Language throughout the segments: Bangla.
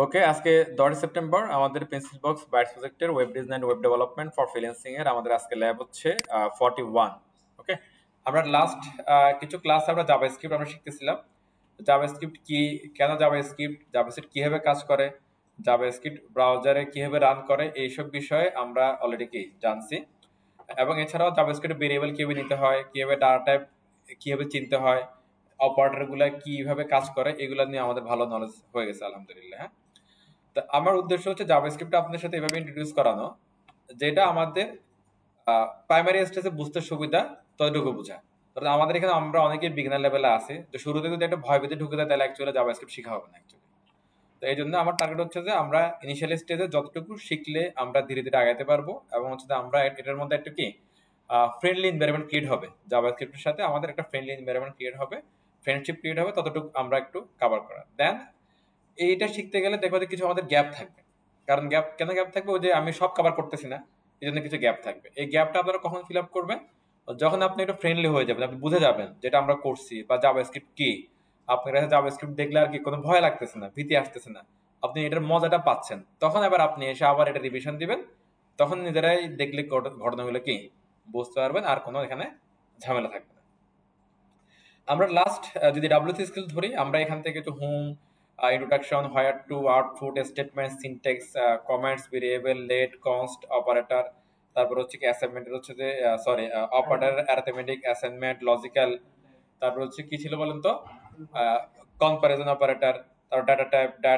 ওকে, আজকে 10 সেপ্টেম্বর আমাদের পেন্সিল বক্স বাইটস প্রজেক্টের web design web development for freelancing এর আমাদের আজকে ল্যাব হচ্ছে 41। ওকে, আমরা লাস্ট কিছু ক্লাস আমরা জাভাস্ক্রিপ্ট আমরা শিখতেছিলাম। জাভাস্ক্রিপ্ট কি, কেন জাভাস্ক্রিপ্ট কিভাবে কাজ করে, জাভাস্ক্রিপ্ট ব্রাউজারে কিভাবে রান করে, এইসব বিষয়ে আমরা অলরেডি কি জানছি। এবং এছাড়াও জাভাস্ক্রিপ্ট ভেরিয়েবল কিভাবে নিতে হয়, কিভাবে ডাটা টাইপ কিভাবে চিনতে হয়, অপারেটর গুলা কিভাবে কাজ করে, এগুলা নিয়ে আমাদের ভালো নলেজ হয়ে গেছে আলহামদুলিল্লাহ। হ্যাঁ, তা আমার উদ্দেশ্য হচ্ছে জাভাস্ক্রিপ্ট আপনার সাথে এভাবে ইন্ট্রোডিউস করানো, যেটা আমাদের প্রাইমারি স্টেজে বুঝতে সুবিধা, ততটুকু বোঝা। কারণ আমাদের এখানে আমরা অনেকে বিগিনার লেভেলে আছে, তো শুরুতে যদি একটা ভয় পেতে ঢুকে যায় তাহলে অ্যাকচুয়ালি জাভাস্ক্রিপ্ট শেখা হবে না অ্যাকচুয়ালি। তো এই জন্য আমার টার্গেট হচ্ছে যে আমরা ইনিশিয়াল স্টেজে যতটুকু শিখলে আমরা ধীরে ধীরে আগাতে পারবো, এবং হচ্ছে যে আমরা এটার মধ্যে একটা কি ফ্রেন্ডলি এনভায়রনমেন্ট ক্রিয়েট হবে, জাভাস্ক্রিপ্টের সাথে আমাদের একটা ফ্রেন্ডলি এনভায়রনমেন্ট ক্রিয়েট হবে, ফ্রেন্ডশিপ ক্রিয়েট হবে, ততটুকু আমরা একটু কভার করা। দেন এইটা শিখতে গেলে দেখবো যে কিছু আমাদের গ্যাপ থাকবে। কারণ গ্যাপ কেন গ্যাপ থাকবে, ওই যে আমি সব কভার করতেছি না, এই জন্য কিছু গ্যাপ থাকবে। এই গ্যাপটা আপনারা কখন ফিল আপ করবেন? যখন আপনি একটু ফ্রেন্ডলি হয়ে যাবেন, আপনি বুঝে যাবেন যেটা আমরা করছি বা জাভাস্ক্রিপ্ট কি। আপনার কাছে জাভাস্ক্রিপ্ট দেখলে আর কি কোনো ভয় লাগতেছে না, ভীতি আসতেছে না, আপনি এটার মজাটা পাচ্ছেন, তখন আবার আপনি এসে আবার এটা রিভিশন দিবেন। তখন নিজেরাই দেখলে ঘটনাগুলো কি বুঝতে পারবেন, আর কোনো এখানে ঝামেলা থাকবে না। আমরা লাস্ট যদি ডাব্লিউসি স্কিল ধরি, আমরা এখান থেকে তো home, introduction, where to, output, statement, syntax, comments, variable, let, const, operator, তারপর হচ্ছে কি অ্যাসাইনমেন্টের হচ্ছে যে sorry operator, arithmetic, assignment, logical, তারপর হচ্ছে কি ছিল বলেন তো, কম্পারিজন অপারেটর, তারপর ডাটা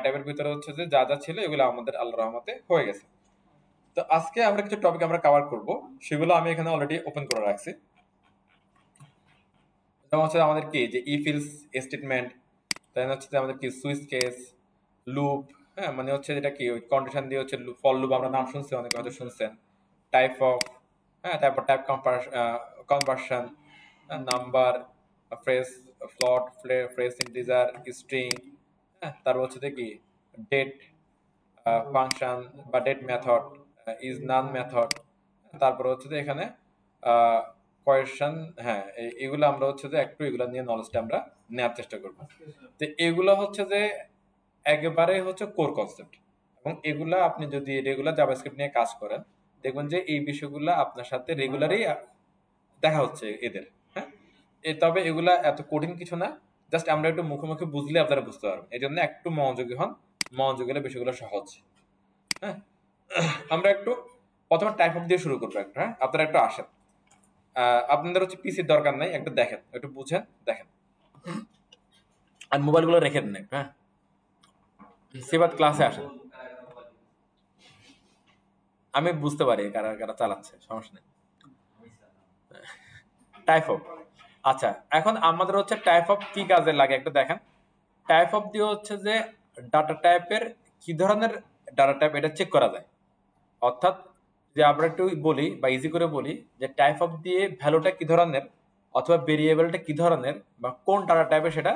টাইপের ভিতরে হচ্ছে যে যা যা ছিল এগুলো আমাদের আল্লাহর রহমতে হয়ে গেছে। তো আজকে আমরা কিছু টপিক আমরা কভার করব, সেগুলো আমি এখানে অলরেডি ওপেন করে রাখছি। যেমন হচ্ছে আমাদের কি যে ইফ ইলস স্টেটমেন্ট, তাই হচ্ছে যে আমাদের কি সুইচ কেস, লুপ, হ্যাঁ মানে হচ্ছে যেটা কি ওই কন্ডিশন দিয়ে হচ্ছে ফর লুপ, আমরা নাম শুনছি, অনেকে হয়তো শুনছেন। টাইপ অফ, হ্যাঁ তারপর type conversion, number, parse, float, parse integer, string, হ্যাঁ তারপর হচ্ছে যে কি ডেট ফাংশন বা date method, is NaN method, তারপরে হচ্ছে যে এখানে কোয়েশ্চেন। হ্যাঁ এগুলো আমরা হচ্ছে যে একটু এগুলো নিয়ে নলেজটা আমরা নেওয়ার চেষ্টা করব। তো এগুলো হচ্ছে যে একেবারে হচ্ছে কোর কনসেপ্ট, এবং এগুলা আপনি যদি রেগুলার জাভাস্ক্রিপ্ট নিয়ে কাজ করেন, দেখবেন যে এই বিষয়গুলো আপনার সাথে রেগুলারই দেখা হচ্ছে এদের। হ্যাঁ, তবে এগুলা এত কঠিন কিছু না, জাস্ট আমরা একটু মুখোমুখি বুঝলে আপনারা বুঝতে পারবেন। এই জন্য একটু মনোযোগী হন, মনোযোগী হলে বিষয়গুলো সহজ। হ্যাঁ, আমরা একটু প্রথমে টাইপ অফ দিয়ে শুরু করবো একটা। হ্যাঁ, আপনারা একটু আসেন, আপনাদের হচ্ছে পিসির দরকার নাই, একটু দেখেন, একটু বুঝেন, দেখেন, আর মোবাইল গুলো রেখে দেন একটু। হ্যাঁ, সেবাদ ক্লাসে আসেন, আমি বুঝতে পারি কারা কারা চালাচ্ছে, সমস্যা নেই। টাইপ অফ, আচ্ছা এখন আমাদের হচ্ছে টাইপ অফ কি কাজে লাগে একটু দেখেন। টাইপ অফ দিয়ে হচ্ছে যে ডাটা টাইপের কি ধরনের ডাটা টাইপ এটা চেক করা যায়। অর্থাৎ যে আমরা একটু বলি বা ইজি করে বলি যে টাইপ অফ দিয়ে ভ্যালুটা কি ধরনের, অথবা ভেরিয়েবলটা কি ধরনের, বা কোন ডাটা টাইপে সেটা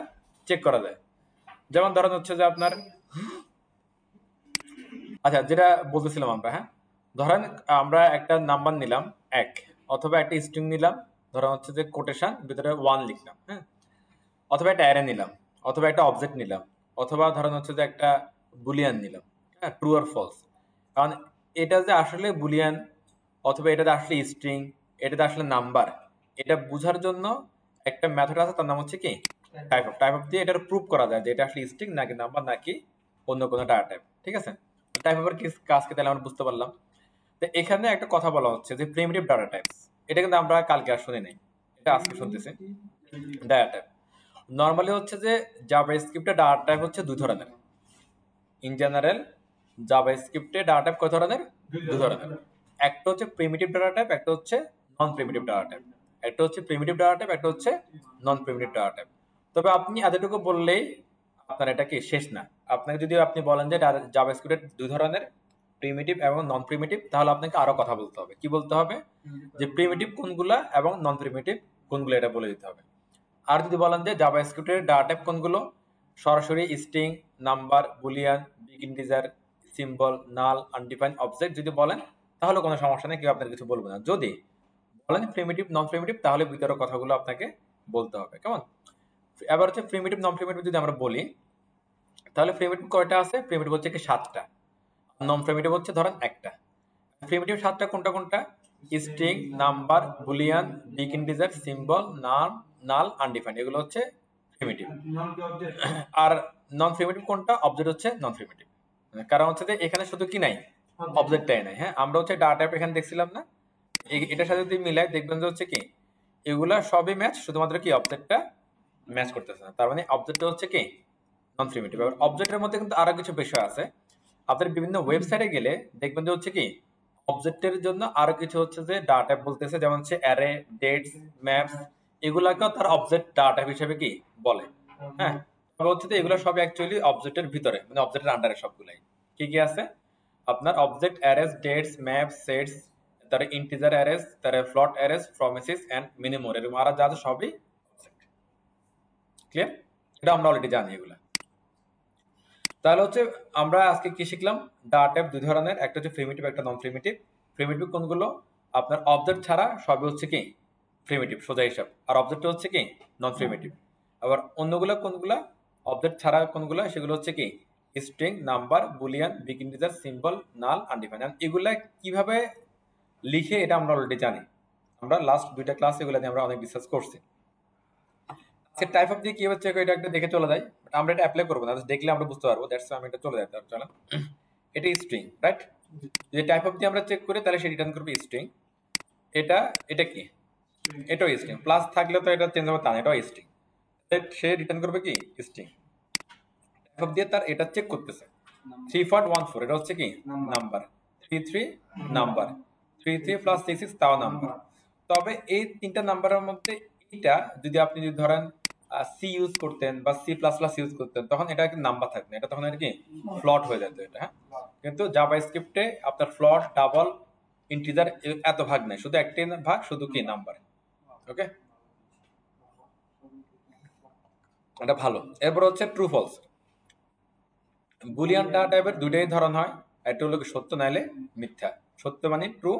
চেক করা যায়। যেমন ধরেন হচ্ছে যে আপনার, আচ্ছা যেটা বলতেছিলাম আমরা, হ্যাঁ ধরেন আমরা একটা নাম্বার নিলাম এক, অথবা একটা স্ট্রিং নিলাম, ধরেন হচ্ছে যে কোটেশন ভিতরে ওয়ান লিখলাম, হ্যাঁ, অথবা একটা অ্যারে নিলাম, অথবা একটা অবজেক্ট নিলাম, অথবা ধরেন হচ্ছে যে একটা বুলিয়ান নিলাম, হ্যাঁ ট্রু আর ফলস। কারণ এটা যে আসলে বুলিয়ান, অথবা এটাতে আসলে স্ট্রিং, এটাতে আসলে নাম্বার, এটা বোঝার জন্য একটা মেথড আছে, তার নাম হচ্ছে কি টাইপ অফ। টাইপ অফ দিয়ে এটা প্রুভ করা যায় যে এটা আসলে স্ট্রিং নাকি নাম্বার নাকি অন্য কোনো ডাটা টাইপ। ঠিক আছে, টাইপ অফের কাজকে তাহলে আমরা বুঝতে পারলাম। তো এখানে একটা কথা বলা হচ্ছে যে প্রিমিটিভ ডাটা টাইপস, এটা কিন্তু আমরা কালকে আর শুনি নাই, এটা আজকে শুনতেছি। ডাটা টাইপ নর্মালি হচ্ছে যে জাভাস্ক্রিপ্টে ডাটা টাইপ হচ্ছে দুই ধরনের। ইন জেনারেল জাভাস্ক্রিপ্টে ডাটা টাইপ কয় ধরনের? দুই ধরনের। একটা হচ্ছে প্রিমিটিভ ডাটা টাইপ, একটা হচ্ছে নন প্রিমিটিভ ডাটা টাইপ। একটা হচ্ছে প্রিমিটিভ ডাটা টাইপ, একটা হচ্ছে নন প্রিমিটিভ ডাটা টাইপ। তবে আপনি এতটুকু বললেই আপনার এটা কি শেষ না। আপনাকে যদি আপনি বলেন যে জাভাস্ক্রিপ্টের দুই ধরনের, প্রিমিটিভ এবং নন প্রিমিটিভ, তাহলে আপনাকে আরো কথা বলতে হবে। কি বলতে হবে? যে প্রিমিটিভ কোনগুলা এবং নন প্রিমিটিভ কোনগুলো, এটা বলে দিতে হবে। আর যদি বলেন যে জাভাস্ক্রিপ্টের ডাটা টাইপ কোনগুলো, সরাসরি string, number, boolean, big integer, symbol, null, undefined, object যদি বলেন, তাহলে কোনো সমস্যা নেই, কেউ আপনার কিছু বলবে না। যদি বলেন প্রিমিটিভ নন প্রিমিটিভ, তাহলে ভিতরের কথাগুলো আপনাকে বলতে হবে। কেমন? এবার হচ্ছে প্রিমিটিভ নন প্রিমিটিভ যদি আমরা বলি, তাহলে প্রিমিটিভ কয়টা আছে? প্রিমিটিভ হচ্ছে কি 7টা, নন প্রিমিটিভ হচ্ছে ধরেন একটা। প্রিমিটিভ 7টা কোনটা কোনটা? String, number, boolean, big integer, symbol, null, undefined, এগুলো হচ্ছে প্রিমিটিভ। আর নন প্রিমিটিভ কোনটা? অবজেক্ট হচ্ছে নন প্রিমিটিভ। কারণ হচ্ছে যে এখানে শুধু কি নাই, অবজেক্টটাই নাই। হ্যাঁ, আমরা হচ্ছে ডাটা টাইপ এখানে দেখছিলাম না, এটার সাথে যদি মিলাই দেখবেন যে হচ্ছে কি এগুলা সবই ম্যাচ, শুধুমাত্র কি অবজেক্টটা ম্যাচ করতেছে না। তার মানে অবজেক্টটা হচ্ছে কি নন প্রিমিটিভ। এবার অবজেক্টের মধ্যে কিন্তু আরো কিছু বিষয় আছে। আপনার বিভিন্ন ওয়েবসাইটে গেলে দেখবেন যে হচ্ছে কি অবজেক্টের জন্য আরো কিছু হচ্ছে যে ডাটা টাইপ বলতেছে, যেমন হচ্ছে অ্যারে, ডেটস, ম্যাপস, এগুলাকেও তার অবজেক্ট ডাটা টাইপ হিসেবে কি বলে। হ্যাঁ, তবে হচ্ছে যে এগুলো সব অ্যাকচুয়ালি অবজেক্টের ভিতরে, মানে অবজেক্টের আন্ডারে সবগুলাই। কি কি আছে? আপনার object arrays, dates, maps, sets, তারপরে ইন্টিজার অ্যারেস, তারপরে ফ্লোট অ্যারেস, প্রমিসেস এন্ড মিনিমোর, এরকম আর যা আছে সবই অবজেক্ট। ক্লিয়ার? এটা আমরা অলরেডি জানি এগুলা। তাহলে হচ্ছে আমরা আজকে কি শিখলাম? ডাটা টাইপ দুই ধরনের, একটা হচ্ছে প্রিমিটিভ, একটা নন প্রিমিটিভ। প্রিমিটিভ কোনগুলো? আপনার অবজেক্ট ছাড়া সবই হচ্ছে কি প্রিমিটিভ, সোজা হিসাব। আর অবজেক্ট হচ্ছে কি নন প্রিমিটিভ। আবার অন্যগুলো কোনগুলা? অবজেক্ট ছাড়া কোনগুলো? সেগুলো হচ্ছে কি string, number, boolean, big integer, symbol, null, undefined. এগুলা কিভাবে লিখে এটা আমরা অলরেডি জানি, আমরা লাস্ট দুইটা ক্লাস এগুলা নিয়ে আমরা অনেক ডিসকাস করছি। আজকে টাইপ অফ দিয়ে কিভাবে চেক এটা একটা দেখে চলে যায়, আমরা এটা অ্যাপ্লাই করবো না, দেখলে আমরা বুঝতে পারবো। দ্যাটস আমি এটা চলে যাই। চলো, এটা স্ট্রিং, রাইট? যদি টাইপ অফ দিয়ে আমরা চেক করি তাহলে সে রিটার্ন করবে স্ট্রিং। এটা কি? এটাও স্ট্রিং, প্লাস থাকলে তো এটা চেঞ্জ হবে তা না, এটাও স্ট্রিং। সে রিটার্ন করবে কি স্ট্রিং। টাইপ অফ দিয়ে তার এটা চেক করতেছে 3.14, এটা হচ্ছে কি নাম্বার, 33 নাম্বার, 33 প্লাস 66 তাও নাম্বার। তবে এই তিনটা নাম্বারের মধ্যে এটা যদি আপনি যদি ধরেন সি ইউজ করতেন বা সি প্লাস প্লাস ইউজ করতেন, তখন এটা কি নাম্বার থাকবে না, এটা তখন আর কি ফ্লট হয়ে যেত এটা। হ্যাঁ, কিন্তু জাভা স্ক্রিপ্টে আপনার ফ্লট, ডাবল, ইন্টিজার এত ভাগ নাই, শুধু একটাই ভাগ, শুধু কি নাম্বার। ওকে, এটা ভালো। এরপর হচ্ছে ট্রু ফলস। বুলিয়ান ডাটা টাইপের দুইটাই ধরন হয়, একটা হলো সত্য নাইলে মিথ্যা। সত্য মানে ট্রু,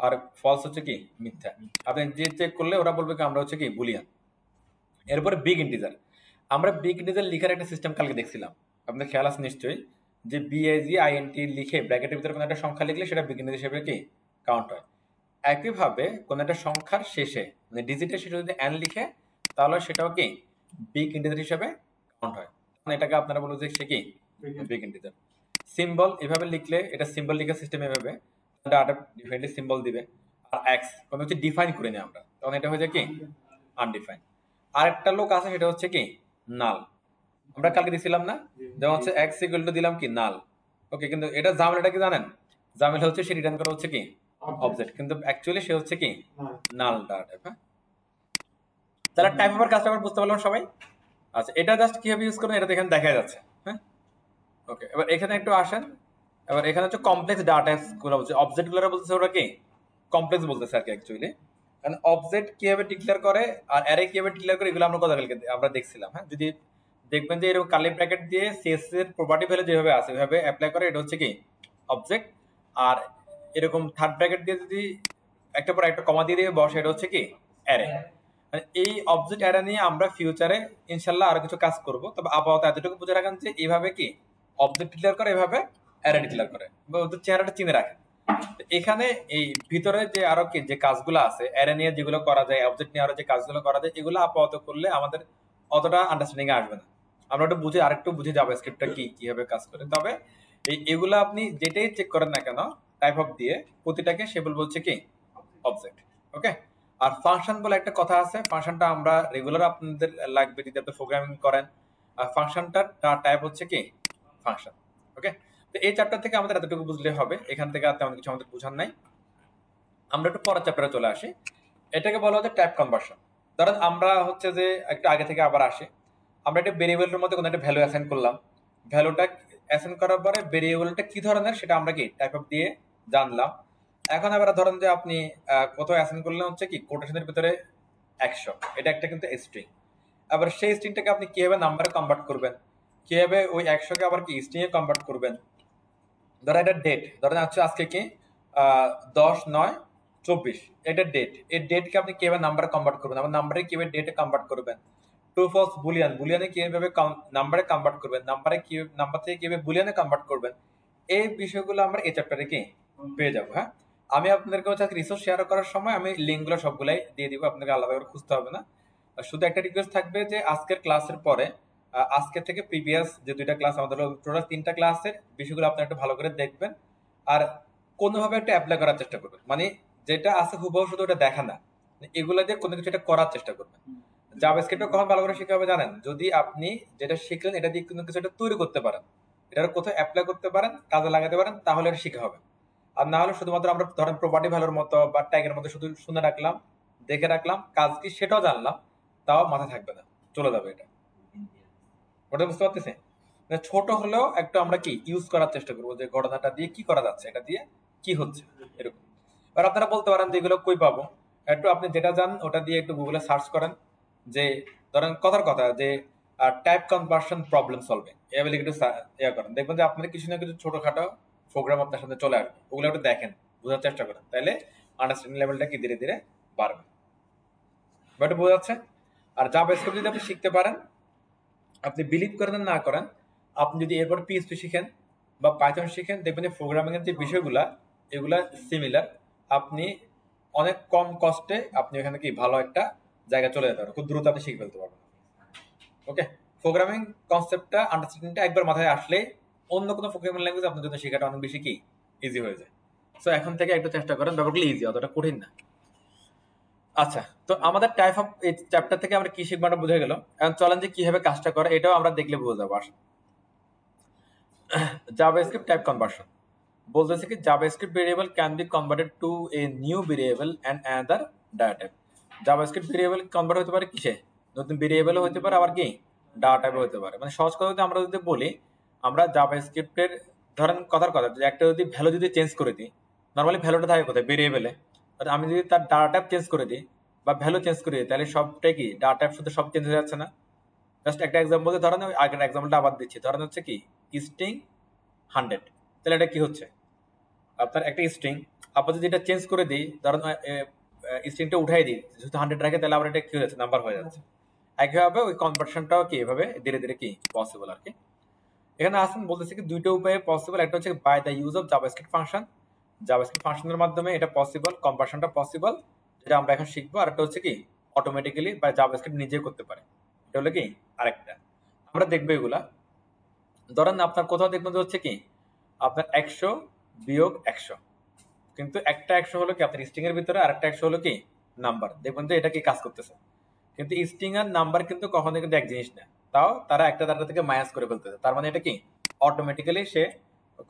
আর ফলস হচ্ছে কি মিথ্যা। আপনি যে চেক করলে ওরা বলবে কি আমরা হচ্ছে কি বুলিয়ান। এরপরে বিগ ইন্টিজার। আমরা বিগ ইন্টিজার লিখার একটা সিস্টেম কালকে দেখছিলাম, আপনার খেয়াল আছে নিশ্চয়ই, যে BIG INT লিখে ব্র্যাকেটের ভিতরে কোনো একটা সংখ্যা লিখলে সেটা বিগ ইন্টিজার হিসেবে কি কাউন্ট হয়। একইভাবে কোনো একটা সংখ্যার শেষে, মানে ডিজিটের শেষে যদি n লিখে তাহলে সেটাও কি বিগ ইন্টিজার হিসেবে কাউন্ট হয়। তখন এটাকে আপনারা বলবো যে সে কি বিগ ইন্টিজার। সিম্বল এভাবে লিখলে, এটা সিম্বল লিখার সিস্টেম এভাবে, ডাটা ডিফাইন্ডলি সিম্বল দিবে। আর এক্স কোনো হচ্ছে ডিফাইন করে নিই আমরা, তখন এটা হয়ে যায় কি আনডিফাইন্ড। আরেকটা লোক আছে সেটা হচ্ছে কি নাল, আমরা কালকে দিছিলাম না, যেমন হচ্ছে এক্স ইকুয়াল টু দিলাম কি নাল। ওকে, কিন্তু এটা ঝামেলাটা কি জানেন? ঝামেলা হচ্ছে সে রিটার্ন করা হচ্ছে কি অবজেক্ট, কিন্তু অ্যাকচুয়ালি সে হচ্ছে কি নাল ডাটা টাইপ। হ্যাঁ, তাহলে টাইপ ওভার কাজটা আবার বুঝতে পারলাম সবাই। আচ্ছা, এটা জাস্ট কিভাবে ইউজ করবেন এটা তো এখানে দেখা যাচ্ছে। হ্যাঁ, ওকে, এবার এখানে একটু আসেন। এবার এখানে হচ্ছে কমপ্লেক্স ডাটা টাইপস গুলো বলছে, অবজেক্ট গুলো বলতেছে ওরা কি কমপ্লেক্স বলতেছে আর কি অ্যাকচুয়ালি। কারণ অবজেক্ট কিভাবে ডিক্লেয়ার করে আর অ্যারে কিভাবে ডিক্লেয়ার করে এগুলো আমরা গতকালকে আমরা দেখছিলাম। হ্যাঁ, যদি দেখবেন যে এরকম কার্লি ব্র্যাকেট দিয়ে সিএসএস এর প্রপার্টি ভ্যালু যেভাবে আছে ওইভাবে অ্যাপ্লাই করে, এটা হচ্ছে কি অবজেক্ট। আর এরকম থার্ড ব্র্যাকেট দিয়ে যদি একটা পর একটা কমা দিয়ে বসে, এটা হচ্ছে কি অ্যারে। এই অবজেক্ট অ্যারে নিয়ে আমরা ফিউচারে ইনশাল্লাহ আরো কিছু কাজ করব, তবে আপাতত এতটুকু বুঝে রাখেন যে এইভাবে কি অবজেক্ট ডিক্লেয়ার করে, এভাবে অ্যারে ডিক্লেয়ার করে, বা ওদের চেহারাটা চিনে রাখেন। এখানে এই ভিতরে যে আরো কি যে কাজগুলো আছে অ্যারে নিয়ে যেগুলো করা যায়, অবজেক্ট নিয়ে আরো যে কাজগুলো করা যায়, এগুলো আপাতত করলে আমাদের অতটা আন্ডারস্ট্যান্ডিং আসবে না। আমরা একটু বুঝে আরেকটু বুঝে যাবো স্ক্রিপ্টটা কি কিভাবে কাজ করে। তবে এগুলো আপনি যেটাই চেক করেন না কেন টাইপ অফ দিয়ে, প্রতিটাকে সে বলছে কি অবজেক্ট। ওকে, আর ফাংশন বলে একটা কথা আছে, ফাংশনটা আমরা রেগুলার আপনাদের লাগবে যদি আপনি প্রোগ্রামিং করেন। আর ফাংশনটার টাইপ হচ্ছে কি ফাংশন। ওকে, তো এই চ্যাপ্টার থেকে আমাদের এতটুকু বুঝলে হবে, এখান থেকে আর তেমন কিছু আমাদের বোঝার নাই। আমরা একটু পরের চ্যাপ্টারে চলে আসি, এটাকে বলা হচ্ছে টাইপ কনভার্সন। ধরেন আমরা হচ্ছে যে একটু আগে থেকে আবার আসি, আমরা একটা ভেরিয়েবলের মধ্যে কোনো একটা ভ্যালু অ্যাসাইন করলাম, ভ্যালুটা অ্যাসাইন করার পরে ভেরিয়েবলটা কি ধরনের সেটা আমরা কি টাইপ অফ দিয়ে জানলাম। এখন আবার ধরেন যে আপনি কোথাও অ্যাসাইন করলেন হচ্ছে কি কোটেশনের ভিতরে 100, এটা একটা কিন্তু স্ট্রিং। আবার সেই স্ট্রিংটাকে আপনি কিভাবে নাম্বারে কনভার্ট করবেন, কিভাবে ওই 100কে আবার কি স্ট্রিং এ কনভার্ট করবেন। ধরেন এটা ডেট, ধরেন হচ্ছে আজকে কি 10/9/24, এটা ডেট। এই ডেটকে আপনি কিভাবে নাম্বারে কনভার্ট করবেন, আবার নাম্বারে কিভাবে ডেটে কনভার্ট করবেন, ট্রু ফলস বুলিয়ান, বুলিয়ানে কিভাবে নাম্বারে কনভার্ট করবেন, নাম্বার থেকে কিভাবে বুলিয়ানে কনভার্ট করবেন, এই বিষয়গুলো আমরা এই চ্যাপ্টারে কি পেয়ে যাবো। হ্যাঁ, আমি আপনাদেরকে হচ্ছে রিসোর্স শেয়ার করার সময় আমি লিঙ্কগুলো সবগুলাই দিয়ে দিব, আপনাকে আলাদা করে খুঁজতে হবে না। শুধু একটা রিকোয়েস্ট থাকবে যে আজকের ক্লাসের পরে আজকে থেকে প্রিভিয়াস যে 2টা ক্লাস আমাদের টোটাল 3টা ক্লাসের বিষয়গুলো আপনি একটু ভালো করে দেখবেন আর কোনোভাবে একটা অ্যাপ্লাই করার চেষ্টা করবেন, মানে যেটা আছে হুবহু শুধু ওটা দেখা না, এগুলো দিয়ে কোনো কিছু একটা করার চেষ্টা করবেন। জাভাস্ক্রিপ্টটা কখন ভালো করে শিখতে হবে জানেন, যদি আপনি যেটা শিখলেন এটা দিয়ে কোনো কিছু একটা তৈরি করতে পারেন, এটার কোথাও অ্যাপ্লাই করতে পারেন, কাজে লাগাতে পারেন, তাহলে এটা শিখা হবে। আর না হলে শুধুমাত্র আমরা ধরেন প্রপার্টি ভ্যালুর মতো বা ট্যাগের মতো শুধু শুনে রাখলাম, দেখে রাখলাম, কাজ কি সেটাও জানলাম, তাও মাথায় থাকবে না, চলে যাবে এটা। ওটা বুঝতে পারতেছে, ছোট হলেও একটু আমরা কি ইউজ করার চেষ্টা করবো, যে ঘটনাটা দিয়ে কি করা যাচ্ছে, এটা দিয়ে কি হচ্ছে, এরকম। এবার আপনারা বলতে পারেন যে এগুলো কই পাবো, একটু আপনি যেটা জান ওটা দিয়ে একটু গুগলে সার্চ করেন, যে ধরেন কথার কথা যে টাইপ কনভার্সন প্রবলেম সলভিং, এগুলো একটু ইয়া করেন, দেখবেন যে আপনার কিছু না কিছু ছোটখাটো প্রোগ্রাম আপনার সামনে চলে আসবে, ওগুলো একটু দেখেন, বোঝার চেষ্টা করেন, তাহলে আন্ডারস্ট্যান্ডিং লেভেলটা কি ধীরে ধীরে বাড়বে। এটা বোঝা যাচ্ছে? আর জাভাস্ক্রিপ্ট যদি আপনি শিখতে পারেন, আপনি বিলিভ করেন না করেন, আপনি যদি এরপর পিএইচপি শিখেন বা পাইথন শিখেন, দেখবেন যে প্রোগ্রামিং এর যে বিষয়গুলা এগুলা সিমিলার, আপনি অনেক কম কস্টে আপনি এখানে কি ভালো একটা জায়গা চলে যেতে পারবেন, খুব দ্রুত আপনি শিখে ফেলতে পারবেন। ওকে, প্রোগ্রামিং কনসেপ্টটা আন্ডারস্ট্যান্ডিংটা একবার মাথায় আসলে অন্য কোনো প্রোগ্রামিং ল্যাঙ্গুয়েজ আপনার জন্য শেখাটা অনেক বেশি কি ইজি হয়ে যায়। সো এখন থেকে একটু চেষ্টা করেন, ব্যাপারগুলো ইজি, অতটা কঠিন না। আচ্ছা, তো আমাদের টাইপ অফ এই চ্যাপ্টার থেকে আমরা কি শিখবো বুঝে গেল, এখন চলেন যে কিভাবে কাজটা করে এটাও আমরা দেখলে বুঝে যাবো। আসলে জাভাস্ক্রিপ্ট টাইপ কনভার্সন বলতেছে কি JavaScript variable can be converted to a new variable and another data type. JavaScript variable convert হতে পারে কিসে, নতুন ভেরিয়েবল হতে পারে, আবার কি ডাটা টাইপে হতে পারে। মানে সহজ কথা যদি আমরা যদি বলি, আমরা জাভাস্ক্রিপ্টের ধরেন কথার কথা যে একটা যদি ভ্যালু যদি চেঞ্জ করে দিই, নরমালি ভ্যালুটা থাকে কোথায়, ভেরিয়েবলে, আমি যদি তার ডাটা টাইপ চেঞ্জ করে দিই বা ভ্যালু চেঞ্জ করে দিই, তাহলে সবটাই কি ডাটা টাইপ শুধু সব চেঞ্জ হয়ে যাচ্ছে না। জাস্ট একটা এক্সাম্পল দিয়ে ধরেন, আগের এক্সাম্পলটা আবার দিচ্ছি, ধরেন হচ্ছে কি স্ট্রিং 100, তাহলে এটা কি হচ্ছে, আপনার একটা স্ট্রিং আপনি যদি এটা চেঞ্জ করে দিই, ধরেন স্ট্রিংটা উঠাই দিই, যেহেতু 100 রাখে, তাহলে আবার এটা কি হয়ে যাচ্ছে, নাম্বার হয়ে যাচ্ছে। একইভাবে ওই কনভার্সনটাও কি এভাবে ধীরে ধীরে কি পসিবল আর কি। এখানে আসেন বলতেছে কি দুইটা উপায়ে পসিবল, একটা হচ্ছে by the use of JavaScript function, JavaScript ফাংশনের মাধ্যমে এটা পসিবল, কনভার্সনটা পসিবল, যেটা আমরা এখন শিখবো। আর একটা হচ্ছে কি অটোমেটিক্যালি বা জাভাস্ক্রিপ্ট নিজে করতে পারে, এটা হলো কি আরেকটা। আমরা দেখবো এগুলা। ধরেন আপনার কোথাও দেখবেন যে হচ্ছে কি আপনার 100 বিয়োগ 100, কিন্তু একটা 100 হলো কি আপনার স্ট্রিং এর ভিতরে, আর একটা 100 হলো কি নাম্বার, দেখবেন যে এটা কি কাজ করতেছে। কিন্তু স্ট্রিং আর নাম্বার কিন্তু কখনো কিন্তু এক জিনিস না, তাও তারা একটা ডাটা থেকে মাইনাস করে ফেলতেছে, তার মানে এটা কি অটোমেটিক্যালি সে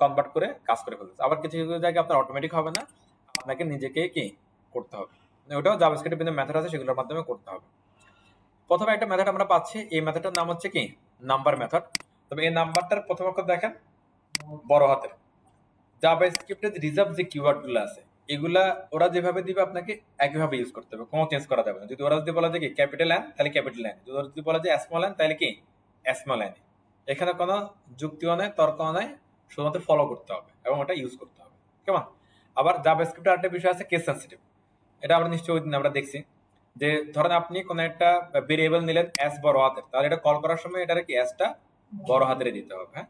কনভার্ট করে কাজ করে ফেলতেছে। আবার কিছু কিছু জায়গায় আপনার অটোমেটিক হবে না, আপনাকে নিজেকে কি করতে হবে, ওটাও জাভাস্ক্রিপ্টের বিভিন্ন মেথড আছে, সেগুলোর মাধ্যমে করতে হবে। প্রথমে একটা মেথড আমরা পাচ্ছি, এই মেথডটার নাম হচ্ছে কি নাম্বার মেথড। তবে এই নাম্বারটার প্রথম অক্ষর দেখেন বড় হাতের। জাভাস্ক্রিপ্টে রিজার্ভ যে কিওয়ার্ড গুলো আছে, এগুলা ওরা যেভাবে দিবে আপনাকে একইভাবে ইউজ করতে হবে, কোনো চেঞ্জ করা যাবে না। যদি ওরা যদি বলা যায় কি ক্যাপিটাল এন, তাহলে ক্যাপিটাল এন, যদি ওরা যদি বলা যায় স্মল এন, তাহলে কি স্মল এন। এখানে কোনো যুক্তিও নাই, তর্কও নাই, শুধুমাত্র ফলো করতে হবে এবং ওটা ইউজ করতে হবে, কেমন? আবার জাভাস্ক্রিপ্টের আরেকটা বিষয় আছে কেস সেনসিটিভ, এটা আমরা নিশ্চয়ই ওই দিন আমরা দেখছি, যে ধরেন আপনি কোন একটা ভেরিয়েবল নিলেন এস বড় হাতের, তাহলে এটা কল করার সময় এটার কি এসটা বড় হাতের দিতে হবে। হ্যাঁ,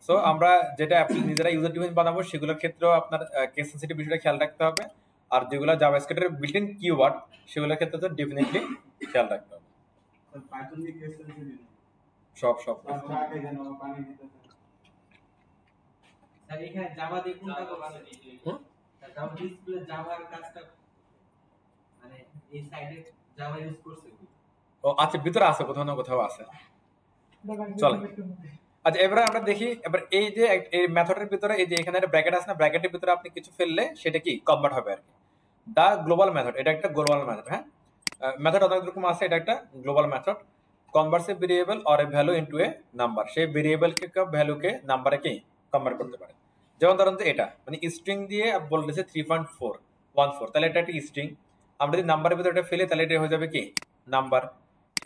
সো আমরা যেটা আপনি নিজেরা ইউজার ডিফাইন বানাবো, সেগুলোর ক্ষেত্রেও আপনার কেস সেনসিটিভ বিষয়টা খেয়াল রাখতে হবে। আর যেগুলো জাভাস্ক্রিপ্টের বিল্ট ইন কিওয়ার্ড, সেগুলোর ক্ষেত্রে তো ডেফিনেটলি খেয়াল রাখতে হবে। সব সব স্যার এখানে জাভা দিয়ে কোনটা করছে? জাভা ডিসপ্লে জাভার কাজটা মানে এই সাইডে জাভা ইউজ করছে কি? ও আচ্ছা, ভিতরে আছে কোথাও না কোথাও আছে। চলেন, আচ্ছা এবারে আমরা দেখি, এবার এই যে এই মেথডের ভিতরে এই যে এখানে একটা ব্র্যাকেট আছে না, ব্র্যাকেটের ভিতরে আপনি কিছু ফেললে সেটা কি কনভার্ট হবে আর কি। দা গ্লোবাল মেথড, এটা একটা গ্লোবাল মেথড। হ্যাঁ, মেথড অনেক রকম আছে, এটা একটা global method. Converts A variable or a value into a number, সেই ভেরিয়েবলকে ভ্যালুকে নাম্বারে কি কনভার্ট করতে পারে। যেমন ধরেন যে এটা মানে স্ট্রিং দিয়ে বলতেছে 3.414, তাহলে এটা একটা স্ট্রিং। আমরা যদি নাম্বারের ভিতরে এটা ফেলি, তাহলে এটা হয়ে যাবে কি নাম্বার।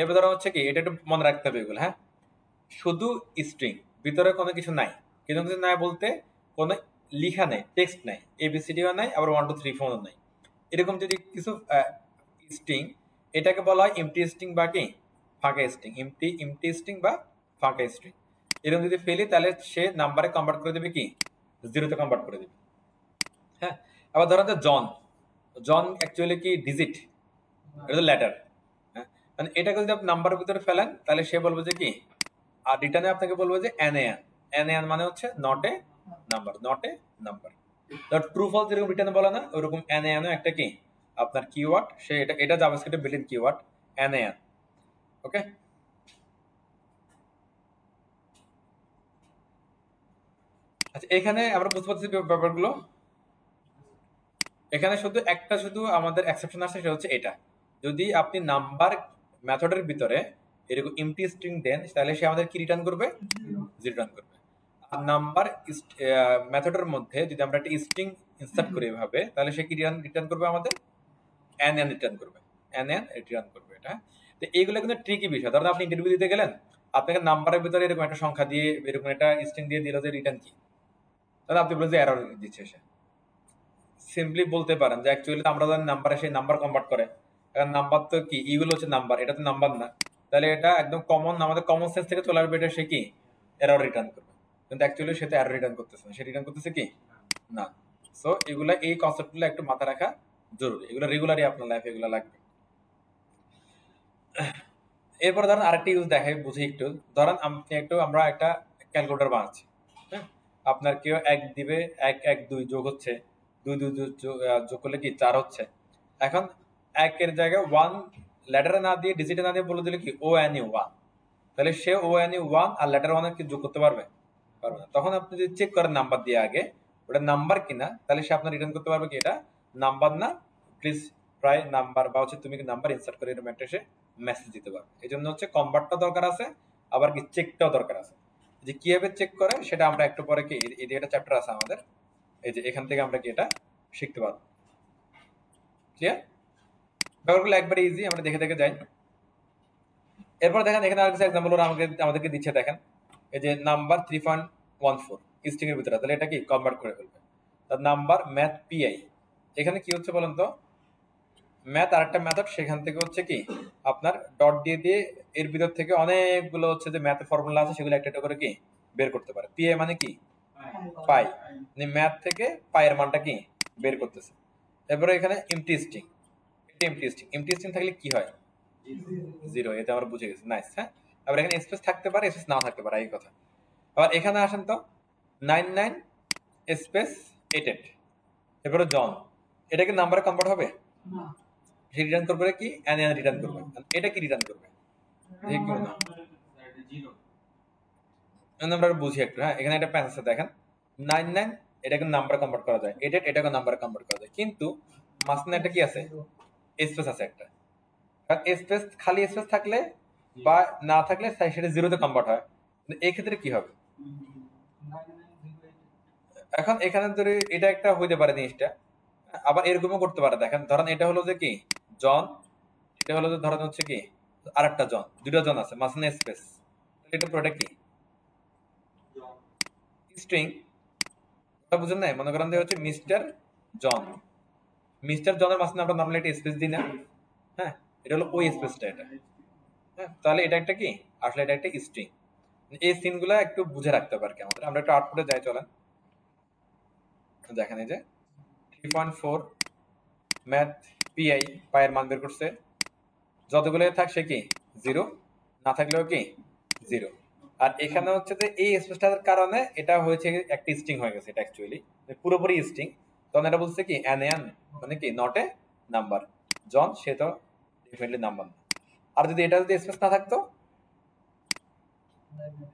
এবার ধরো হচ্ছে কি, এটা একটু মনে রাখতে হবে এগুলো। হ্যাঁ, শুধু স্ট্রিং, ভিতরে কোনো কিছু নাই, কিছু কিছু নাই বলতে কোনো লিখা নেই, টেক্সট নাই, এবিসিডিও নাই, আবার 1 2 3 4 নাই, এরকম যদি কিছু স্ট্রিং, এটাকে বলা হয় এমটি স্ট্রিং বা কি ফাঁকা স্ট্রিং, এমটি স্ট্রিং বা ফাঁকা স্ট্রিং। এরকম যদি ফেলি তাহলে সে নাম্বারে কনভার্ট করে দেবে কি, জিরোতে কনভার্ট করে দেবে। হ্যাঁ, আবার ধরেন যে জন, জন অ্যাকচুয়ালি কি ডিজিট, এটা তো লেটার। হ্যাঁ, মানে এটাকে যদি আপনি নাম্বারের ভিতরে ফেলেন তাহলে সে বলবে যে কি, আর রিটার্নে আপনাকে বলবে যে এনএএন, এনএএন মানে হচ্ছে not a number, not a number. True false যেরকম রিটার্নে বলে না, ওরকম এনএএন একটা কি আপনার কিওয়ার্ড, সে এটা জাভাস্ক্রিপ্টে বিল্ট ইন কিওয়ার্ড এনএএন। ওকে, আচ্ছা এখানে আমরা বুঝতে পারছি ব্যাপারগুলো। এখানে শুধু আমাদের এক্সেপশন আছে, সেটা হচ্ছে এটা, যদি আপনি নাম্বার মেথডের ভিতরে এরকম এমটি স্ট্রিং দেন তাহলে সে আমাদের কি রিটার্ন করবে, জিরো রিটার্ন করবে। আর নাম্বার মেথডের মধ্যে যদি আমরা একটা স্ট্রিং ইনসার্ট করি এভাবে, তাহলে সে কি রিটার্ন করবে আমাদের এনএন রিটার্ন করবে, এনএন রিটার্ন করবে এটা। তো এইগুলো কিন্তু ট্রিকি বিষয়। ধরুন আপনি ইন্টারভিউ দিতে গেলেন, আপনাকে নাম্বারের ভিতরে এরকম একটা সংখ্যা দিয়ে এরকম একটা স্ট্রিং দিয়ে দিল যে রিটার্ন কি, তাহলে আপনি বলেন যে এরর দিচ্ছে সে। সিম্পলি বলতে পারেন যে অ্যাকচুয়ালি আমরা জানি নাম্বারে সেই নাম্বার কনভার্ট করে, কারণ নাম্বার তো কি ইগুলো হচ্ছে নাম্বার, এটা তো নাম্বার না, তাহলে এটা একদম কমন, আমাদের কমন সেন্স থেকে চলে আসবে এটা সে কি এরর রিটার্ন করবে। কিন্তু অ্যাকচুয়ালি সে তো এরর রিটার্ন করতেছে না, সে রিটার্ন করতেছে কি না। সো এগুলা, এই কনসেপ্টগুলো একটু মাথায় রাখা জরুরি, এগুলো রেগুলারই আপনার লাইফে এগুলো লাগবে। এরপর ধরেন আরেকটা ইউজ দেখাই বুঝি একটু। ধরেন আমরা একটা ক্যালকুলেটর বানাচ্ছি, হ্যাঁ, আপনার কেউ এক দিবে, এক এক দুই যোগ হচ্ছে, দুই দুই যোগ করলে কি চার হচ্ছে। এখন একের জায়গায় ওয়ান লেটারে না দিয়ে, ডিজিটে না দিয়ে বলে দিলে কি ও এন ইউ ওয়ান, তাহলে সে ও এন ইউ ওয়ান আর লেটার ওয়ান কি যোগ করতে পারবে, পারবে না। তখন আপনি যদি চেক করেন নাম্বার দিয়ে আগে ওটা নাম্বার কিনা, তাহলে সে আপনার রিটার্ন করতে পারবে কি এটা নাম্বার না, প্লিজ প্রায় নাম্বার, বা হচ্ছে তুমি কি নাম্বার ইনসার্ট করে এরকম একটা সে মেসেজ দিতে পারবে। এই জন্য হচ্ছে কনভার্টটা দরকার আছে, আবার কি চেকটাও দরকার আছে। যে কিভাবে চেক করে সেটা আমরা একটু পরে কি এই একটা চ্যাপ্টার আছে আমাদের, এই যে এখান থেকে আমরা কি এটা শিখতে পারবো। ক্লিয়ার? ব্যাপারগুলো একবারে ইজি, আমরা দেখে দেখে যাই। এরপর দেখেন এখানে আরেকটা এক্সাম্পল ওরা আমাদেরকে দিচ্ছে, দেখেন এই যে নাম্বার 3.14 স্ট্রিং এর ভিতরে, তাহলে এটা কি কনভার্ট করে ফেলবে। তার নাম্বার ম্যাথ পিআই, এখানে কি হচ্ছে বলেন তো, ম্যাথ আরেকটা মেথড, সেখান থেকে হচ্ছে কি আপনার ডট দিয়ে দিয়ে এর ভিতর থেকে অনেকগুলো হচ্ছে যে ম্যাথের ফর্মুলা আছে সেগুলো একটা একটা করে কি বের করতে পারে। পিআই মানে কি পাই, মানে ম্যাথ থেকে পায়ের মানটা কি বের করতেছে। এরপরে এখানে এমটি স্ট্রিং, এটা এমটি স্ট্রিং থাকলে কি হয়, জিরো, এটা আমরা বুঝে গেছি, নাইস। হ্যাঁ, আবার এখানে স্পেস থাকতে পারে, স্পেস নাও থাকতে পারে, এই কথা। আবার এখানে আসেন তো 99 স্পেস 88, এরপরে জন, এটা কি নাম্বারে কনভার্ট হবে, সে রিটার্ন করবে কি এন রিটার্ন করবে, এটা কি রিটার্ন করবে দেখি কি মনে হয়, আমরা বুঝি একটু। হ্যাঁ, এখানে একটা প্যান্স আছে দেখেন 99, এটাকে নাম্বারে কনভার্ট করা যায়, 88 এটাকে নাম্বারে কনভার্ট করা যায়, কিন্তু মাঝখানে একটা কি আছে, স্পেস আছে একটা। কারণ স্পেস, খালি স্পেস থাকলে বা না থাকলে সেটা জিরোতে কনভার্ট হয়, এই ক্ষেত্রে কি হবে। এখন এখানে ধরে এটা একটা হইতে পারে জিনিসটা, আবার এরকমও করতে পারে। দেখেন ধরেন এটা হলো যে কি জন, এটা হলো যে ধরেন হচ্ছে কি আরেকটা জন, দুটো জন আছে মাঝখানে স্পেস, এটা পুরোটা কি স্ট্রিং, বুঝেন না? মনে করেন যে হচ্ছে মিস্টার জন, মিস্টার জনের মাঝখানে আমরা নরমালি একটা স্পেস দিই না, হ্যাঁ, এটা হলো ওই স্পেসটা এটা। হ্যাঁ, তাহলে এটা একটা কি আসলে এটা একটা স্ট্রিং। এই সিনগুলো একটু বুঝে রাখতে হবে আর কি আমাদের। আমরা একটু আউটপুটে যাই চলেন, দেখেন এই যে 3.4 ম্যাথ পিআই পায়ের মান বের করছে, যতগুলো থাক সে কি জিরো, না থাকলেও কি জিরো। আর এখানে হচ্ছে যে এই স্পেসটার কারণে এটা হয়েছে একটা স্ট্রিং হয়ে গেছে, এটা অ্যাকচুয়ালি পুরোপুরি স্ট্রিং। তখন এটা বলছে কি এন এন মানে কি নট এ নাম্বার, জন সে তো ডেফিনেটলি নাম্বার না। আর যদি এটা যদি স্পেস না থাকতো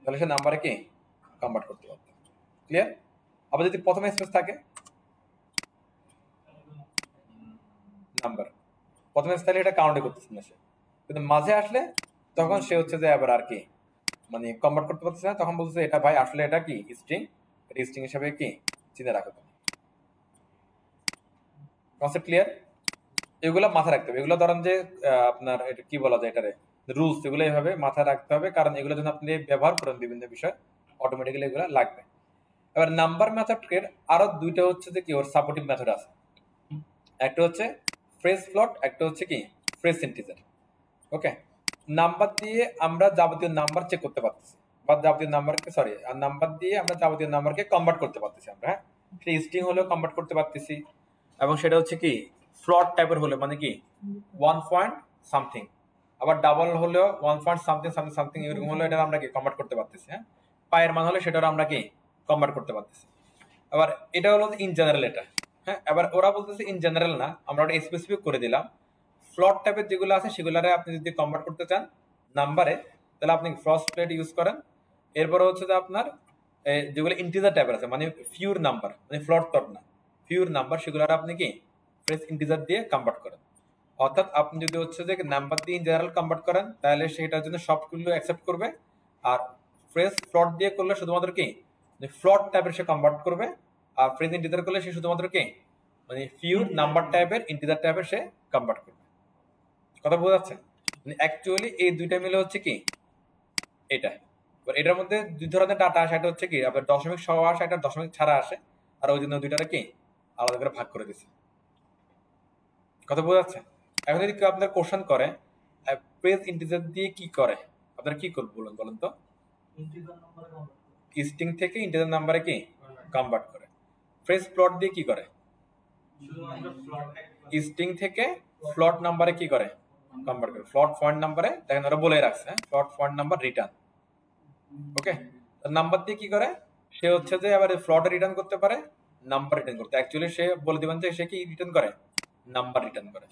তাহলে সে নাম্বারে কি কনভার্ট করতে পারতো। ক্লিয়ার? আবার যদি প্রথমে স্পেস থাকে, নাম্বার প্রথমে তাহলে এটা কাউন্টে করতেছে না সে, কিন্তু মাঝে আসলে তখন সে হচ্ছে যে আবার আর কি মানে কনভার্ট করতে পারতেছে না, তখন বলছে এটা ভাই আসলে এটা কি স্ট্রিং, এটা স্ট্রিং হিসেবে কি চিনে রাখো তুমি। Concept clear? এগুলো মাথায় রাখতে হবে। এগুলো ধরেন যে আপনার এটা কি বলা যায় এটারে রুলস, এগুলো এইভাবে মাথায় রাখতে হবে, কারণ এগুলো যখন আপনি ব্যবহার করেন বিভিন্ন বিষয় অটোমেটিক্যালি এগুলো লাগবে। এবার নাম্বার মেথডের আরো দুইটা হচ্ছে যে কি ওর সাপোর্টিভ মেথড আছে, একটা হচ্ছে ফ্রেজ ফ্লোট, একটা হচ্ছে কি ফ্রেজ ইন্টিজার। ওকে, নাম্বার দিয়ে আমরা যাবতীয় নাম্বার চেক করতে পারতেছি, বা যাবতীয় নাম্বারকে নাম্বার দিয়ে আমরা যাবতীয় নাম্বারকে কনভার্ট করতে পারতেছি আমরা, হ্যাঁ। সেটা স্ট্রিং হলেও কনভার্ট করতে পারতেছি, এবং সেটা হচ্ছে কি ফ্লট টাইপের হলে মানে কি 1 পয়েন্ট সামথিং, আবার ডাবল হলেও 1 পয়েন্ট সামথিং সামথিং সামথিং এরকম হলে এটা আমরা কি কনভার্ট করতে পারতেছি, হ্যাঁ। পায়ের মান হলে সেটা আমরা কি কনভার্ট করতে পারতেছি। আবার এটা হলো ইন জেনারেল এটা, হ্যাঁ। এবার ওরা বলতেছে ইন জেনারেল না, আমরা ওটা স্পেসিফিক করে দিলাম। ফ্লট টাইপের যেগুলো আছে সেগুলারে আপনি যদি কনভার্ট করতে চান নাম্বারে, তাহলে আপনি ফ্রস্ট প্লেট ইউজ করেন। এরপরে হচ্ছে যে আপনার যেগুলো ইন্টিজার টাইপের আছে মানে ফিউর নাম্বার, মানে ফ্লট টট না, ফিউর নাম্বার, সেগুলার আপনি কি ফ্রেশ ইন্টিজার দিয়ে কনভার্ট করেন। অর্থাৎ আপনি যদি হচ্ছে যে নাম্বার দিয়ে ইন জেনারেল কনভার্ট করেন তাহলে সেটার জন্য সবগুলো অ্যাকসেপ্ট করবে, আর ফ্রেশ ফ্লট দিয়ে করলে শুধুমাত্র কি ফ্লট টাইপের সে কনভার্ট করবে, আর ফ্রেশ ইন্টিজার করলে সে শুধুমাত্র কি মানে ফিউর নাম্বার টাইপের ইন্টিজার টাইপের সে কনভার্ট করবে। কথা বোঝা যাচ্ছে? মানে অ্যাকচুয়ালি এই দুইটা মিলে হচ্ছে কি এটা। এটার মধ্যে দুই ধরনের ডাটা আসে, একটা হচ্ছে কি আপনার দশমিক সহ আসে, একটা দশমিক ছাড়া আসে, আর ওই জন্য দুইটারে কি আলাদা করে ভাগ করে দিছে। কথা বোঝা যাচ্ছে? এখন যদি কেউ আপনার কোশ্চেন করে প্রেস ইন্টিজার দিয়ে কি করে, আপনারা কি করবেন বলুন বলেন তো? স্ট্রিং থেকে ইন্টিজার নাম্বারে কি কনভার্ট করে। ফ্রেজ ফ্লট দিয়ে কি করে? স্ট্রিং থেকে ফ্লট নাম্বারে কি করে কনভার্ট করে। ফ্লট পয়েন্ট নাম্বারে দেখেন ওরা বলে রাখছে, হ্যাঁ, ফ্লট পয়েন্ট নাম্বার রিটার্ন। ওকে, নাম্বার দিয়ে কি করে সে হচ্ছে যে আবার ফ্লটে রিটার্ন করতে পারে, নাম্বার রিটার্ন করতে। অ্যাকচুয়ালি সে বলে দিবেন যে সে কি রিটার্ন করে, নাম্বার রিটার্ন করে।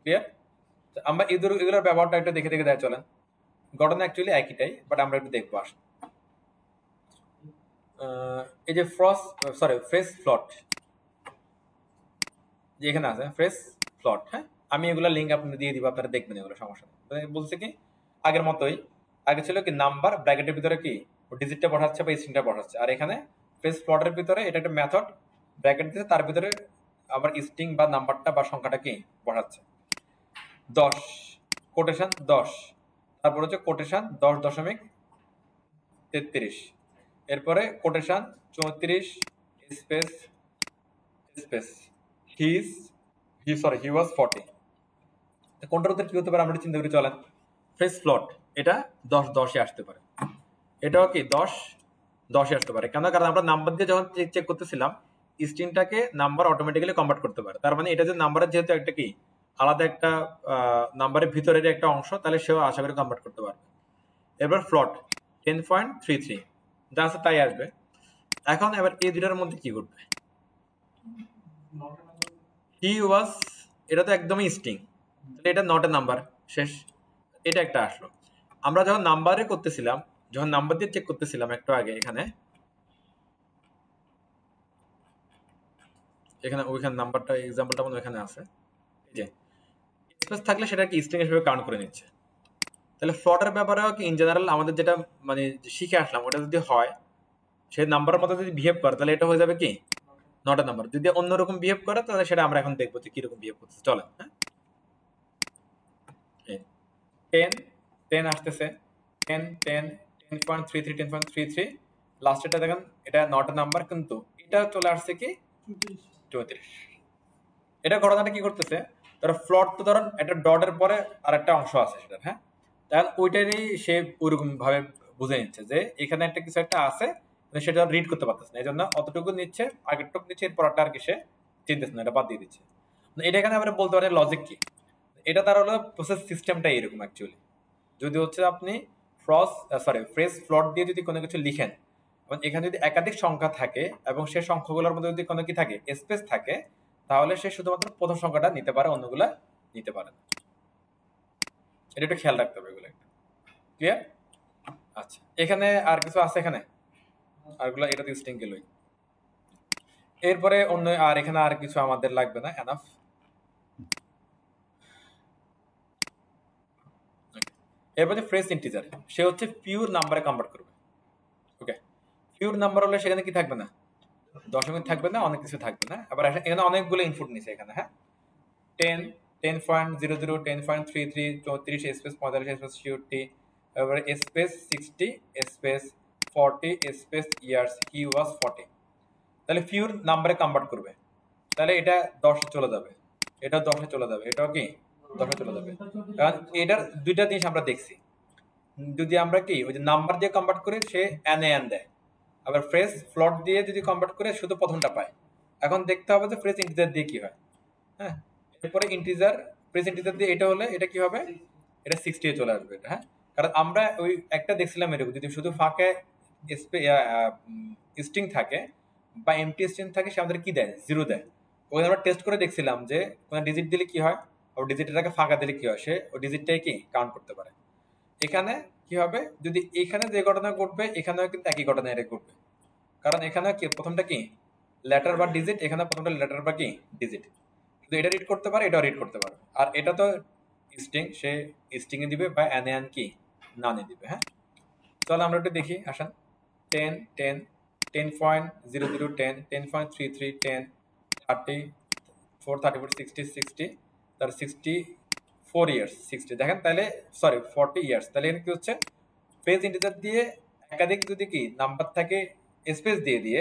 ক্লিয়ার? আমরা এগুলোর ব্যবহারটা একটু দেখে দেখে দেয় চলেন। ঘটনা অ্যাকচুয়ালি একইটাই, বাট আমরা একটু দেখবো আসুন। এই যে ফ্রেশ ফ্লট যে এখানে আছে, ফ্রেশ ফ্লট, হ্যাঁ, আমি এগুলো লিঙ্ক আপনাদের দিয়ে দিব, আপনারা দেখবেন, এগুলো সমস্যা নেই। বলছে কি আগের মতোই, আগে ছিল কি নাম্বার ব্র্যাকেটের ভিতরে কি ডিজিটটা বসাচ্ছে বা স্ট্রিংটা বসাচ্ছে, আর এখানে ফ্রেশ ফ্লটের ভিতরে এটা একটা মেথড ব্র্যাকেট দিতে, তার ভিতরে আবার স্ট্রিং বা নাম্বারটা বা সংখ্যাটা কি বসাচ্ছে। 10 কোটেশন 10, তারপর হচ্ছে কোটেশন 10.33, এরপরে quotation 34 space space he was 40। কোনটার উত্তর কি হতে পারে আমরা চিন্তা করে চলেন। ফ্রেশ ফ্লট এটা 10 আসতে পারে, এটাও কি 10 আসতে পারে। কেন? কারণ আমরা নাম্বার দিয়ে যখন চেক করতেছিলাম স্ট্রিংটাকে নাম্বার অটোমেটিক্যালি কনভার্ট করতে পারে, তার মানে এটা যে নাম্বারের যেহেতু একটা কি আলাদা একটা নাম্বারের ভিতরের একটা অংশ, তাহলে সেও আশা করি কনভার্ট করতে পারবে। এবার ফ্লট 10.33 যা আছে তাই আসবে। এখন এবার এই দুটার মধ্যে কি ঘটবে? হি ওয়াজ, এটা তো একদমই স্ট্রিং, তাহলে এটা নট এ নাম্বার, শেষ। এটা একটা আসলো। আমরা যখন নাম্বারে করতেছিলাম, যখন নাম্বার দিয়ে চেক করতেছিলাম একটু আগে, এখানে ওইখানে নাম্বারটা এক্সাম্পলটা মনে ওইখানে আছে, এই যে স্পেস থাকলে সেটা কি স্ট্রিং হিসেবে কাউন্ট করে নিচ্ছে। তাহলে ফ্লটের ব্যাপারেও কি ইন জেনারেল আমাদের যেটা মানে শিখে আসলাম ওটা যদি হয়, সেই নাম্বারের মতো যদি বিহেভ করে তাহলে এটা হয়ে যাবে কি নট এ নাম্বার। যদি অন্যরকম বিহেভ করে তাহলে সেটা আমরা এখন দেখবো যে কিরকম বিহেভ করতেছে। চলেন, হ্যাঁ, 10 আসতেছে, 10.33 লাস্টেরটা দেখেন এটা নট এ নাম্বার, কিন্তু এটা চলে আসছে কি 34। এটা ঘটনাটা কি করতেছে, ধরো ফ্লট তো ধরেন একটা ডটের পরে আর একটা অংশ আছে সেটা, হ্যাঁ, তাহলে ওইটারই সে ওইরকম ভাবে বুঝে নিচ্ছে যে এখানে একটা কিছু একটা আছে, সেটা রিড করতে পারতেছে না, এই জন্য অতটুকু নিচ্ছে, আগেরটুকু নিচ্ছে, এরপর আর কি সে চিনতেছে না, এটা বাদ দিয়ে দিচ্ছে। এটা এখানে আমরা বলতে পারি লজিক কি, এটা তার হলো প্রসেস সিস্টেমটা এরকম অ্যাকচুয়ালি। যদি হচ্ছে আপনি ফ্রেশ ফ্লট দিয়ে যদি কোনো কিছু লিখেন এবং এখানে যদি একাধিক সংখ্যা থাকে এবং সেই সংখ্যাগুলোর মধ্যে যদি কোনো কি থাকে স্পেস থাকে, তাহলে সে শুধুমাত্র প্রথম সংখ্যাটা নিতে পারে, অন্যগুলা নিতে পারে না। এটা একটু খেয়াল রাখতে হবে এগুলো। ক্লিয়ার? আচ্ছা, এখানে আর কিছু আছে, এখানে আরগুলো এটা তো স্ট্রিং গেলই। এরপরে অন্য আর এখানে আর কিছু আমাদের লাগবে না, এনাফ। এরপরে ফ্রেশ ইন্টিজার, সে হচ্ছে পিওর নাম্বারে কনভার্ট করবে। ওকে, পিওর নাম্বার হলে সেখানে কি থাকবে না, দশমিক থাকবে না, অনেক কিছু থাকবে না। আবার এখানে অনেকগুলো ইনপুট নিছে এখানে, হ্যাঁ, 10, 10.00, 10.33, 34 স্পেস 45 স্পেস 60, এবারে space 60 space 40 space years he was 40। তাহলে পিওর নাম্বারে কনভার্ট করবে, তাহলে এটা 10 চলে যাবে, এটা 10 চলে যাবে, এটাও কি 10 চলে যাবে। কারণ এটার দুইটা জিনিস আমরা দেখছি, যদি আমরা কি ওই যে নাম্বার দিয়ে কনভার্ট করি সে এন দেয়, আবার ফ্রেজ ফ্লোট দিয়ে যদি কনভার্ট করে শুধু প্রথমটা পায়। এখন দেখতে হবে যে ফ্রেজ ইন্টিজার দিয়ে কি হয়। হ্যাঁ, এরপরে ইন্টিজার ফ্রেজ ইন্টিজার দিয়ে এটা হলে এটা কি হবে, এটা 60 এ চলে আসবে এটা। হ্যাঁ, কারণ আমরা ওই একটা দেখছিলাম এরকম, যদি শুধু ফাঁকে স্ট্রিং থাকে বা এমটি স্ট্রিং থাকে সে আমাদের কি দেয়, জিরো দেয়। ওই আমরা টেস্ট করে দেখছিলাম যে কোনো ডিজিট দিলে কি হয়, আর ডিজিটটাকে ফাঁকা দিলে কি হয়, সে ওই ডিজিটটাই কি কাউন্ট করতে পারে। এখানে কি হবে, যদি এখানে যে ঘটনা ঘটবে এখানেও কিন্তু একই ঘটনা এটা ঘটবে, কারণ এখানে কি প্রথমটা কি লেটার বা ডিজিট, এখানে প্রথমটা লেটার বা কি ডিজিট। শুধু এটা রিড করতে পারে, এটাও রিড করতে পারে। আর এটা তো স্ট্রিং, সে স্ট্রিং এ দিবে বা এন কি নানে দিবে। হ্যাঁ, চলো আমরা একটু দেখি, আসেন। 10 10 10.00 10 10.33 10 30 4 34 60 60 তার 64 ইয়ার্স 60 দেখেন তাহলে, সরি 40 ইয়ার্স। তাহলে এখানে কি হচ্ছে, পেজ ইন্টিজার দিয়ে একাধিক যদি কি নাম্বার থাকে স্পেস দিয়ে দিয়ে,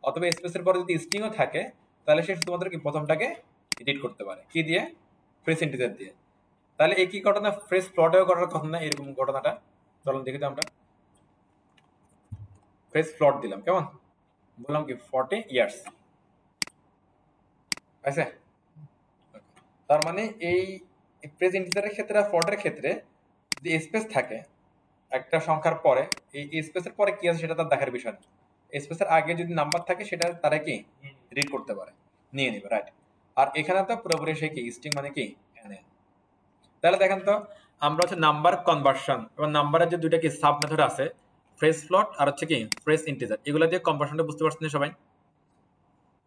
অথবা স্পেসের পরে যদি স্ট্রিংও থাকে, তাহলে সে শুধুমাত্র কি প্রথমটাকে এডিট করতে পারে কি দিয়ে, ফ্রেজ ইন্টিজার দিয়ে। তাহলে একই ঘটনা ফ্রেজ প্লটেও করার কথা না, এরকম ঘটনাটা চলুন দেখি তো আমরা। ফ্রেজ প্লট দিলাম, কেমন বললাম কি 40 ইয়ার্স আছে। তার মানে এই ফ্রেজ ইন্টিজারের ক্ষেত্রে আর প্লটের ক্ষেত্রে যে স্পেস থাকে একটা সংখ্যার পরে, এই স্পেসের পরে কি আছে সেটা তার দেখার বিষয় না। স্পেসের আগে যদি নাম্বার থাকে সেটা তারা কি রিড করতে পারে, নিয়ে নেবে, রাইট। আর এখানে তো পুরোপুরি সে কি স্ট্রিং মানে কি এনে। তাহলে দেখেন তো, আমরা হচ্ছে নাম্বার কনভার্সন এবং নাম্বারের যে দুইটা কি সাব মেথড আছে, ফ্রেজ ফ্লোট আর হচ্ছে কি ফ্রেজ ইন্টিজার, এগুলো দিয়ে কনভার্সনটা বুঝতে পারছেন সবাই।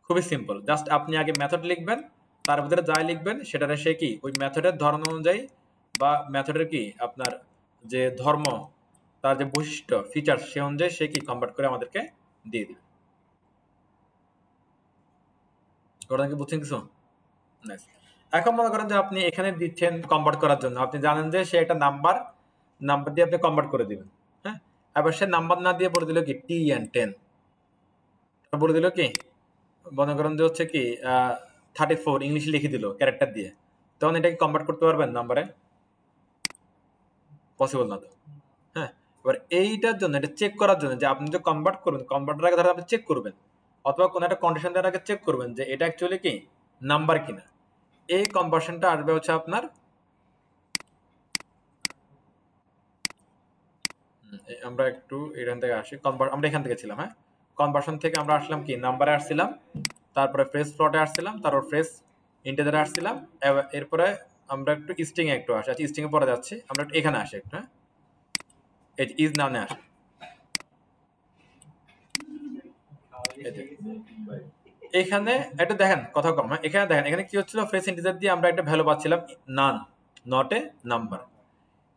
খুবই সিম্পল, জাস্ট আপনি আগে মেথড লিখবেন, তার ভিতরে যাই লিখবেন সেটা সে কি ওই মেথডের ধরন অনুযায়ী বা মেথডের কি আপনার যে ধর্ম, তার যে বৈশিষ্ট্য ফিচার সে অনুযায়ী সে কি কনভার্ট করে আমাদেরকে দিয়ে দিবে। ওটা কি বুঝছেন কিছু? নাইস। এখন মনে করেন যে আপনি এখানে দিচ্ছেন কনভার্ট করার জন্য, আপনি জানেন যে সে একটা নাম্বার, নাম্বার দিয়ে আপনি কনভার্ট করে দিবেন। হ্যাঁ, এবার সে নাম্বার না দিয়ে বলে দিল কি টি এন্ড 10, বলে দিল কি মনে করেন যে হচ্ছে কি 34 ইংলিশে লিখে দিল ক্যারেক্টার দিয়ে, তখন এটাকে কনভার্ট করতে পারবেন নাম্বারে? পসিবল না তো। হ্যাঁ, এবার এইটার জন্য, এটা চেক করার জন্য যে আপনি যে কনভার্ট করবেন, কনভার্টার আগে ধরে আপনি চেক করবেন, অথবা কোনো একটা কন্ডিশন দেওয়ার আগে চেক করবেন যে এটা অ্যাকচুয়ালি কি নাম্বার কিনা। এই কনভার্সনটা আসবে হচ্ছে আপনার আমরা একটু এখান থেকে আসি, আমরা এখান থেকে ছিলাম। হ্যাঁ, কনভার্সন থেকে আমরা আসলাম কি নাম্বারে আসছিলাম, তারপরে ফ্রেজ প্লটে আসছিলাম, তারপর ফ্রেজ ইন্টিজারে আসছিলাম, এরপরে আমরা একটু স্ট্রিং এ একটু আসি। আচ্ছা, স্ট্রিং এ পরে যাচ্ছি, আমরা একটু এখানে আসি একটু। হ্যাঁ, এই ইজ নাউনে আসি। এখানে একটা দেখেন কথা কম। হ্যাঁ, এখানে দেখেন এখানে কি হচ্ছিল, ফ্রেজ ইন্টিজার দিয়ে আমরা একটা ভ্যালু পাচ্ছিলাম নান, নট এ নাম্বার।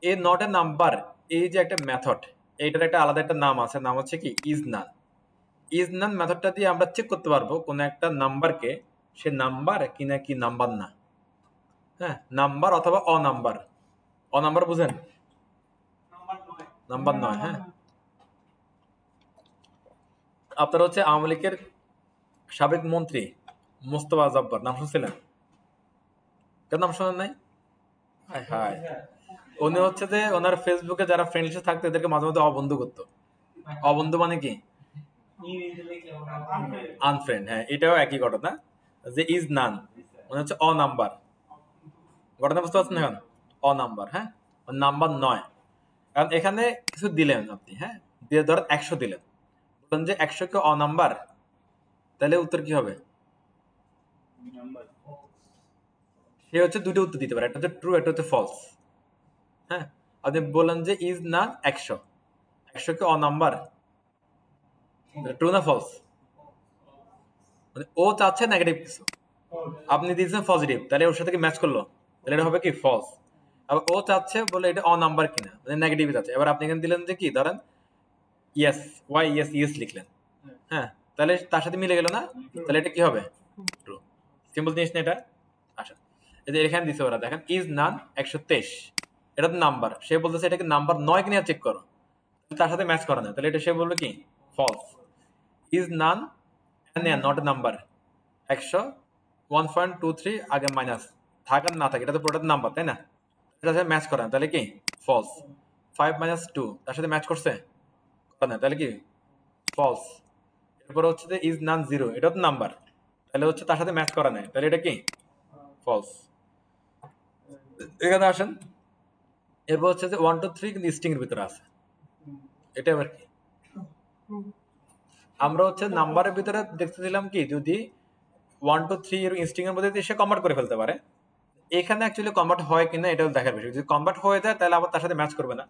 এই নট এ নাম্বার, এই যে একটা মেথড, এইটার একটা আলাদা একটা নাম আছে, নাম হচ্ছে কি ইজ নান। ইজ নান মেথডটা দিয়ে আমরা চেক করতে পারবো কোন একটা নাম্বারকে সে নাম্বার কি না কি নাম্বার না। হ্যাঁ, নাম্বার অথবা অনাম্বার। অনাম্বার বুঝেন, নাম্বার নয়। হ্যাঁ, আপনার হচ্ছে আওয়ামী লীগের সাবেক মন্ত্রী মোস্তফা জব্বার নাম শুনছিলেন? কেন নাম শোনেন নাই? হায় হায়, উনি হচ্ছে যে ওনার ফেসবুকে যারা ফ্রেন্ড লিস্টে থাকতো এদেরকে মাঝে মাঝে অবন্ধু করতো। অবন্ধু মানে কি আনফ্রেন্ড। হ্যাঁ, এটাও একই ঘটনা, যে ইজ নান মানে হচ্ছে অ নাম্বার। ঘটনা বুঝতে পারছেন এখন? অ নাম্বার। হ্যাঁ, নাম্বার নয়। কারণ এখানে কিছু দিলেন আপনি, হ্যাঁ, দিয়ে ধরেন 100 দিলেন, বলেন যে 100 কে অ নাম্বার, তাহলে উত্তর কি হবে? সে হচ্ছে দুটো উত্তর দিতে পারে, একটা হচ্ছে ট্রু, একটা হচ্ছে ফলস। হ্যাঁ, আপনি বলেন যে is none 100, 100 K O number, true না ফলস? মানে ও চাচ্ছে নেগেটিভ কিছু, আপনি দিয়েছেন পজিটিভ, তাহলে ওর সাথে কি ম্যাচ করলো, তাহলে এটা হবে কি ফলস। আবার ও চাচ্ছে বলে এটা অ নাম্বার কিনা, মানে নেগেটিভ চাচ্ছে। এবার আপনি এখানে দিলেন যে কি ধরেন ইয়েস, ওয়াই ইয়েস ইয়েস লিখলেন। হ্যাঁ, তাহলে তার সাথে মিলে গেল না, তাহলে এটা কি হবে? ট্রু। সিম্পল জিনিস না এটা? আচ্ছা, এই যে এখানে দিছে ওরা, দেখেন ইজ নান 123, এটা তো নাম্বার, সে বলতেছে এটাকে নাম্বার 9 কিনা চেক করো, তার সাথে ম্যাচ করে না, তাহলে এটা সে বললো কি false. Is NaN not a number, 100 1.23 আগে মাইনাস থাকার না থাকে, এটা তো পুরোটা নাম্বার, তাই না? এটার সাথে ম্যাচ করে না, তাহলে কি ফলস। 5 - 2 তার সাথে ম্যাচ করছে, করে না, তাহলে কি ফলস। এরপর হচ্ছে যে ইজ নান 0, এটা তো নাম্বার, তাহলে হচ্ছে তার সাথে ম্যাচ করা নাই, তাহলে এটা কি ফলস। এখানে আসেন, এরপর হচ্ছে যে 1 2 3 কিন্তু স্ট্রিং এর ভিতরে আছে, এটা আবার কি? আমরা হচ্ছে নাম্বারের ভিতরে দেখতেছিলাম কি যদি 1 2 3 এর স্ট্রিং এর মধ্যে সে কনভার্ট করে ফেলতে পারে, এখানে অ্যাকচুয়ালি কনভার্ট হয় কিনা এটা দেখার বিষয়। যদি কনভার্ট হয়ে যায় তাহলে আবার তার সাথে ম্যাচ করবে না,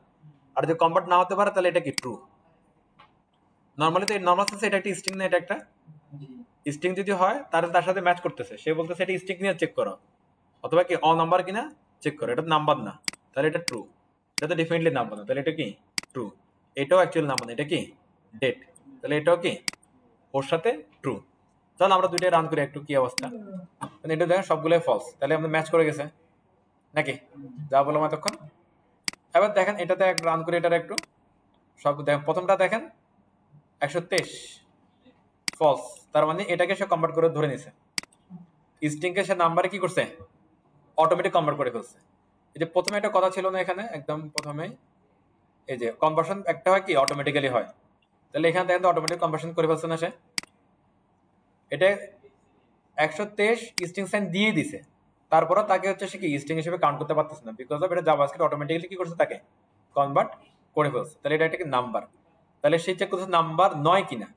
আর যদি কনভার্ট না হতে পারে তাহলে এটা কি ট্রু। নরমালি তো নরমাল সেন্সে এটা একটা স্ট্রিং না, এটা একটা স্ট্রিং যদি হয় তাহলে তার সাথে ম্যাচ করতেছে, সে বলতেছে এটা স্ট্রিং নিয়ে চেক করো, অথবা কি অ নাম্বার কিনা চেক করো, এটা নাম্বার না, তাহলে এটা ট্রু। এটা তো ডেফিনেটলি নাম্বার না, তাহলে এটা কি ট্রু। এটাও অ্যাকচুয়ালি নাম্বার না, এটা কি ডেট, তাহলে এটাও কি ওর সাথে ট্রু। চল আমরা দুইটাই রান করি একটু কি অবস্থা। মানে এটা দেখেন সবগুলোই ফলস, তাহলে আমাদের ম্যাচ করে গেছে নাকি, যা বললাম এতক্ষণ। এবার দেখেন এটাতে এক রান করে, এটার একটু সব দেখেন, প্রথমটা দেখেন 123 ফলস, তার মানে এটাকে সে কনভার্ট করে ধরে নিছে, স্ট্রিংকে সে নাম্বারে কি করছে অটোমেটিক কনভার্ট করে ফেলছে। এই যে প্রথমে একটা কথা ছিল না এখানে একদম প্রথমে, এই যে কনভার্সন একটা হয় কি অটোমেটিক্যালি হয়, তাহলে এখানে দেখেন তো অটোমেটিক কনভার্সন করে ফেলছে না সে, এটা 123 স্ট্রিং সাইন দিয়ে দিছে, তারপরে তাকে হচ্ছে সে কি স্ট্রিং হিসেবে কাউন্ট করতে পারতেছে না, বিকজ অফ এটা জাভাস্ক্রিপ্ট অটোমেটিক্যালি কি করছে তাকে কনভার্ট করে ফেলছে, তাহলে এটা একটা কি নাম্বার, তাহলে সে চেক করছে নাম্বার 9 কিনা,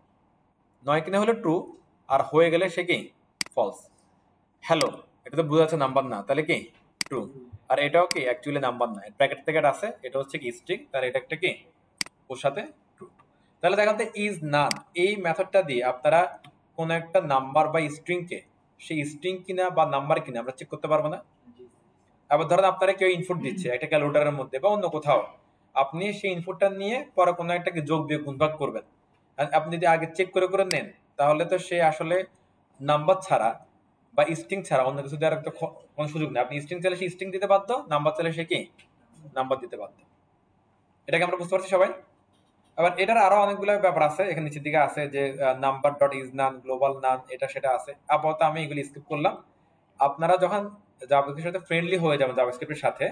9 কিনা হলে ট্রু, আর হয়ে গেলে সে কি ফলস। হ্যালো, এটা তো বোঝা যাচ্ছে নাম্বার না, তাহলে কি ট্রু। আর এটাও কি অ্যাকচুয়ালি নাম্বার না, ব্র্যাকেট থেকে এটা আছে, এটা হচ্ছে কি স্ট্রিং, তার এটা একটা কি ওর সাথে ট্রু। তাহলে দেখান তো ইজ নান এই মেথডটা দিয়ে আপনারা কোন একটা নাম্বার বা স্ট্রিং কে সেই স্ট্রিং কিনা বা নাম্বার কিনা আমরা চেক করতে পারবো না। আবার ধরেন আপনারা কেউ ইনপুট দিচ্ছে একটা ক্যালকুলেটরের মধ্যে বা অন্য কোথাও, আপনি সেই ইনপুটটা নিয়ে পরে কোনো একটাকে যোগ দিয়ে গুণভাগ করবেন, আর আপনি যদি আগে চেক করে করে নেন তাহলে তো সে আসলে নাম্বার ছাড়া বা স্ট্রিং ছাড়া অন্য কিছু দেওয়ার একটা কোনো সুযোগ নেই। আপনি স্ট্রিং চাইলে সে স্ট্রিং দিতে বাধ্য, নাম্বার চাইলে সে কি নাম্বার দিতে বাধ্য। এটাকে আমরা বুঝতে পারছি সবাই। আবার এটার আরো অনেকগুলো ব্যাপার আছে, এখানে নিচের দিকে আছে যে number dot is NaN, global NaN, এটা সেটা আছে, আপাতত আমি এগুলি স্কিপ করলাম। আপনারা যখন জাভাস্ক্রিপ্টের সাথে ফ্রেন্ডলি হয়ে যাবেন জাভাস্ক্রিপ্টের সাথে,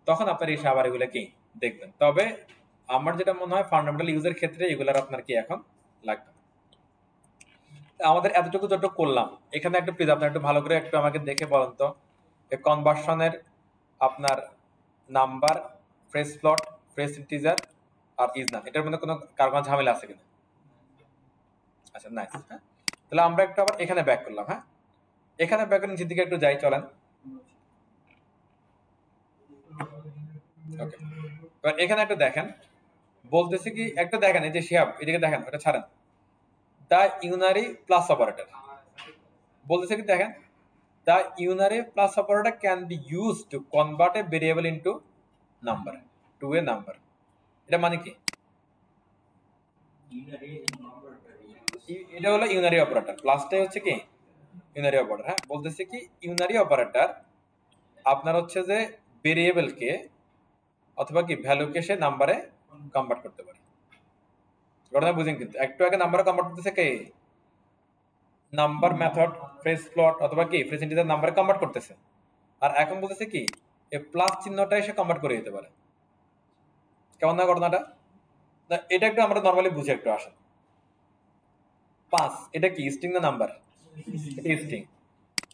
তখন আপনার এই আবার এগুলো কি দেখবেন। তবে আমার যেটা মনে হয় ফান্ডামেন্টাল ইউজের ক্ষেত্রে এগুলার আপনার কি এখন লাগবে। আমাদের এতটুকু যতটুকু করলাম, এখানে একটা প্লিজ আপনার একটু ভালো করে একটু আমাকে দেখে বলেন তো, কনভার্সনের আপনার number, parse float, parse integer আর ইজ নান, এটার মধ্যে কোনো কার কোনো ঝামেলা আছে কিনা? আচ্ছা নাইস। হ্যাঁ, তাহলে আমরা একটু আবার এখানে ব্যাক করলাম। হ্যাঁ, এখানে ব্যাক করে নিচের দিকে একটু যাই, চলেন। ওকে, এবার এখানে একটু দেখেন, বলতেছে কি একটা দেখেন, এই যে শিহাব এদিকে দেখেন, ওটা ছাড়েন, দা ইউনারি প্লাস অপারেটর বলতেছে কি দেখেন, the unary plus operator can be use to convert a variable into number, to a number. এটা মানে কি? এটা হলো ইউনারি অপারেটর, প্লাসটাই হচ্ছে কি ইউনারি অপারেটর। হ্যাঁ, বলতেছে কি ইউনারি অপারেটর আপনার হচ্ছে যে ভেরিয়েবলকে অথবা কি ভ্যালুকে সে নাম্বারে কনভার্ট করতে পারে। ঘটনা বুঝেন, কিন্তু একটু আগে নাম্বারে কনভার্ট করতেছে কে? নাম্বার মেথড, ফ্রেশ প্লট অথবা কি ফ্রেশ ইন্টিজার নাম্বারে কনভার্ট করতেছে, আর এখন বলতেছে কি এই প্লাস চিহ্নটাই সে কনভার্ট করে দিতে পারে। কেমন না ঘটনাটা? এটা একটু আমরা নরমালি বুঝে একটু আসেন। 5 এটা কি স্ট্রিং না নাম্বার? এটা স্ট্রিং।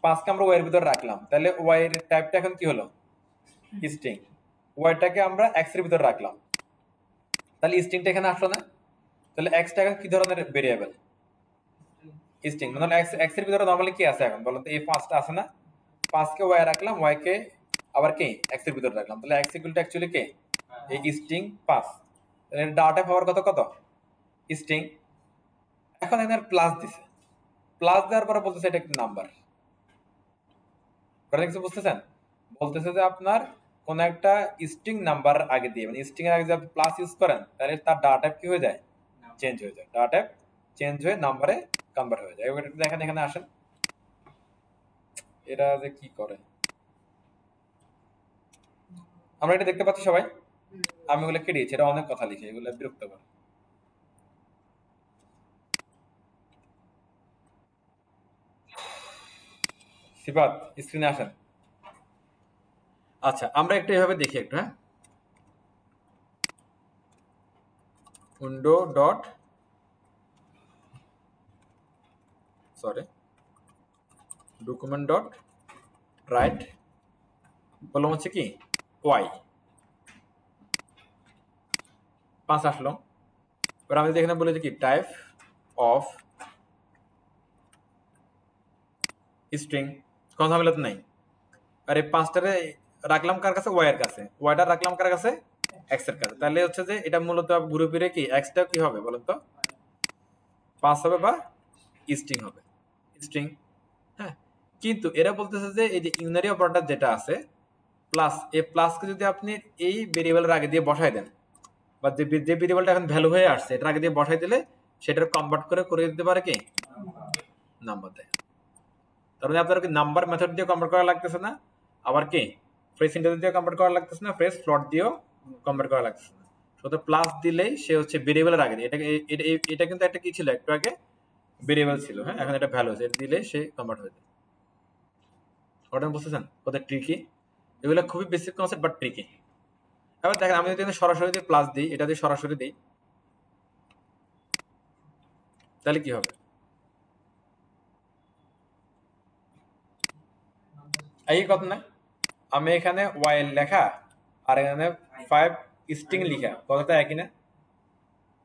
5 কে আমরা ওয়াই এর ভিতরে রাখলাম, তাহলে ওয়াই এর টাইপটা এখন কি হলো স্ট্রিং। ওয়াইটাকে আমরা এক্স এর ভিতরে রাখলাম, তাহলে স্ট্রিংটা এখানে আসলো না, তাহলে এক্সটা এখন কি ধরনের ভেরিয়েবল? স্ট্রিং। মানে এক্স এর ভিতরে নরমালি কি আছে এখন বলুন তো, এই 5টা আছে না, 5 কে ওয়াই রাখলাম, ওয়াই কে আবার কি এক্স এর ভিতরে রাখলাম, তাহলে এক্স ইকুয়াল টু অ্যাকচুয়ালি কি এই স্ট্রিং 5, তাহলে ডাটা পাওয়ার কত কত স্ট্রিং। এখন এখানে প্লাস দিছে, প্লাস দেওয়ার পরে বলতেছে এটা একটা নাম্বার। কথা কিছু বুঝতেছেন? বলতেছে যে আপনার কোন একটা স্ট্রিং নাম্বার আগে দিয়ে, মানে স্ট্রিং এর আগে যদি প্লাস ইউজ করেন তাহলে তার ডাটা টাইপ কি হয়ে যায় চেঞ্জ হয়ে যায়, ডাটা টাইপ চেঞ্জ হয়ে নাম্বারে কনভার্ট হয়ে যায়। এবার দেখেন এখানে আসেন, এরা যে কি করে আমরা এটা দেখতে পাচ্ছি সবাই। আমি এগুলো কেটেছি, এটা অনেক কথা লিখে, এগুলো বিরক্ত করে। সিফাত স্ক্রিনে আসেন। আচ্ছা আমরা একটু এভাবে দেখি একটু, হ্যাঁ, window dot document dot right বললাম হচ্ছে কি ওয়াই 5 আসলো। এবার আমি যদি এখানে বলি যে কি টাইপ অফ স্ট্রিং, কোন ঝামেলা তো নাই। আর এই 5টারে রাখলাম কার কাছে, ওয়াই এর কাছে, ওয়াইটা রাখলাম কার কাছে, এক্স এর কাছে। তাহলে হচ্ছে যে এটা মূলত ঘুরে ফিরে কি এক্সটা কি হবে বলেন তো, 5 হবে বা স্ট্রিং হবে, স্ট্রিং। হ্যাঁ, কিন্তু এরা বলতেছে যে এই যে ইউনারি অপারেটর যেটা আছে প্লাস, এই প্লাসকে যদি আপনি এই ভেরিয়েবলের আগে দিয়ে বসাই দেন, বা যে ভেরিয়েবলটা এখন ভ্যালু হয়ে আসছে এটার আগে দিয়ে বসাই দিলে সেটার কনভার্ট করে দিতে পারে কি নাম্বার দেয়। তার মানে আপনার কি নাম্বার মেথড দিয়ে কনভার্ট করা লাগতেছে না, আবার কি ফ্রেশ ইন্টারভিউ দিয়ে কনভার্ট করা লাগতেছে না, ফ্রেশ ফ্লট দিয়েও কনভার্ট করা লাগতেছে না। শুধু প্লাস দিলেই সে হচ্ছে ভেরিয়েবলের আগে দিয়ে, এটা কিন্তু একটা কি ছিল, একটু আগে ভেরিয়েবল ছিল, হ্যাঁ, এখন এটা ভ্যালু আছে, এটা দিলে সে কনভার্ট হয়ে যায়। ওটা বুঝতেছেন কত ট্রিকি, এগুলো খুবই বেসিক কনসেপ্ট বাট ট্রিকি। এবার দেখেন আমি যদি সরাসরি দিয়ে প্লাস দিই, এটা দিয়ে সরাসরি দিই তাহলে কি হবে, এই কথা না, আমি এখানে ওয়াইল লেখা আর এখানে 5 স্ট্রিং লেখা, কথাটা একই না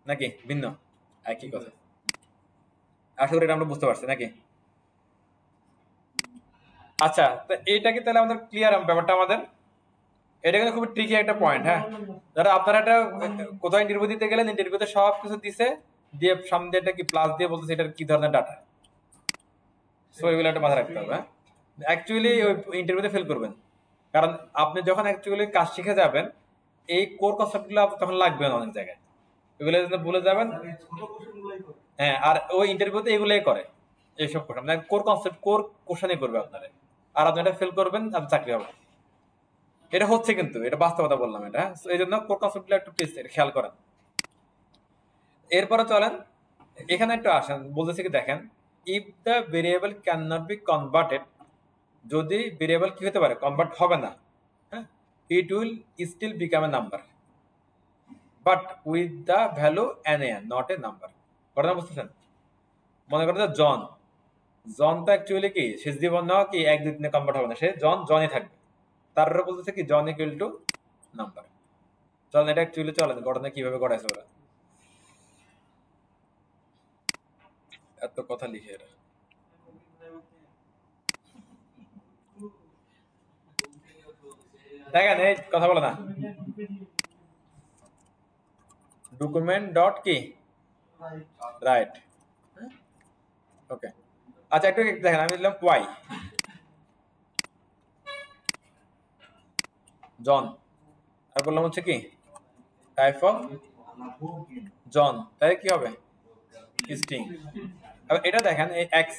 নাকি ভিন্ন? একই কথা, আশা করি এটা আমরা বুঝতে পারছি নাকি। আচ্ছা, তো এইটা কি তাহলে আমাদের ক্লিয়ার ব্যাপারটা আমাদের, এটা কিন্তু খুব ট্রিকি একটা পয়েন্ট। হ্যাঁ, ধরো আপনারা একটা কোথাও ইন্টারভিউ দিতে গেলেন, ইন্টারভিউতে সব কিছু দিছে, দিয়ে সামনে এটা কি প্লাস দিয়ে বলতেছে এটা কি ধরনের ডাটা, সো এগুলো একটা মাথায় রাখতে হবে। অ্যাকচুয়ালি ওই ইন্টারভিউতে ফেল করবেন, কারণ আপনি যখন অ্যাকচুয়ালি কাজ শিখে যাবেন এই কোর কনসেপ্টগুলো তখন লাগবে না অনেক জায়গায়, এগুলো ভুলে যাবেন। হ্যাঁ, আর ওই ইন্টারভিউতে এগুলোই করে, এইসব কোশ্চেন মানে কোর কনসেপ্ট, কোর কোশ্চেনই করবে আপনারা, আর আপনি এটা ফেল করবেন, আপনার চাকরি হবে। এটা হচ্ছে কিন্তু, এটা বাস্তবতা বললাম এটা, এই জন্য কোর কনসেপ্টগুলো একটু প্লিজ খেয়াল করেন। এরপরে চলেন এখানে একটু আসেন, বলতেছে কি দেখেন, if the variable can not be converted, যদি ভেরিয়েবল কি হতে পারে, কনভার্ট হবে না, হ্যাঁ, it will still become a number but with the value N A not a number. ঘটনা বুঝতেছেন? মনে করেন যে জন, জন তো অ্যাকচুয়ালি কি শেষ জীবন নেওয়া কি 1 2 3 কনভার্ট হবে না, সে জনই থাকবে, তারপরে বলতেছে কি জন ইকুয়াল টু নাম্বার। চলেন এটা অ্যাকচুয়ালি চলেন ঘটনা কিভাবে ঘটাইছে ওরা, এত কথা লিখে এরা। দেখেন এই কথা বলে না, ডকুমেন্ট ডট কি রাইট, ওকে। আচ্ছা একটু দেখেন, আমি দিলাম ওয়াই জন, আর বললাম হচ্ছে কি টাইপ অফ জন, তাহলে কি হবে স্ট্রিং। এটা দেখেন এই এক্স,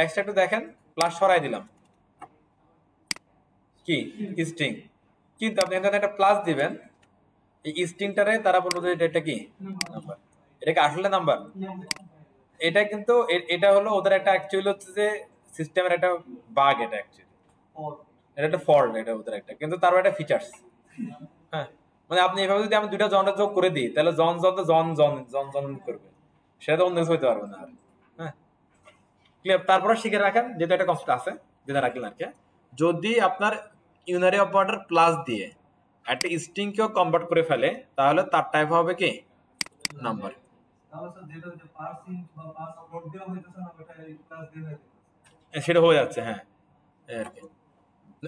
এক্সটা একটু দেখেন, প্লাস সরাই দিলাম কি স্ট্রিং, কিন্তু আপনি এখানে একটা প্লাস দিবেন, এই স্ট্রিংটারে তারা বলবো যে এটা কি নাম্বার, এটা কি আসলে নাম্বার? এটা কিন্তু এটা হলো ওদের একটা অ্যাকচুয়ালি হচ্ছে যে সিস্টেমের একটা বাগ, এটা অ্যাকচুয়ালি এটা একটা ফল্ট, এটা ওদের একটা, কিন্তু তারও একটা ফিচার্স। হ্যাঁ, মানে আপনি এভাবে যদি আমি দুইটা জনটা যোগ করে দিই তাহলে জন জন তো জন জন জন জন করবে, সেটা তো অন্য কিছু হইতে পারবে না। হ্যাঁ, ক্লিয়ার? তারপরে শিখে রাখেন যেহেতু একটা কনসেপ্ট আছে, যেটা রাখলেন আর কি, যদি আপনার ইউনারি অপারেটর প্লাস দিয়ে একটা স্ট্রিং কেও কনভার্ট করে ফেলে তাহলে তার টাইপ হবে কি নাম্বার। সেটা হয়ে যাচ্ছে, হ্যাঁ, এই আর কি।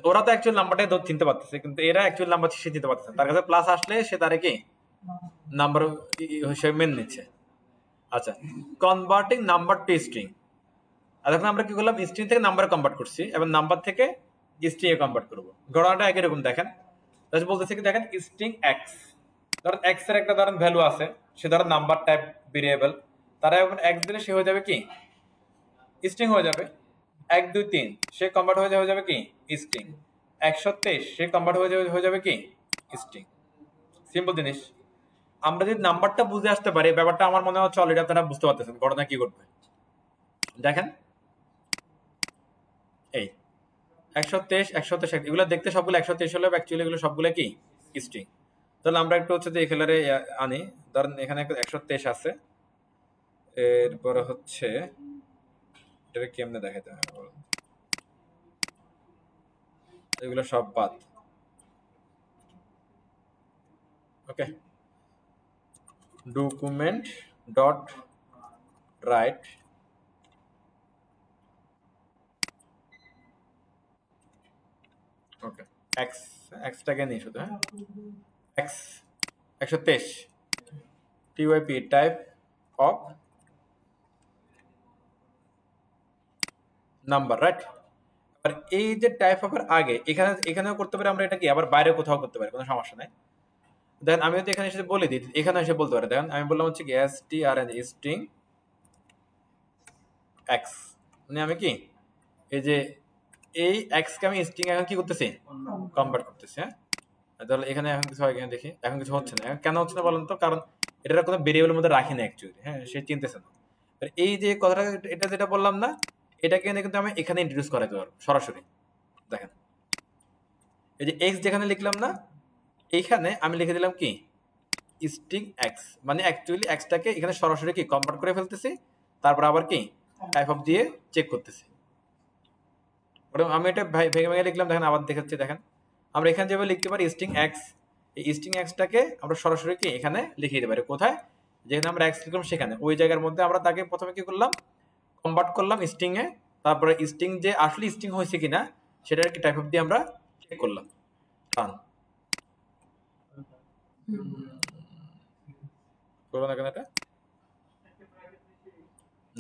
ওরা তো অ্যাকচুয়াল নাম্বারটাই চিনতে পারতেছে, কিন্তু এরা অ্যাকচুয়াল নাম্বার সে চিনতে পারতেছে না। তার কাছে প্লাস আসলে সে তারে কি নাম্বার হিসেবে মেনে নিচ্ছে। আচ্ছা, কনভার্টিং নাম্বার টু স্ট্রিং, আর এখন আমরা কি করলাম, স্ট্রিং থেকে নাম্বার কনভার্ট করছি, এবং নাম্বার থেকে স্ট্রিং এ কনভার্ট করবো। ঘটনাটা একই রকম দেখেন, তাহলে বলতেছে কি দেখেন স্ট্রিং এক্স, ধরেন এক্স এর একটা ধরেন ভ্যালু আছে, সে ধরেন নাম্বার টাইপ ভেরিয়েবল, তারা এখন এক্স দিলে সে হয়ে যাবে কি স্ট্রিং হয়ে যাবে। 1 2 3 সে কনভার্ট হয়ে যাবে কি স্ট্রিং। 123 সে কনভার্ট হয়ে যাবে কি স্ট্রিং। সিম্পল জিনিস। আমরা যদি নাম্বারটা বুঝে আসতে পারি, ব্যাপারটা আমার মনে হচ্ছে অলরেডি আপনারা বুঝতে পারতেছেন ঘটনা কি ঘটবে। দেখেন এই 123 123 এগুলো দেখতে সবগুলো 123 হলে অ্যাকচুয়ালি এগুলো সবগুলো কি স্ট্রিং। তাহলে আমরা একটু হচ্ছে যে এখানে আনি, ধরেন এখানে 123 আছে, এরপরে হচ্ছে এটা কেমনে দেখাতে হবে বলুন? এগুলো সব বাদ। Okay, document dot write okay X, এক্সটাকে নিই শুধু, হ্যাঁ X 123 T Y P type of number, right. আর এই যে টাইপ অফ এর আগে এখানেও করতে পারি আমরা, এটা কি আবার বাইরে কোথাও করতে পারি, কোনো সমস্যা নাই। দেখেন আমি যদি এখানে এসে বলে দিই, এখানে এসে বলতে পারি, দেখেন আমি বললাম হচ্ছে কি str স্ট্রিং এক্স, মানে আমি কি এই যে এই এক্স কে আমি স্ট্রিং এখন কি করতেছি, কনভার্ট করতেছি, হ্যাঁ। তাহলে এখানে এখন কিছু হয়, এখানে দেখি এখন কিছু হচ্ছে না, কেন হচ্ছে না বলেন তো? কারণ এটা কোনো ভেরিয়েবলের মধ্যে রাখি না অ্যাকচুয়ালি, হ্যাঁ, সে চিনতেছে না। এই যে কথাটা, এটা যেটা বললাম না, এটাকে কিন্তু আমি এখানে ইন্ট্রোডিউস করাতে পারবো সরাসরি। দেখেন এই যে এক্স যেখানে লিখলাম না, এইখানে আমি লিখে দিলাম কি স্ট্রিং এক্স, মানে অ্যাকচুয়ালি এক্সটাকে এখানে সরাসরি কি কনভার্ট করে ফেলতেছি, তারপর আবার কি টাইপ অফ দিয়ে চেক করতেছি। আমি এটা ভেঙে ভেঙে লিখলাম, দেখেন আবার দেখাচ্ছি, দেখেন আমরা এখানে যেভাবে লিখতে পারি স্ট্রিং এক্স, এই স্ট্রিং এক্সটাকে আমরা সরাসরি কি এখানে লিখে দিতে পারি, কোথায়, যেখানে আমরা এক্স লিখলাম সেখানে, ওই জায়গার মধ্যে আমরা তাকে প্রথমে কি করলাম, কনভার্ট করলাম স্ট্রিং এ, তারপরে স্ট্রিং যে আসলে স্ট্রিং হয়েছে কিনা সেটার কি টাইপ অফ দিয়ে আমরা চেক করলাম। রান করবো না কেন এটা,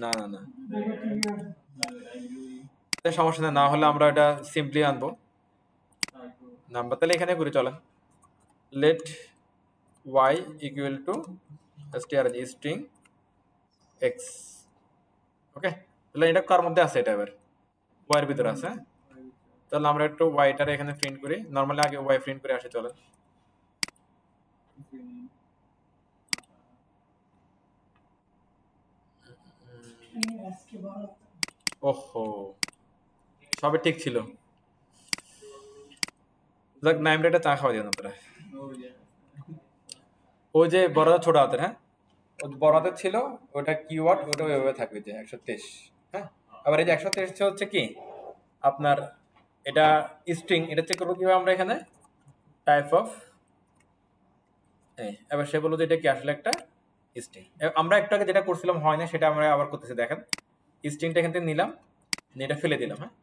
না না না সমস্যা নেই, না হলে আমরা এটা সিম্পলি আনবো নাম্বার। তাহলে এখানে করে চলেন, let y equal to string x, okay. তাহলে এটা কার মধ্যে আছে, এটা এবার y এর ভিতরে আছে, হ্যাঁ। তাহলে আমরা একটু y টারে এখানে প্রিন্ট করি, নরমালি আগে y প্রিন্ট করে আসে, চলেন। ওহো, সবে ঠিক ছিল, যাক নাইমটা একটা চা খাওয়া দিও না তোরা। ওই যে বড় হাতের ছোট হাতের, হ্যাঁ বড় হাতের ছিল ওটা কিওয়ার্ড, ওটা ওইভাবে থাকবে যে 123, হ্যাঁ। আবার এই যে 123 হচ্ছে কি আপনার এটা স্ট্রিং, এটা চেক করবো কিভাবে আমরা এখানে টাইপ অফ, এবার সে বললো যে এটা কি আসলে একটা স্ট্রিং। আমরা একটু আগে যেটা করছিলাম হয় না, সেটা আমরা আবার করতেছি, দেখেন স্ট্রিংটা এখান থেকে নিলাম, নিয়ে এটা ফেলে দিলাম, হ্যাঁ।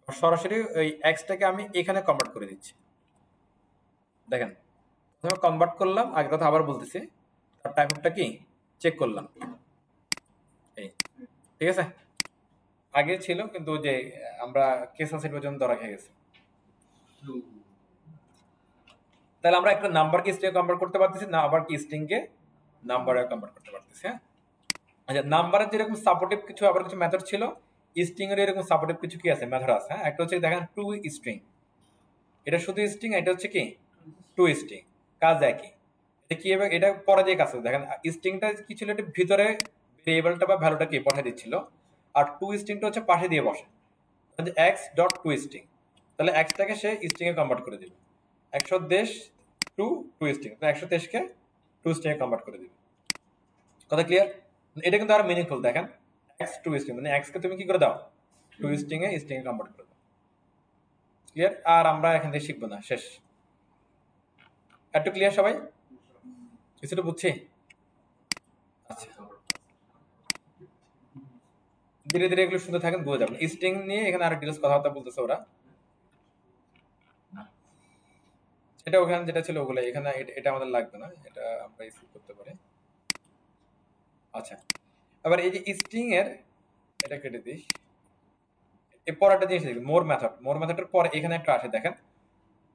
সরাসরি ওই এক্সটাকে আমি এখানে কনভার্ট করে দিচ্ছি, দেখেন কনভার্ট করলাম, আগের কথা আবার বলতেছি, তার টাইপ অফটা কি চেক করলাম, এই ঠিক আছে। আগে ছিল কিন্তু যে আমরা কেস সেট পর্যন্ত ধরা খেয়ে গেছে। তাহলে আমরা একটা নাম্বারকে স্ট্রিং কনভার্ট করতে পারতেছি না, আবার কি স্ট্রিংকে নাম্বারে কনভার্ট করতে পারতেছি, হ্যাঁ। আচ্ছা, নাম্বারের যেরকম সাপোর্টিভ কিছু আবার কিছু মেথড ছিল, স্ট্রিং এর এরকম সাপোর্টিভ কিছু কি আছে, মেথড আছে, হ্যাঁ। একটা হচ্ছে দেখেন টু স্ট্রিং, এটা শুধু স্ট্রিং, এটা হচ্ছে কি টু স্ট্রিং, কাজ একই। এটা কি হবে, এটা পরে দিয়ে কাজ করবে, দেখেন স্ট্রিংটা কি ছিল, এটা ভিতরে ভেরিয়েবলটা বা ভ্যালুটা কি পাঠিয়ে দিচ্ছিল, আর টু স্ট্রিংটা হচ্ছে পাশে দিয়ে বসে, এক্স ডট টু স্ট্রিং, তাহলে এক্সটাকে সে স্ট্রিং এ কনভার্ট করে দিবে, 123 টু টু স্ট্রিং, 123 কে টু স্ট্রিং এ কনভার্ট করে দিবে। কথা ক্লিয়ার? এটা কিন্তু আর মিনিংফুল, দেখেন এক্স টু স্ট্রিং, মানে এক্স কে তুমি কি করে দাও, টু স্ট্রিং এ কনভার্ট করে দাও। ক্লিয়ার? আর আমরা এখান থেকে শিখবো না, শেষ। একটু ক্লিয়ার সবাই, কিছুটা বুঝছি? আচ্ছা, ধীরে ধীরে এগুলো শুনতে থাকেন, বুঝে যাবেন। স্ট্রিং নিয়ে এখানে আর ডিটেইলস কথাবার্তা বলতেছে ওরা, এটা ওখানে যেটা ছিল ওগুলো, এখানে এটা আমাদের লাগবে না, এটা আমরা স্কিপ করতে পারি। আচ্ছা, আবার এই যে স্ট্রিং এর এটা কেটে দিই, এরপর একটা জিনিস দেখি, মোর মেথডের পর এখানে একটা আসে, দেখেন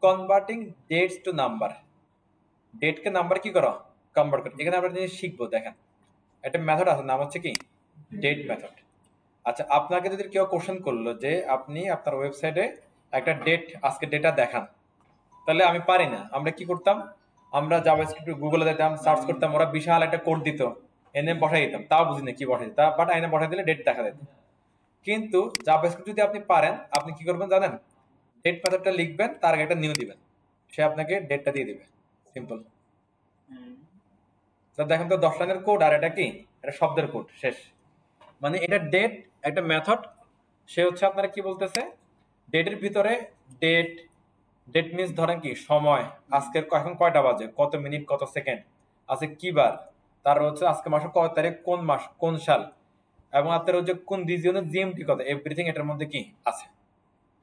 কনভার্টিং ডেটস টু নাম্বার, ডেটকে নাম্বার কি করো, কনভার্ট করো। এখানে আমরা জিনিস শিখবো, দেখেন একটা মেথড আছে, নাম হচ্ছে কি ডেট মেথড। আচ্ছা, আপনাকে যদি কেউ কোশ্চেন করলো যে আপনি আপনার ওয়েবসাইটে একটা ডেট, আজকে ডেটা দেখান, তাহলে আমি পারি না, আমরা কি করতাম, আমরা জাভাস্ক্রিপ্ট গুগলে দিতাম, সার্চ করতাম, ওরা বিশাল একটা কোড দিত, এনে বসাই দিতাম, তাও বুঝি না কি বসাই দিতাম, বাট এনে বসাই দিলে ডেট দেখা যেত। কিন্তু জাভাস্ক্রিপ্ট যদি আপনি পারেন, আপনি কি করবেন জানেন? ডেট মেথডটা লিখবেন, তার আগে একটা নিউ দিবেন, সে আপনাকে ডেটটা দিয়ে দিবে। সিম্পল। দেখেন তো 10 লাইনের কোড, আর এটা কি, এটা শব্দের কোড, শেষ। মানে এটা ডেট একটা মেথড, সে হচ্ছে আপনারা কি বলতেছে, ডেটের ভিতরে ডেট, ডেট মিনস ধরেন কি সময়, আজকের এখন কয়টা বাজে, কত মিনিট কত সেকেন্ড, আজকে কি বার, তার হচ্ছে আজকে মাসের কয় তারিখ, কোন মাস কোন সাল, এবং আপনার হচ্ছে কোন রিজিয়নের জিএমটি কত, এভরিথিং এটার মধ্যে কি আছে।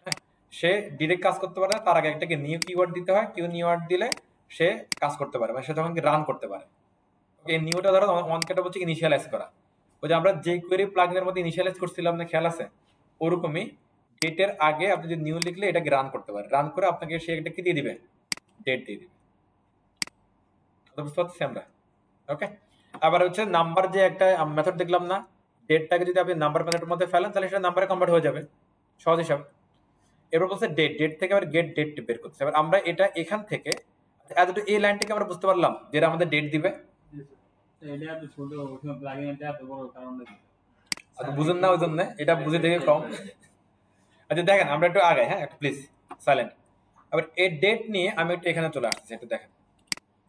হ্যাঁ, সে ডিরেক্ট কাজ করতে পারে না, তার আগে একটা কি নিউ কিওয়ার্ড দিতে হয়, নিউ ওয়ার্ড দিলে সে কাজ করতে পারে, মানে সে তখন কি রান করতে পারে। এই নিউটা ধরো ওয়ান কেটা বলছে ইনিশিয়ালাইজ করা, ওই যে আমরা যে কোয়েরি প্লাগইনের মধ্যে ইনিশিয়ালাইজ করছিলাম না, খেয়াল আছে? ওরকমই ডেটের আগে আপনি যদি নিউ লিখলে এটাকে রান করতে পারে, রান করে আপনাকে সে একটা কি দিয়ে দিবে, ডেট দিয়ে দিবে। বুঝতে পারছি আমরা? ওকে। আবার হচ্ছে নাম্বার, যে একটা মেথড দেখলাম না, ডেটটাকে যদি আপনি নাম্বার মেথডের মধ্যে ফেলেন তাহলে সেটা নাম্বারে কনভার্ট হয়ে যাবে, সহজ হিসাব। এবার বলছে ডেট, ডেট থেকে আবার গেট ডেট বের করতে। এবার আমরা এটা এখান থেকে এতটুকু এই লাইনটাকে আমরা বুঝতে পারলাম, যেটা আমাদের ডেট দিবে। এটা এত ছোট, ওখানে প্লাগইন এটা এত বড় কারণ নাকি? আচ্ছা বুঝুন না, ওই জন্য এটা বুঝে দেখে কম। আচ্ছা দেখেন আমরা একটু আগাই, হ্যাঁ একটু প্লিজ সাইলেন্ট। আবার এই ডেট নিয়ে আমি একটু এখানে চলে আসছি, একটু দেখেন,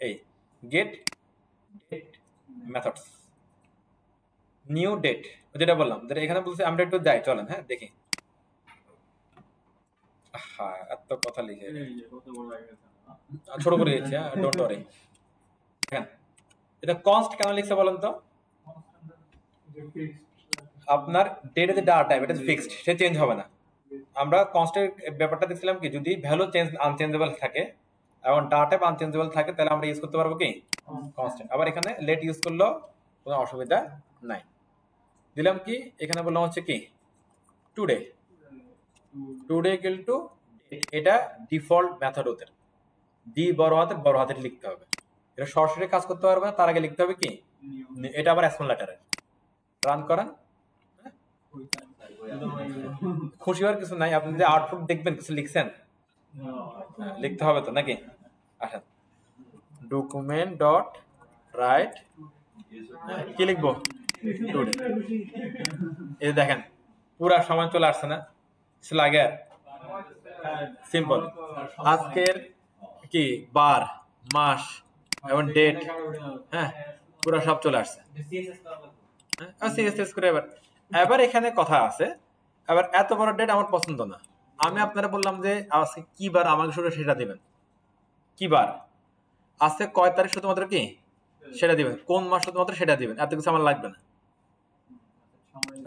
এই get date methods, new date, যেটা বললাম, যেটা এখানে বলছি, আমরা একটু যাই, চলেন হ্যাঁ দেখি। হ্যাঁ এত কথা লিখে এই যে কত বড় হয়ে গেছে না? ছোট করে দিচ্ছি, হ্যাঁ ডোন্ট ওয়ারি। দেখেন এটা কনস্ট কেন লিখছে বলেন তো? আপনার ডেটের যে ডাটা টাইপ এটা ফিক্সড, সে চেঞ্জ হবে না। আমরা কনস্টের ব্যাপারটা দেখছিলাম কি, যদি ভ্যালু চেঞ্জ আনচেঞ্জেবল থাকে এবং ডাটা টাইপ আনচেঞ্জেবল থাকে, তাহলে আমরা ইউজ করতে পারবো কি কনস্ট্যান্ট। আবার এখানে লেট ইউজ করলেও কোনো অসুবিধা নাই। দিলাম কি, এখানে বললাম হচ্ছে কি টুডে, টুডে ইকুয়াল টু এটা ডিফল্ট মেথড, ওদের ডি বড় হাতের লিখতে হবে, এটা সরাসরি কাজ করতে পারবে না, তার আগে লিখতে হবে কি, এটা আবার স্মল লেটারে। রান করেন, খুশি হওয়ার কিছু নাই, আপনি যে আউটপুট দেখবেন কিছু লিখছেন, লিখতে হবে তো নাকি? আসেন ডকুমেন্ট ডট রাইট, কি লিখবো, টুডে। এই যে দেখেন পুরা সময় চলে আসছে না, কিছু লাগে আর? সিম্পল, আজকের কি বার, মাস এবং ডেট, হ্যাঁ পুরো সব চলে আসছে। সিএসএস করে এবার, এবার এখানে কথা আছে, এবার এত বড় ডেট আমার পছন্দ না, আমি আপনারা বললাম যে আজকে কি বার, আমাকে শুধু সেটা দিবেন, কি বার, আজকে কয় তারিখ শুধুমাত্র কি সেটা দিবেন, কোন মাস শুধুমাত্র সেটা দিবেন, এত কিছু আমার লাগবে না।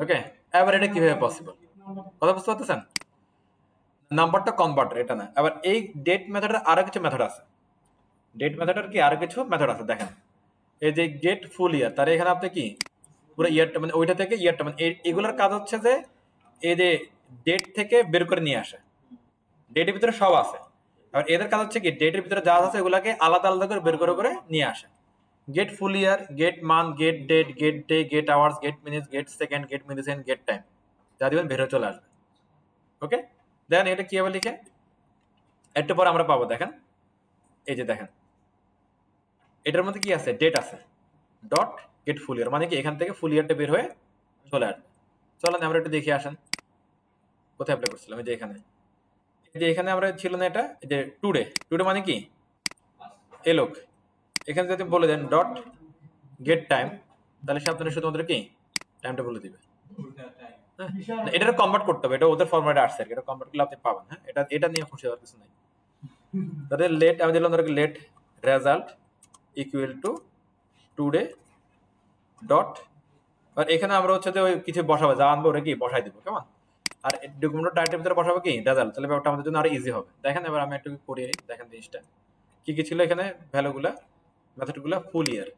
ওকে, এবার এটা কিভাবে পসিবল, কথা বুঝতে পারতেছেন? নাম্বারটা কনভার্টার এটা না। আবার এই ডেট মেথডের আরো কিছু মেথড আছে, ডেট মেথডের কি আরো কিছু মেথড আছে, দেখেন এই যে গেট ফুল ইয়ার, তার এখানে আপনি কি পুরো ইয়ারটা, মানে ওইটা থেকে ইয়ারটা, মানে এগুলোর কাজ হচ্ছে যে এই যে ডেট থেকে বের করে নিয়ে আসে, ডেটের ভিতরে সব আছে। আর এদের কাজ হচ্ছে কি ডেটের ভিতরে যা আছে ওগুলাকে আলাদা আলাদা করে বের করে নিয়ে আসে। Get full year, get month, get date, get day, get hours, get minutes, get second, get millisecond, get time, যা দিবেন বের হয়ে চলে আসবে। ওকে, দেখেন এটা কিভাবে লিখে, একটু পরে আমরা পাবো। দেখেন এই যে দেখেন এটার মধ্যে কি আছে, ডেট আছে, ডট গেট ফুল ইয়ার, মানে কি এখান থেকে ফুল ইয়ারটা বের হয়ে চলে আসবে। চলেন আমরা একটু দেখে আসেন কোথায় অ্যাপ্লাই করছিলাম, এই যে এখানে, এই যে এখানে আমরা ছিল না এটা, এই যে টুডে, টুডে মানে কি এলোক, এখানে যদি বলে দেন ডট গেট টাইম, তাহলে সে আপনাদের শুধুমাত্র কি টাইমটা বলে দিবে। হ্যাঁ, এটা কনভার্ট করতে হবে, এটা ওদের ফরম্যাটে আসছে আর কি, এটা কনভার্ট করলে আপনি পাবেন। হ্যাঁ, এটা নিয়ে খুশি হওয়ার কিছু নাই। তাহলে লেট আমি দিলাম, ধরো let result equal to today dot, আর এখানে আমরা হচ্ছে যে ওই কিছু বসাবো, যা আনবো ওটা কি বসাই দিব, কেমন? আর ডকুমেন্ট টাইটেলের ভিতরে বসাবো কি রেজাল্ট, তাহলে ব্যাপারটা আমাদের জন্য আরো ইজি হবে। দেখেন এবার আমি একটু করি, দেখেন জিনিসটা কি কি ছিল এখানে, ভ্যালুগুলা মেথডগুলা, ফুল ইয়ার,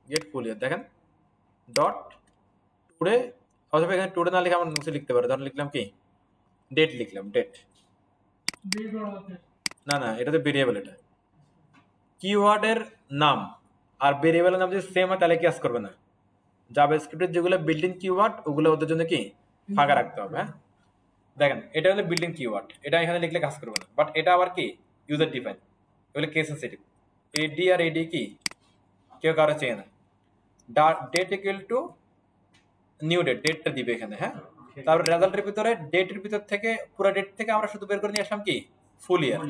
গেট ফুল ইয়ার, দেখেন ডট টুডে, অথবা এখানে টুডে না লিখে আমরা নিচে লিখতে পারি, ধরুন লিখলাম কি ডেট, লিখলাম ডেট, না না এটা তো ভেরিয়েবল, এটা কিওয়ার্ডের নাম আর ভেরিয়েবলের নাম যদি সেম হয় তাহলে কাজ করবে না। জাভাস্ক্রিপ্টের যেগুলো বিল্ট ইন কিওয়ার্ড ওগুলো ওদের জন্য কি ফাঁকা রাখতে হবে। হ্যাঁ, দেখেন এটা হলো বিল্ট ইন কিওয়ার্ড, এটা এখানে লিখলে কাজ করবে না, বাট এটা আবার কি ইউজার ডিফাইন, এগুলো কেস সেন্সিটিভ। এডি আর এডি কি কেউ কারো চেয়ে না। Date equal to new date, ডেটটা দিবে এখানে। হ্যাঁ, তারপর রেজাল্টের ভিতরে ডেটের ভিতর থেকে পুরো ডেট থেকে আমরা শুধু বের করে নিয়ে আসলাম কি ফুল ইয়ার।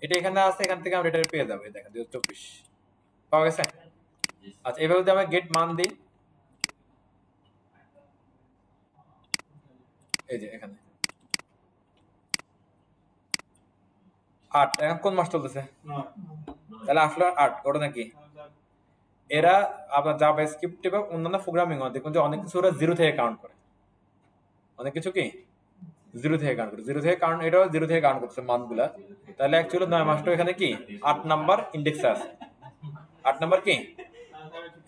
এটা এখানে আছে, এখান থেকে আমরা এটা পেয়ে যাবো। দেখেন 2024 পাওয়া গেছে। আচ্ছা, এভাবে যদি আমরা গেট মান দিই, এই যে এখানে 8, এখন কোন মাস চলতেছে? তাহলে আসলে 8 ঘটনা কি? এরা আপনার জাভাস্ক্রিপ্ট বা অন্যান্য প্রোগ্রামিং দেখুন যে অনেক কিছু ওরা জিরো থেকে কাউন্ট করে, অনেক কিছু কি জিরো থেকে কাউন্ট করে, জিরো থেকে কাউন্ট, এটাও জিরো থেকে কাউন্ট করছে মানগুলা। তাহলে অ্যাকচুয়ালি 9 মাসটা এখানে কি 8 নাম্বার ইন্ডেক্সে আছে। 8 নাম্বার কি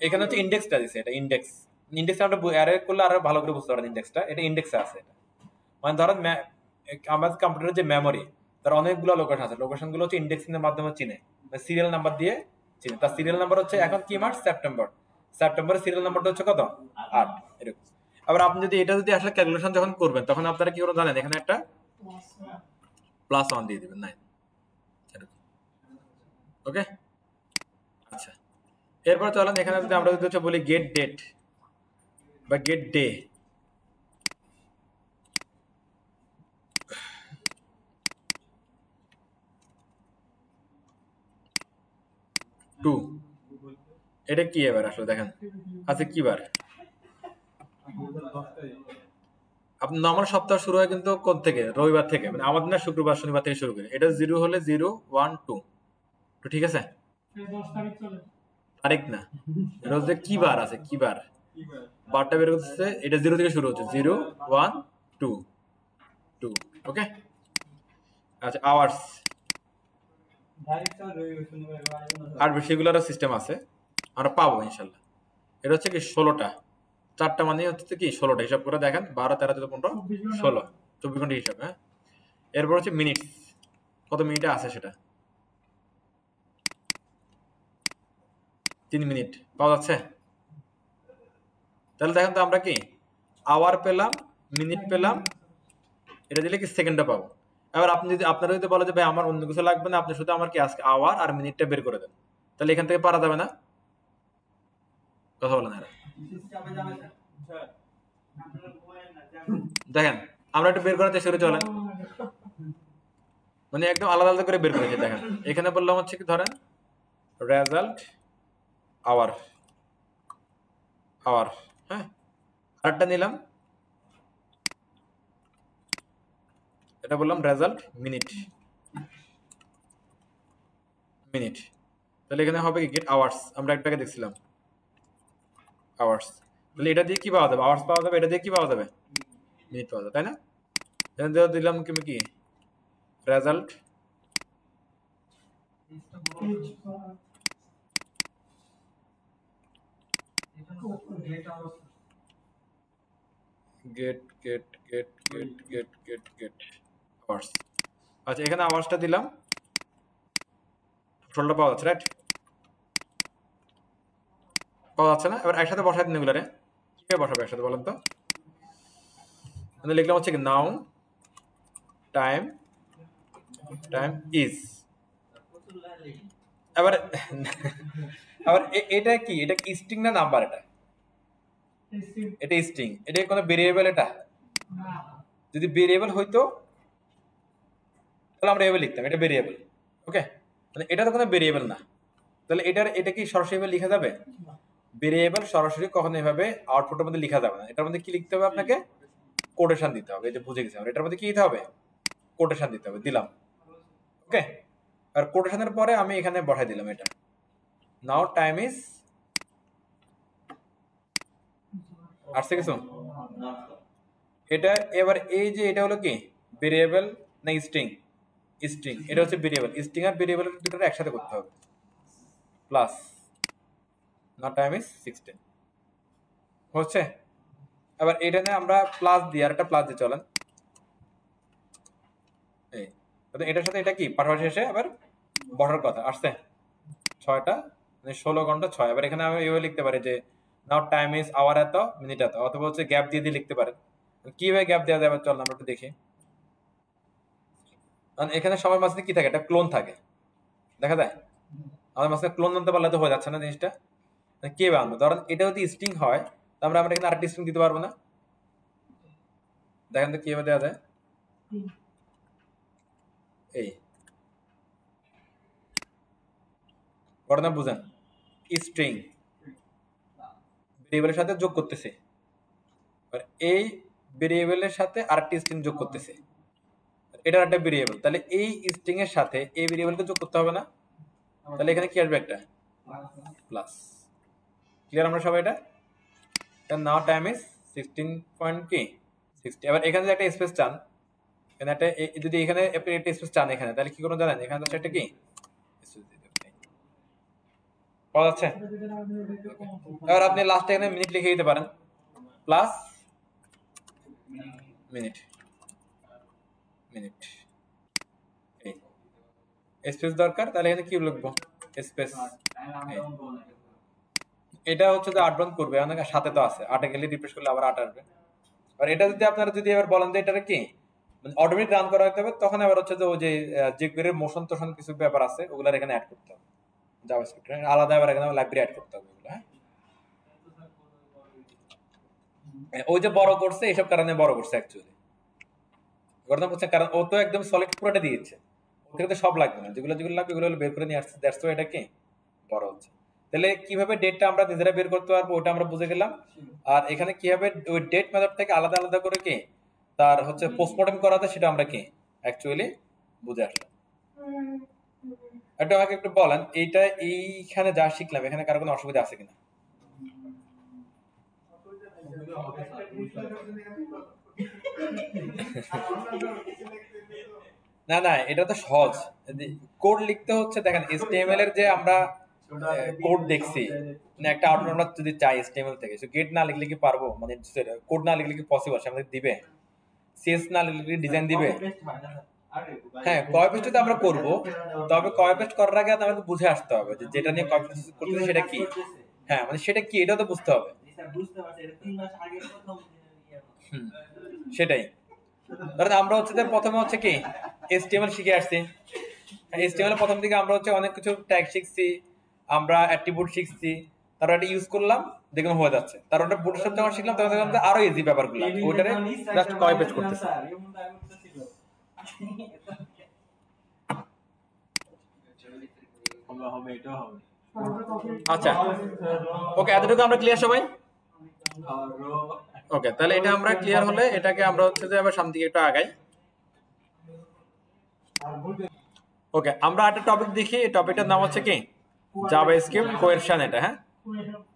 এখানে হচ্ছে ইন্ডেক্সটা দিছে, এটা ইন্ডেক্স। ইন্ডেক্স আমরা অ্যারে করলে আরো ভালো করে বুঝতে পারেন ইন্ডেক্সটা, এটা ইন্ডেক্সে আছে। এটা মানে ধরেন আমাদের কম্পিউটারের যে মেমোরি, তার অনেকগুলো লোকেশন আছে, লোকেশন গুলো হচ্ছে ইন্ডেক্সিং এর মাধ্যমে চিনে, সিরিয়াল নাম্বার দিয়ে চিনে। তার সিরিয়াল নাম্বার হচ্ছে এখন কি মাস? সেপ্টেম্বর। সেপ্টেম্বরের সিরিয়াল নাম্বারটা হচ্ছে কত? 8 এরকম। আবার আপনি যদি এটা যদি আসলে ক্যালকুলেশন যখন করবেন তখন আপনারা কি করবেন জানেন? এখানে একটা +1 দিয়ে দিবেন 9 এরকম। ওকে, আচ্ছা, এরপর চলেন এখানে যদি আমরা যদি হচ্ছে বলি গেট ডেট বা গেট ডে, টু, এটা কি এবার আসলে দেখেন আছে কি বার? আপনার নর্মাল সপ্তাহ শুরু হয় কিন্তু কোন থেকে? রবিবার থেকে, মানে আমাদের না শুক্রবার শনিবার থেকে শুরু করে। এটা 0 হলে 0 1 2, তো ঠিক আছে, তারিখ না, এটা হচ্ছে কি বার আছে, কি বার বারটা বের করতেছে, এটা 0 থেকে শুরু হচ্ছে, 0 1 2 2। ওকে, আচ্ছা, আওয়ার্স আর সেগুলোরও সিস্টেম আছে, আমরা পাবো ইনশাল্লাহ। এটা হচ্ছে কি 16টা, 4টা মানে হচ্ছে কি 16টা, হিসাব করে দেখেন 12 13 14 15 16, 24 ঘন্টা হিসাব। হ্যাঁ, এরপর হচ্ছে মিনিট, কত মিনিটে আছে সেটা, 3 মিনিট পাওয়া যাচ্ছে। তাহলে দেখেন তো আমরা কি আওয়ার পেলাম, মিনিট পেলাম, এটা দিলে কি সেকেন্ডটা পাবো। এবার আপনি যদি আপনারা যদি বলে যে ভাই আমার অন্য কিছু লাগবে না, আপনি শুধু আমার কি আজকে আওয়ার আর মিনিটটা বের করে দেন, তাহলে এখান থেকে পারা যাবে না? কথা বলেন এরা। দেখেন আমরা একটু বের করার চেষ্টা করে চলেন, মানে একদম আলাদা আলাদা করে বের করেছি। দেখেন এখানে বললাম হচ্ছে কি ধরেন রেজাল্ট আওয়ার, আওয়ার, হ্যাঁ, আরেকটা নিলাম, এটা বললাম রেজাল্ট মিনিট, মিনিট। তাহলে এখানে হবে কি গেট আওয়ার্স, আমরা একটাকে দেখছিলাম আওয়ার্স। তাহলে এটা দিয়ে কি পাওয়া যাবে? আওয়ার্স পাওয়া যাবে, এটা দিয়ে কি পাওয়া যাবে? মিনিট পাওয়া যাবে, তাই না? এখানে দিলাম কি result get get get get get get get hours. আচ্ছা, এখানে আওয়ার্সটা দিলাম, টোটালটা পাওয়া যাচ্ছে, রাইট? পাওয়া যাচ্ছে না? এবার একসাথে বসাই দিন এগুলারে, কিভাবে বসাবো একসাথে বলেন তো? মানে লিখলাম হচ্ছে কি নাও টাইম, টাইম ইজ, আবার আবার এটা কি, এটা কি স্ট্রিং না নাম্বার? এটা স্ট্রিং, এটা কোনো ভেরিয়েবল? এটা যদি ভেরিয়েবল হইতো তাহলে আমরা এভাবে লিখতাম, এটা ভেরিয়েবল। ওকে, মানে এটা তো কোনো ভেরিয়েবল না, তাহলে এটা কি সরাসরি ভাবে লেখা যাবে? ভেরিয়েবল সরাসরি কখনো এভাবে আউটপুটের মধ্যে লেখা যাবে না। এটার মধ্যে কি লিখতে হবে? আপনাকে কোটেশন দিতে হবে। এই যে বুঝে গেছি আমরা, এটার মধ্যে কি দিতে হবে? কোটেশন দিতে হবে, দিলাম। ওকে, আর কোটেশনের পরে আমি এখানে বসাই দিলাম এটা নাও টাইম ইজ, আসছে কিছু? এটা এবার এই যে এটা হলো কি ভেরিয়েবল না স্ট্রিং? স্ট্রিং, এটা হচ্ছে ভেরিয়েবল। স্ট্রিং আর ভেরিয়েবলের দুটো একসাথে করতে হবে, প্লাস নাও টাইম ইজ 16 হচ্ছে। এবার এটা নিয়ে আমরা প্লাস দিয়ে আর একটা প্লাস দিয়ে চলেন, এই এটার সাথে এটা কি পাশাপাশি এসে আবার বসার কথা আসছে 6টা, মানে 16 ঘন্টা 6। এবার এখানে আমি এইভাবে লিখতে পারি যে নাও টাইম ইজ আওয়ার এত, মিনিট এত, অথবা হচ্ছে গ্যাপ দিয়ে দিয়ে লিখতে পারেন। কিভাবে গ্যাপ দেওয়া যাবে চল আমরা একটু দেখি। কারণ এখানে সবার মাঝে কি থাকে? একটা ক্লোন থাকে, দেখা যায়। আমাদের মাঝে ক্লোন আনতে পারলে তো হয়ে যাচ্ছে না জিনিসটা, কে আনবো? ধরেন এটা যদি স্ট্রিং হয় তাহলে আমরা এখানে আরেকটা স্ট্রিং দিতে পারবো না? দেখেন তো কিভাবে দেওয়া যায়। এই ঘটনা বুঝেন, স্ট্রিং ভেরিয়েবলের সাথে যোগ করতেছে, আর এই ভেরিয়েবলের সাথে আরেকটি স্ট্রিং যোগ করতেছে, এটা একটা ভেরিয়েবল, তাহলে এই স্ট্রিং এর সাথে এই ভেরিয়েবলকে যোগ করতে হবে না? তাহলে এখানে কি আসবে? একটা প্লাস। ক্লিয়ার আমরা সবাই? এটা নাও টাইম ইজ 16.60। এবার এখানে যে একটা স্পেস চান, এখানে একটা যদি এখানে আপনি একটা স্পেস চান এখানে, তাহলে কি করবেন জানেন? এখানে তো সেটা কি পাওয়া যাচ্ছে। এবার আপনি লাস্টে এখানে মিনিট লিখে দিতে পারেন, প্লাস মিনিট মিনিট। এই স্পেস দরকার, তাহলে এখানে কি লিখবো? স্পেস। এটা হচ্ছে যে 8 রান করবে, অনেক সাথে তো আছে, 8 এ গেলে রিফ্রেশ করলে আবার 8 আসবে। আর এটা যদি আপনারা যদি এবার বলেন যে এটা কি মানে অটোমেটিক রান করা হতে হবে, তখন আবার হচ্ছে যে ওই যে jQuery এর মোশন টোশন কিছু ব্যাপার আছে, ওগুলা এখানে অ্যাড করতে হবে, জাভাস্ক্রিপ্ট আলাদা আবার এখানে লাইব্রেরি অ্যাড করতে হবে ওগুলা। হ্যাঁ, ওই যে বড় করছে এইসব কারণে বড় করছে অ্যাকচুয়ালি, ঘটনা বুঝছেন? কারণ ও তো একদম সলিড পুরোটা দিয়েছে, ওখানে তো সব লাগবে না, যেগুলো যেগুলো লাগবে এগুলো বের করে নিয়ে আসছে, দ্যাটস ওয়াই এটা কি বড় হচ্ছে। তাহলে কিভাবে ডেটটা আমরা নিজেরা বের করতে পারবো ওটা আমরা বুঝে গেলাম। আর এখানে কিভাবে ওই ডেট মেথড থেকে আলাদা আলাদা করে কি তার হচ্ছে পোস্টমর্টেম করাতে, সেটা আমরা কি অ্যাকচুয়ালি বুঝে আসলাম। এটা আমাকে একটু বলেন, এইটা এইখানে যা শিখলাম এখানে কারো কোনো অসুবিধা আছে কিনা? না না, এটা তো সহজ। কোড লিখতে হচ্ছে, দেখেন HTML এর যে আমরা কোড দেখছি, মানে একটা আউটপুট আমরা যদি চাই HTML থেকে, সো গেট না লিখলে কি পারবো? মানে কোড না লিখলে কি পসিবল? সে আমাদের দিবে? সিএস না লিখলে ডিজাইন দিবে? হ্যাঁ, কপি পেস্ট তো আমরা করব, তবে কপি পেস্ট করার আগে আমাদের বুঝে আসতে হবে যে যেটা নিয়ে কপি পেস্ট করতেছি সেটা কি। হ্যাঁ, মানে সেটা কি এটা তো বুঝতে হবে। সেটাই। ধরেন আমরা হচ্ছে যে প্রথমে হচ্ছে কি HTML শিখে আসছি, HTML এর প্রথম দিকে আমরা হচ্ছে অনেক কিছু ট্যাগ শিখছি, আমরা অ্যাট্রিবিউট শিখছি, তারপর এটা ইউজ করলাম, দেখুন হয়ে যাচ্ছে। তারপর ওটা বুটস্ট্র্যাপ যখন শিখলাম তখন দেখলাম যে আরো ইজি ব্যাপারগুলো, ওইটারে জাস্ট কপি পেস্ট করতেছি। হবে এটাও হবে। আচ্ছা, ওকে, এতটুকু আমরা ক্লিয়ার সবাই? ওকে, তাহলে এটা আমরা ক্লিয়ার হলে এটাকে আমরা হচ্ছে যে আবার সামনে দিকে একটু আগাই। ওকে, আমরা একটা টপিক দেখি, এই টপিকটার নাম হচ্ছে কি জাভাস্ক্রিপ্ট কোয়েরশন। এটা হ্যাঁ,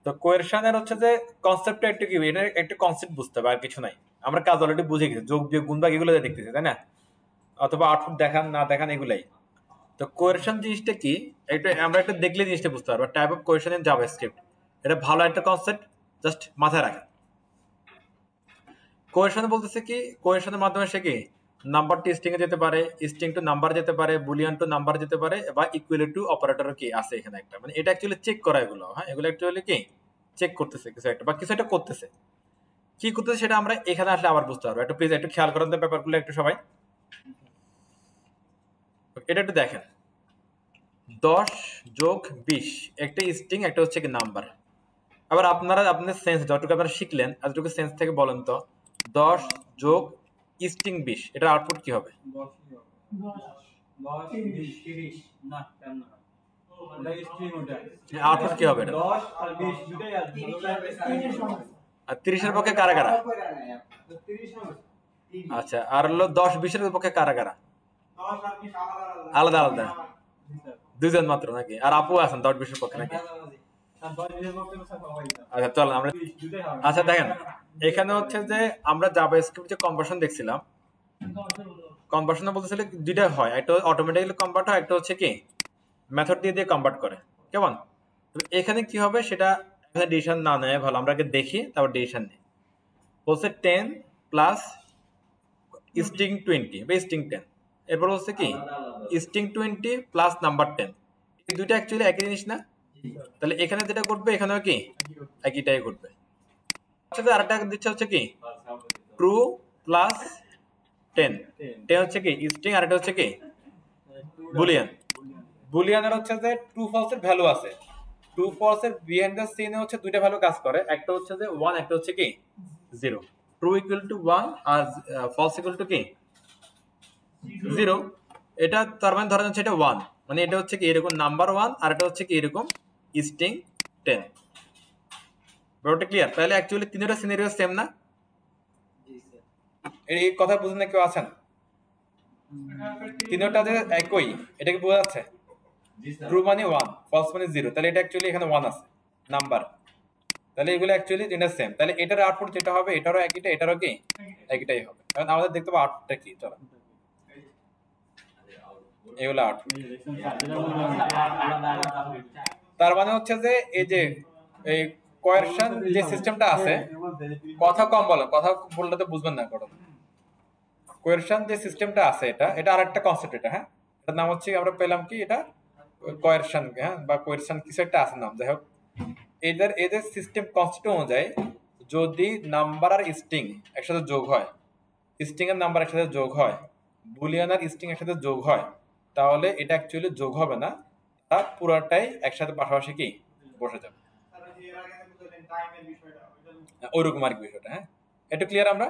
তো কোয়েরশনের হচ্ছে যে কনসেপ্টটা একটু কি, এটা একটা কনসেপ্ট বুঝতে হবে, আর কিছু নাই। আমরা কাজ অলরেডি বুঝে গেছি, যোগ বিয়োগ গুণ ভাগ এগুলো দেখতেছি, তাই না? অথবা আউটপুট দেখান না দেখান এগুলাই। তো কোয়েরশন জিনিসটা কি, এটা আমরা একটা দেখলে জিনিসটা বুঝতে পারবো। টাইপ অফ কোয়েরশন ইন জাভাস্ক্রিপ্ট, এটা ভালো একটা কনসেপ্ট, জাস্ট মাথায় রাখেন। কোয়েরশন বলতেছে কি, কোয়েরশনের মাধ্যমে সে কি নাম্বারটি স্ট্রিং এ যেতে পারে, স্ট্রিং টু নাম্বার যেতে পারে, বুলিয়ান টু নাম্বার যেতে পারে, বা ইকুয়াল টু অপারেটর কি আছে এখানে একটা, মানে এটা অ্যাকচুয়ালি চেক করা এগুলো। হ্যাঁ, এগুলো অ্যাকচুয়ালি কি চেক করতেছে কিছু একটা, বা কিছু একটা করতেছে। কি করতেছে সেটা আমরা এখানে আসলে আবার বুঝতে পারবো। একটু প্লিজ একটু খেয়াল করেন তো ব্যাপারগুলো একটু সবাই। এটা একটু দেখেন, 10 যোগ 20 একটা স্ট্রিং, একটা হচ্ছে কি নাম্বার। আবার আপনারা আপনাদের সেন্স যতটুকু আপনারা শিখলেন এতটুকু সেন্স থেকে বলেন তো, 10 যোগ স্ট্রিং 20 এটার আউটপুট কি হবে? 10 আউটপুট কি হবে এটা? 10 আর 20 দুটাই আসবে। আর 30 এর পক্ষে কারা কারা? আচ্ছা, আর হলো 10 20 এর পক্ষে কারা কারা? আলাদা আলাদা দুইজন মাত্র নাকি? আর আপু আছেন 10 20 এর পক্ষে নাকি? আচ্ছা চলেন আমরা, আচ্ছা দেখেন এখানে হচ্ছে যে আমরা জাভাস্ক্রিপ্ট যে কনভার্সন দেখছিলাম, কনভার্সনে বলতেছিল দুইটা হয়, একটা অটোমেটিক্যালি কনভার্ট হয়, একটা হচ্ছে কি মেথড দিয়ে দিয়ে কনভার্ট করে, কেমন? তো এখানে কি হবে সেটা এখানে ডিসিশন না নেয় ভালো, আমরা আগে দেখি তারপর ডিসিশন নিই। বলছে 10 প্লাস স্ট্রিং 20 বা স্ট্রিং 10, এরপর হচ্ছে কি স্ট্রিং 20 প্লাস নাম্বার 10, এই দুইটা অ্যাকচুয়ালি একই জিনিস না? তাহলে এখানে যেটা ঘটবে এখানেও কি একইটাই ঘটবে। আরেকটা দিচ্ছে হচ্ছে কি ট্রু প্লাস 10, 10 হচ্ছে কি স্ট্রিং, আর এটা হচ্ছে কি বুলিয়ান। বুলিয়ানের হচ্ছে যে ট্রু ফলস এর ভ্যালু আছে, ট্রু ফলস এর বিহাইন্ড দ্য সিনে হচ্ছে দুইটা ভ্যালু কাজ করে, একটা হচ্ছে যে 1, একটা হচ্ছে কি 0। ট্রু ইকুয়াল টু 1 আর ফলস ইকুয়াল টু কি 0, এটা তার মানে ধরেন হচ্ছে এটা 1, মানে এটা হচ্ছে কি এরকম নাম্বার 1 আর এটা হচ্ছে কি এরকম স্ট্রিং 10। ব্যাপারটা ক্লিয়ার? তাহলে অ্যাকচুয়ালি তিনটা সিনারিও সেম না? জি স্যার। এই কথা বুঝেন না কেউ আছেন? তিনটা যে একই, এটা কি বোঝা যাচ্ছে? ট্রু মানে 1, ফলস মানে 0, তাহলে এটা অ্যাকচুয়ালি এখানে 1 আছে নাম্বার, তাহলে এগুলো অ্যাকচুয়ালি তিনটা সেম। তাহলে এটার আউটপুট যেটা হবে এটারও একইটা, এটারও কি একইটাই হবে। কারণ আমাদের দেখতে পাবো আউটপুটটা কি। চলো এগুলো আউটপুট। তার মানে হচ্ছে যে এই যে এই কোয়ারশন যে সিস্টেমটা আছে, কথা কম বলেন, কথা বললে তো বুঝবেন না কথা। কোয়ারশন যে সিস্টেমটা আছে এটা আরেকটা কনসেপ্ট, এটা হ্যাঁ, এটার নাম হচ্ছে আমরা পেলাম কি এটা কোয়ারশন, হ্যাঁ, বা কোয়ারশন কিছু একটা আছে নাম, যাই হোক। এদের সিস্টেম কনসেপ্ট অনুযায়ী যদি নাম্বার আর স্ট্রিং একসাথে যোগ হয়, স্ট্রিং এর নাম্বার একসাথে যোগ হয়, বুলিয়ান আর স্ট্রিং একসাথে যোগ হয়, তাহলে এটা অ্যাকচুয়ালি যোগ হবে না, তার পুরাটাই একসাথে পাশাপাশি কি বসে যাবে, ওইরকম আর কি বিষয়টা। হ্যাঁ, এটা ক্লিয়ার আমরা?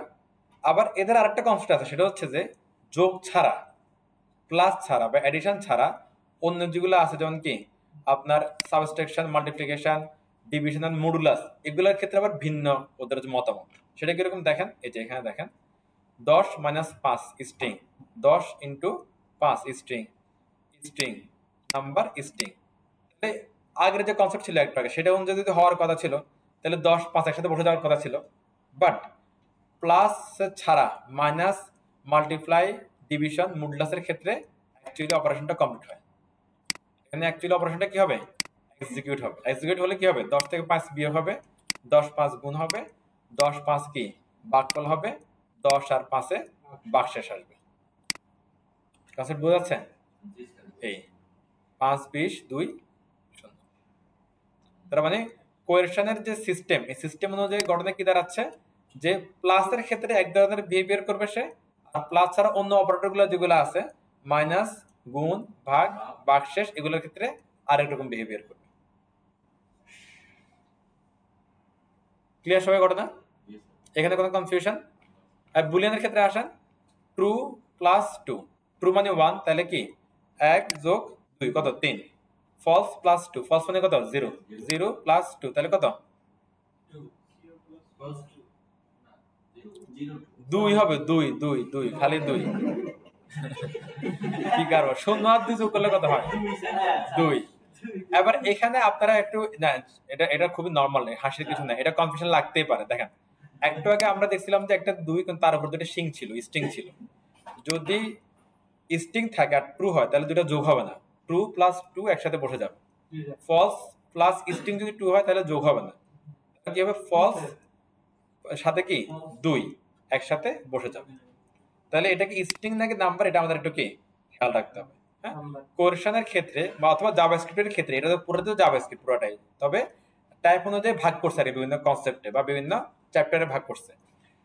আবার এদের আরেকটা কনসেপ্ট আছে, সেটা হচ্ছে যে যোগ ছাড়া, প্লাস ছাড়া বা এডিশন ছাড়া অন্য যেগুলো আছে, যেমন কি আপনার সাবট্রাকশন, মাল্টিপ্লিকেশন, ডিভিশন আর মডুলাস, এগুলোর ক্ষেত্রে আবার ভিন্ন ওদের যে মতামত। সেটা কিরকম দেখেন, এই যে এখানে দেখেন 10 - 5 string, 10 × 5 string, string number string. তাহলে আগের যে কনসেপ্ট ছিল একটু আগে, সেটা অনুযায়ী যদি হওয়ার কথা ছিল তাহলে 10 5 একসাথে বসে যাওয়ার কথা ছিল, বাট প্লাস ছাড়া মাইনাস, মাল্টিপ্লাই, ডিভিশন, মডুলাসের ক্ষেত্রে অ্যাকচুয়ালি অপারেশনটা কমপ্লিট হয়। এখানে অ্যাকচুয়ালি অপারেশনটা কি হবে, এক্সিকিউট হবে। এক্সিকিউট হলে কি হবে, 10 থেকে 5 বিয়োগ হবে, 10 5 গুণ হবে, 10 5 কি ভাগফল হবে, 10 আর 5 ভাগশেষ আসবে। কনসেপ্ট বোঝা যাচ্ছে? এই 5 20 2 0। তার মানে কোয়েশনের যে সিস্টেম, এই সিস্টেম অনুযায়ী ঘটনা কি দাঁড়াচ্ছে, যে প্লাসের ক্ষেত্রে এক ধরনের বিহেভিয়ার করবে সে, আর প্লাস ছাড়া অন্য অপারেটরগুলো যেগুলো আছে, মাইনাস, গুণ, ভাগ, ভাগশেষ, এগুলোর ক্ষেত্রে আরেক রকম বিহেভিয়ার করবে। ক্লিয়ার সবাই ঘটনা? এখানে কোনো কনফিউশন? আর বুলিয়ানের ক্ষেত্রে আসেন, ট্রু প্লাস 2, ট্রু মানে 1, তাহলে কি 1 যোগ 2 কত 3, ফলস প্লাস 2, ফলস মানে কত 0, 0 প্লাস 2 তাহলে কত 2 হবে, 2 2 2 খালি 2 কি কারণ 0 আর 2 যোগ করলে কত হয় 2। এবার এখানে আপনারা একটু না, এটা খুবই নরমাল, হাসির কিছু না, এটা কনফিউশন লাগতেই পারে। দেখেন একটু আগে আমরা দেখছিলাম যে একটা 2 কিন্তু তার উপর দুটো স্ট্রিং ছিল, যদি স্ট্রিং থাকে আর ট্রু হয় তাহলে দুটো যোগ হবে না, ট্রু প্লাস 2 একসাথে বসে যাবে। ফলস প্লাস স্ট্রিং যদি 2 হয় তাহলে যোগ হবে না, কি হবে, ফলস সাথে কি 2 একসাথে বসে যাবে। তাহলে এটা কি স্ট্রিং নাকি নাম্বার, এটা আমাদের একটু কি খেয়াল রাখতে হবে। হ্যাঁ, কোয়েশনের ক্ষেত্রে বা অথবা জাভাস্ক্রিপ্টের ক্ষেত্রে এটা তো পুরোটাই জাভাস্ক্রিপ্ট পুরোটাই, তবে টাইপ অনুযায়ী ভাগ করছে আর বিভিন্ন কনসেপ্টে বা বিভিন্ন চ্যাপ্টারে ভাগ করছে।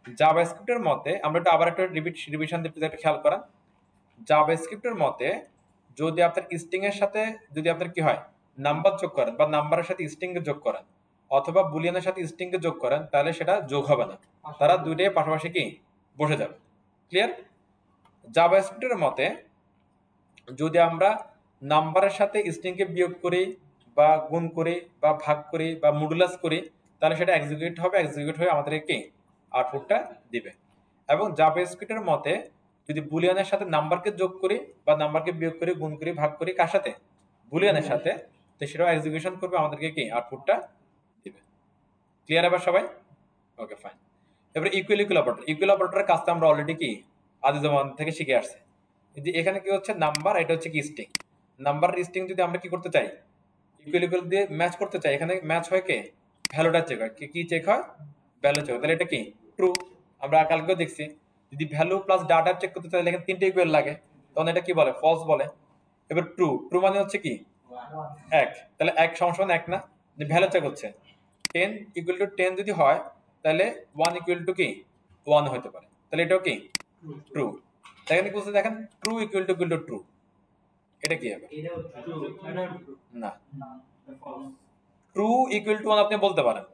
জাভাস্ক্রিপ্টের মতে আমরা একটু আবার একটা রিভিশন দিতে একটা খেয়াল করা, জাভাস্ক্রিপ্টের মতে যদি আপনার স্ট্রিং এর সাথে যদি আপনার কি হয় নাম্বার যোগ করেন বা নাম্বারের সাথে স্ট্রিং এর যোগ করেন অথবা বুলিয়ানের সাথে স্ট্রিং এর যোগ করেন, তাহলে সেটা যোগ হবে না, তারা দুইটাই পাশাপাশি কি বসে যাবে। ক্লিয়ার? জাভাস্ক্রিপ্টের মতে যদি আমরা নাম্বারের সাথে স্ট্রিং কে বিয়োগ করি বা গুণ করি বা ভাগ করি বা মডুলাস করি, তাহলে সেটা এক্সিকিউট হবে, এক্সিকিউট হয়ে আমাদের কি আউটপুটটা দিবে। এবং জাভাস্ক্রিপ্টের মতে যদি বুলিয়ানের সাথে নাম্বারকে যোগ করি বা নাম্বারকে বিয়োগ করি, গুণ করি, ভাগ করি, কার সাথে, বুলিয়ানের সাথে, তো সেটাও এক্সিকিউশন করবে, আমাদেরকে কি আউটপুটটা দিবে। ক্লিয়ার এবার সবাই? Okay fine. এবারে ইকুয়াল অপারেটরের কাজটা আমরা অলরেডি কি আদি জমান থেকে শিখে আসছি। যে এখানে কি হচ্ছে নাম্বার, এটা হচ্ছে কি স্ট্রিং, নাম্বার স্ট্রিং যদি আমরা কি করতে চাই ইকুয়াল দিয়ে ম্যাচ করতে চাই, এখানে ম্যাচ হয় কে ভ্যালুটা চেক হয়, কি চেক হয় ভ্যালু চেক হয়, তাহলে এটা কি ট্রু। আমরা কালকেও দেখছি যদি ভ্যালু প্লাস ডাটা চেক করতে চাই এখানে তিনটে ইকুয়াল লাগে, তখন এটা কি বলে ফলস বলে। এবার ট্রু মানে হচ্ছে কি 1, তাহলে 1 সমান 1 না, ভ্যালু চেক হচ্ছে 10 = 10 যদি হয় তাহলে 1 = কি 1 হতে পারে, তাহলে এটাও কি ট্রু। এখানে কি বলছে দেখেন, ট্রু = ট্রু, এটা কি হবে না, ট্রু = 1 আপনি বলতে পারেন,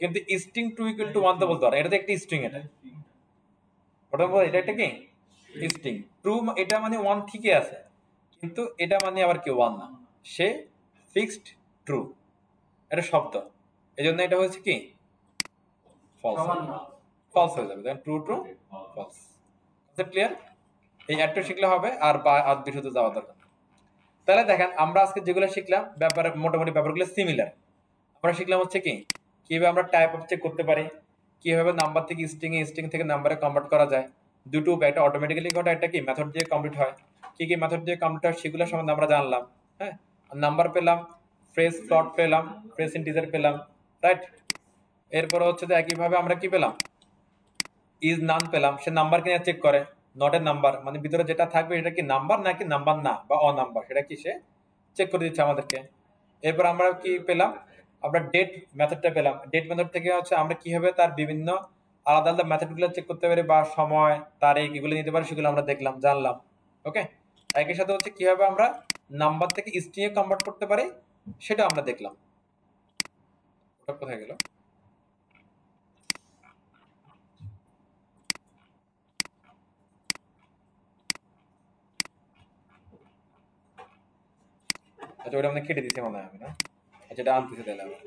কিন্তু স্ট্রিং ট্রু = 1 তো বলতে পারেন, এটা তো একটা স্ট্রিং, এটা ওটা এটা একটা কি স্ট্রিং। ট্রু এটা মানে 1 ঠিকই আছে, কিন্তু এটা মানে আবার কি 1 না, সে ফিক্সড ট্রু, এটা শব্দ, এজন্য এটা হচ্ছে কি ফলস, ফলস হয়ে যাবে। True true false. Concept clear? এই একটা শিখলে হবে, আর আর বিশুদ্ধ যাওয়া দরকার। তাহলে দেখেন আমরা আজকে যেগুলো শিখলাম ব্যাপারে মোটামুটি ব্যাপারগুলো সিমিলার। আমরা শিখলাম হচ্ছে কি কিভাবে আমরা টাইপ অফ চেক করতে পারি, কিভাবে নাম্বার থেকে স্ট্রিং এ, স্ট্রিং থেকে নাম্বারে কনভার্ট করা যায়। দুটো একটা অটোমেটিক্যালি ঘটে, একটা কি মেথড দিয়ে কমপ্লিট হয়। কি কি মেথড দিয়ে কমপ্লিট হয় সেগুলো সম্বন্ধে আমরা জানলাম। হ্যাঁ, নাম্বার পেলাম, ফ্রেজ ফ্লট পেলাম, ফ্রেজ ইন্টিজার পেলাম, রাইট। এরপর হচ্ছে যে একইভাবে আমরা কি পেলাম, ইজ নান পেলাম, সে নাম্বার কিনা চেক করে, নট এর নাম্বার মানে ভিতরে যেটা থাকবে এটা কি নাম্বার নাকি নাম্বার না বা অ নাম্বার, সেটা কি সে চেক করে দিচ্ছে আমাদেরকে। এরপর আমরা কি পেলাম, আমরা ডেট মেথডটা পেলাম। ডেট মেথড থেকে হচ্ছে আমরা কিভাবে তার বিভিন্ন আলাদা আলাদা মেথডগুলো চেক করতে পারি, বা সময় তারিখ এগুলো নিতে পারি, সেগুলো আমরা দেখলাম জানলাম। ওকে, একই সাথে হচ্ছে কিভাবে আমরা নাম্বার থেকে স্ট্রিং এ কনভার্ট করতে পারি সেটা আমরা দেখলাম। ওটা কোথায় গেল? আচ্ছা, ওটা আমরা কেটে দিতে মনে হয় আমি, না? আচ্ছা, এটা আনতেছে তাহলে আবার।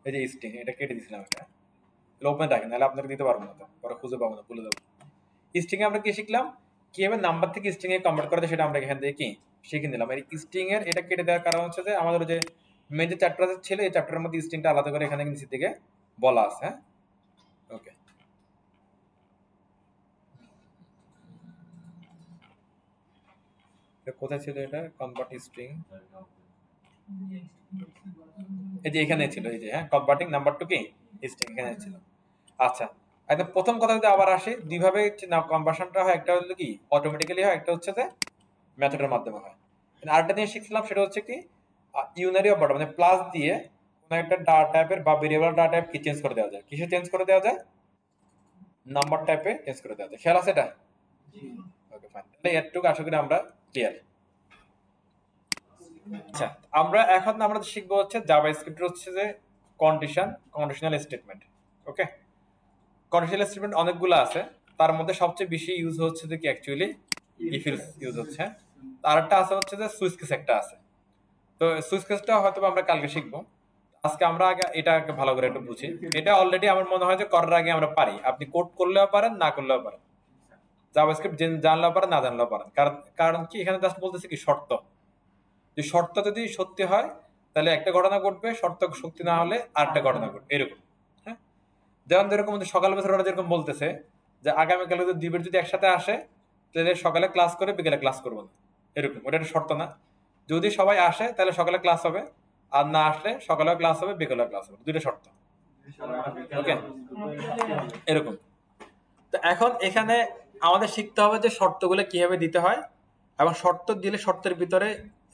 এই যে স্ট্রিং, এটা কেটে দিছিলাম, এটা ওপেন রাখেন, নাহলে আপনাকে দিতে পারবো না, তো পরে খুঁজে পাবো না, ভুলে যাবো। স্ট্রিং এ আমরা কি শিখলাম, কিভাবে নাম্বার থেকে স্ট্রিং এ কনভার্ট করতে, সেটা আমরা এখান থেকে কি শিখে নিলাম। এই স্ট্রিং এর এটা কেটে দেওয়ার কারণ হচ্ছে যে আমাদের যে মেন যে চ্যাপ্টার ছিল, এই চ্যাপ্টারের মধ্যে স্ট্রিংটা আলাদা করে এখানে নিচের দিকে বলা আছে। হ্যাঁ, ওকে। এটা কোথায় ছিল, এটা কনভার্ট স্ট্রিং, এই যে এখানে ছিল, এই যে হ্যাঁ কনভার্টিং নাম্বার টু কি স্ট্রিং, এখানে ছিল। আচ্ছা, একদম প্রথম কথা যদি আবার আসে, দুইভাবে কনভার্সনটা হয়, একটা হলো কি অটোমেটিক্যালি হয়, একটা হচ্ছে যে মেথডের মাধ্যমে হয়। আরেকটা জিনিস শিখছিলাম সেটা হচ্ছে কি ইউনারি অপারেটর, মানে প্লাস দিয়ে কোনো একটা ডাটা টাইপের বা ভেরিয়েবল ডাটা টাইপ কি চেঞ্জ করে দেওয়া যায়। কিসে চেঞ্জ করে দেওয়া যায়? নাম্বার টাইপে চেঞ্জ করে দেওয়া যায়। খেয়াল আছে এটা? ওকে, ফাইন। তাহলে এটুকু আশা করি আমরা ক্লিয়ার। আচ্ছা, আমরা শিখবো হচ্ছে জাভাস্ক্রিপ্টের হচ্ছে যে কন্ডিশনাল স্টেটমেন্ট। ওকে, কন্ডিশনাল স্টেটমেন্ট অনেকগুলো আছে, তার মধ্যে সবচেয়ে বেশি ইউজ হচ্ছে যে কি অ্যাকচুয়ালি ইফ এলস ইউজ হচ্ছে। আর একটা আছে হচ্ছে যে সুইচ কেস একটা আছে। তো সুইচ কেসটা হয়তো আমরা কালকে শিখবো। আজকে আমরা আগে এটা ভালো করে একটু বুঝি। এটা অলরেডি আমার মনে হয় যে করার আগে আমরা পারি, আপনি কোড করলেও পারেন, না করলেও পারেন, জাভাস্ক্রিপ্ট জানলেও পারেন, না জানলেও পারেন। কারণ কি এখানে জাস্ট বলতেছে কি শর্ত, যে শর্ত যদি সত্যি হয় তাহলে একটা ঘটনা ঘটবে, শর্ত সত্যি না হলে আরেকটা ঘটনা ঘটবে, এরকম। হ্যাঁ, যেমন যেরকম সকাল বছর ওরা যেরকম বলতেছে যে আগামীকালে যদি 2 বের যদি একসাথে আসে তাহলে সকালে ক্লাস করে বিকেলে ক্লাস করবো না, এরকম। ওটা একটা শর্ত না? যদি সবাই আসে তাহলে সকালে ক্লাস হবে, আর না আসলে সকালেও ক্লাস হবে, বিকেলেও ক্লাস হবে, দুটো শর্ত। ওকে, এরকম। তো এখন এখানে আমাদের শিখতে হবে যে শর্তগুলো কিভাবে দিতে হয়, এবং শর্ত দিলে শর্তের ভিতরে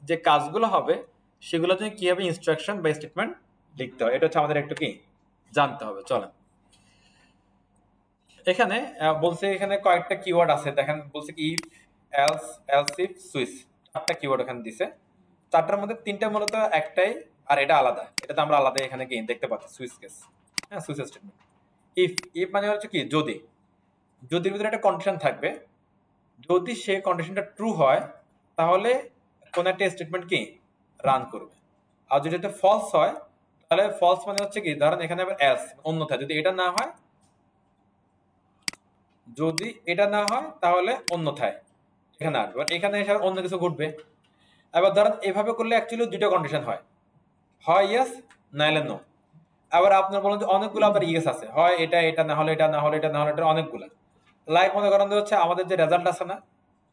যে কাজগুলো হবে সেগুলো জন্য কিভাবে ইনস্ট্রাকশন বা স্টেটমেন্ট লিখতে হয়, এটা হচ্ছে আমাদের একটু কি জানতে হবে। চলেন, এখানে বলছে এখানে কয়েকটা কিওয়ার্ড আছে, দেখেন বলছে কি if, else, else if, switch, চারটা কিওয়ার্ড এখানে দিছে। চারটার মধ্যে তিনটা মূলত একটাই, আর এটা আলাদা, এটা তো আমরা আলাদা এখানে কি দেখতে পাচ্ছি, সুইচ কেস। হ্যাঁ, সুইচ স্টেটমেন্ট। ইফ, ইফ মানে হচ্ছে কি যদি, যদির ভিতরে একটা কন্ডিশন থাকবে, যদি সে কন্ডিশনটা ট্রু হয় তাহলে কোন একটা স্টেটমেন্ট কি রান করবে। আর যদি এটা ফলস হয় তাহলে ফলস মানে হচ্ছে কি, ধরেন এখানে আবার এলস, অন্যথায় যদি এটা না হয়, যদি এটা না হয় তাহলে অন্যথায় এখানে আসবে, এখানে এসে অন্য কিছু ঘটবে। এবার ধরেন এভাবে করলে অ্যাকচুয়ালি দুটো কন্ডিশন হয়, হয় ইয়েস নাইলে নো। আবার আপনার বলেন যে অনেকগুলো আবার ইয়েস আছে, হয় এটা, এটা না হলে এটা, না হলে এটা, না হলে এটা, অনেকগুলো। লাইক মনে করেন হচ্ছে আমাদের যে রেজাল্ট আছে না,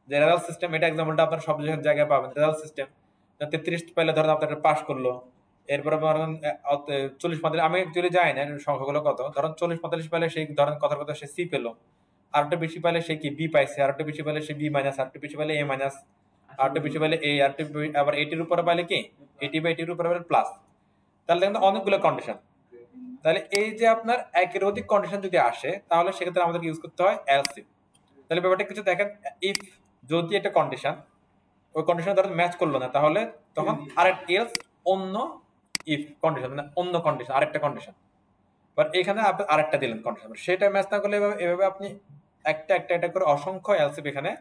যে রেজাল্ট সিস্টেম, এটা এক্সাম্পলটা আপনার সব জায়গায় পাবেন। রেজাল্ট সিস্টেম 33 পাইলে ধরেন আপনার পাস করলো, এরপরে ধরেন 40-45, আমি অ্যাকচুয়ালি যাই না সংখ্যাগুলো কত, ধরেন 40-45 পাইলে সেই ধরেন কথার কথা সে সি পেলো, আরেকটা বেশি পাইলে সে কি বি পাইছে, আরেকটা বেশি পাইলে সে বি মাইনাস, আরেকটা বেশি পাইলে এ মাইনাস, আরেকটা বেশি পাইলে এ, আরেকটা আবার এটির উপরে পাইলে কি এটি বা এটির উপরে পাইলে প্লাস। তাহলে দেখেন অনেকগুলো কন্ডিশন। তাহলে এই যে আপনার একের অধিক কন্ডিশন যদি আসে তাহলে সেক্ষেত্রে আমাদের ইউজ করতে হয় এলস ইফ। তাহলে ব্যাপারটা কিছু দেখেন, ইফ যদি একটা কন্ডিশন ওই কন্ডিশন ধরেন ম্যাচ করলো না তাহলে তখন আরেকটা এলস অন্য ইফ কন্ডিশন মানে অন্য কন্ডিশন আরেকটা কন্ডিশন, বাট এখানে আপনি আরেকটা দিলেন কন্ডিশন, সেটা ম্যাচ না করলে এভাবে আপনি একটা একটা একটা করে অসংখ্য এলস ইফ এখানে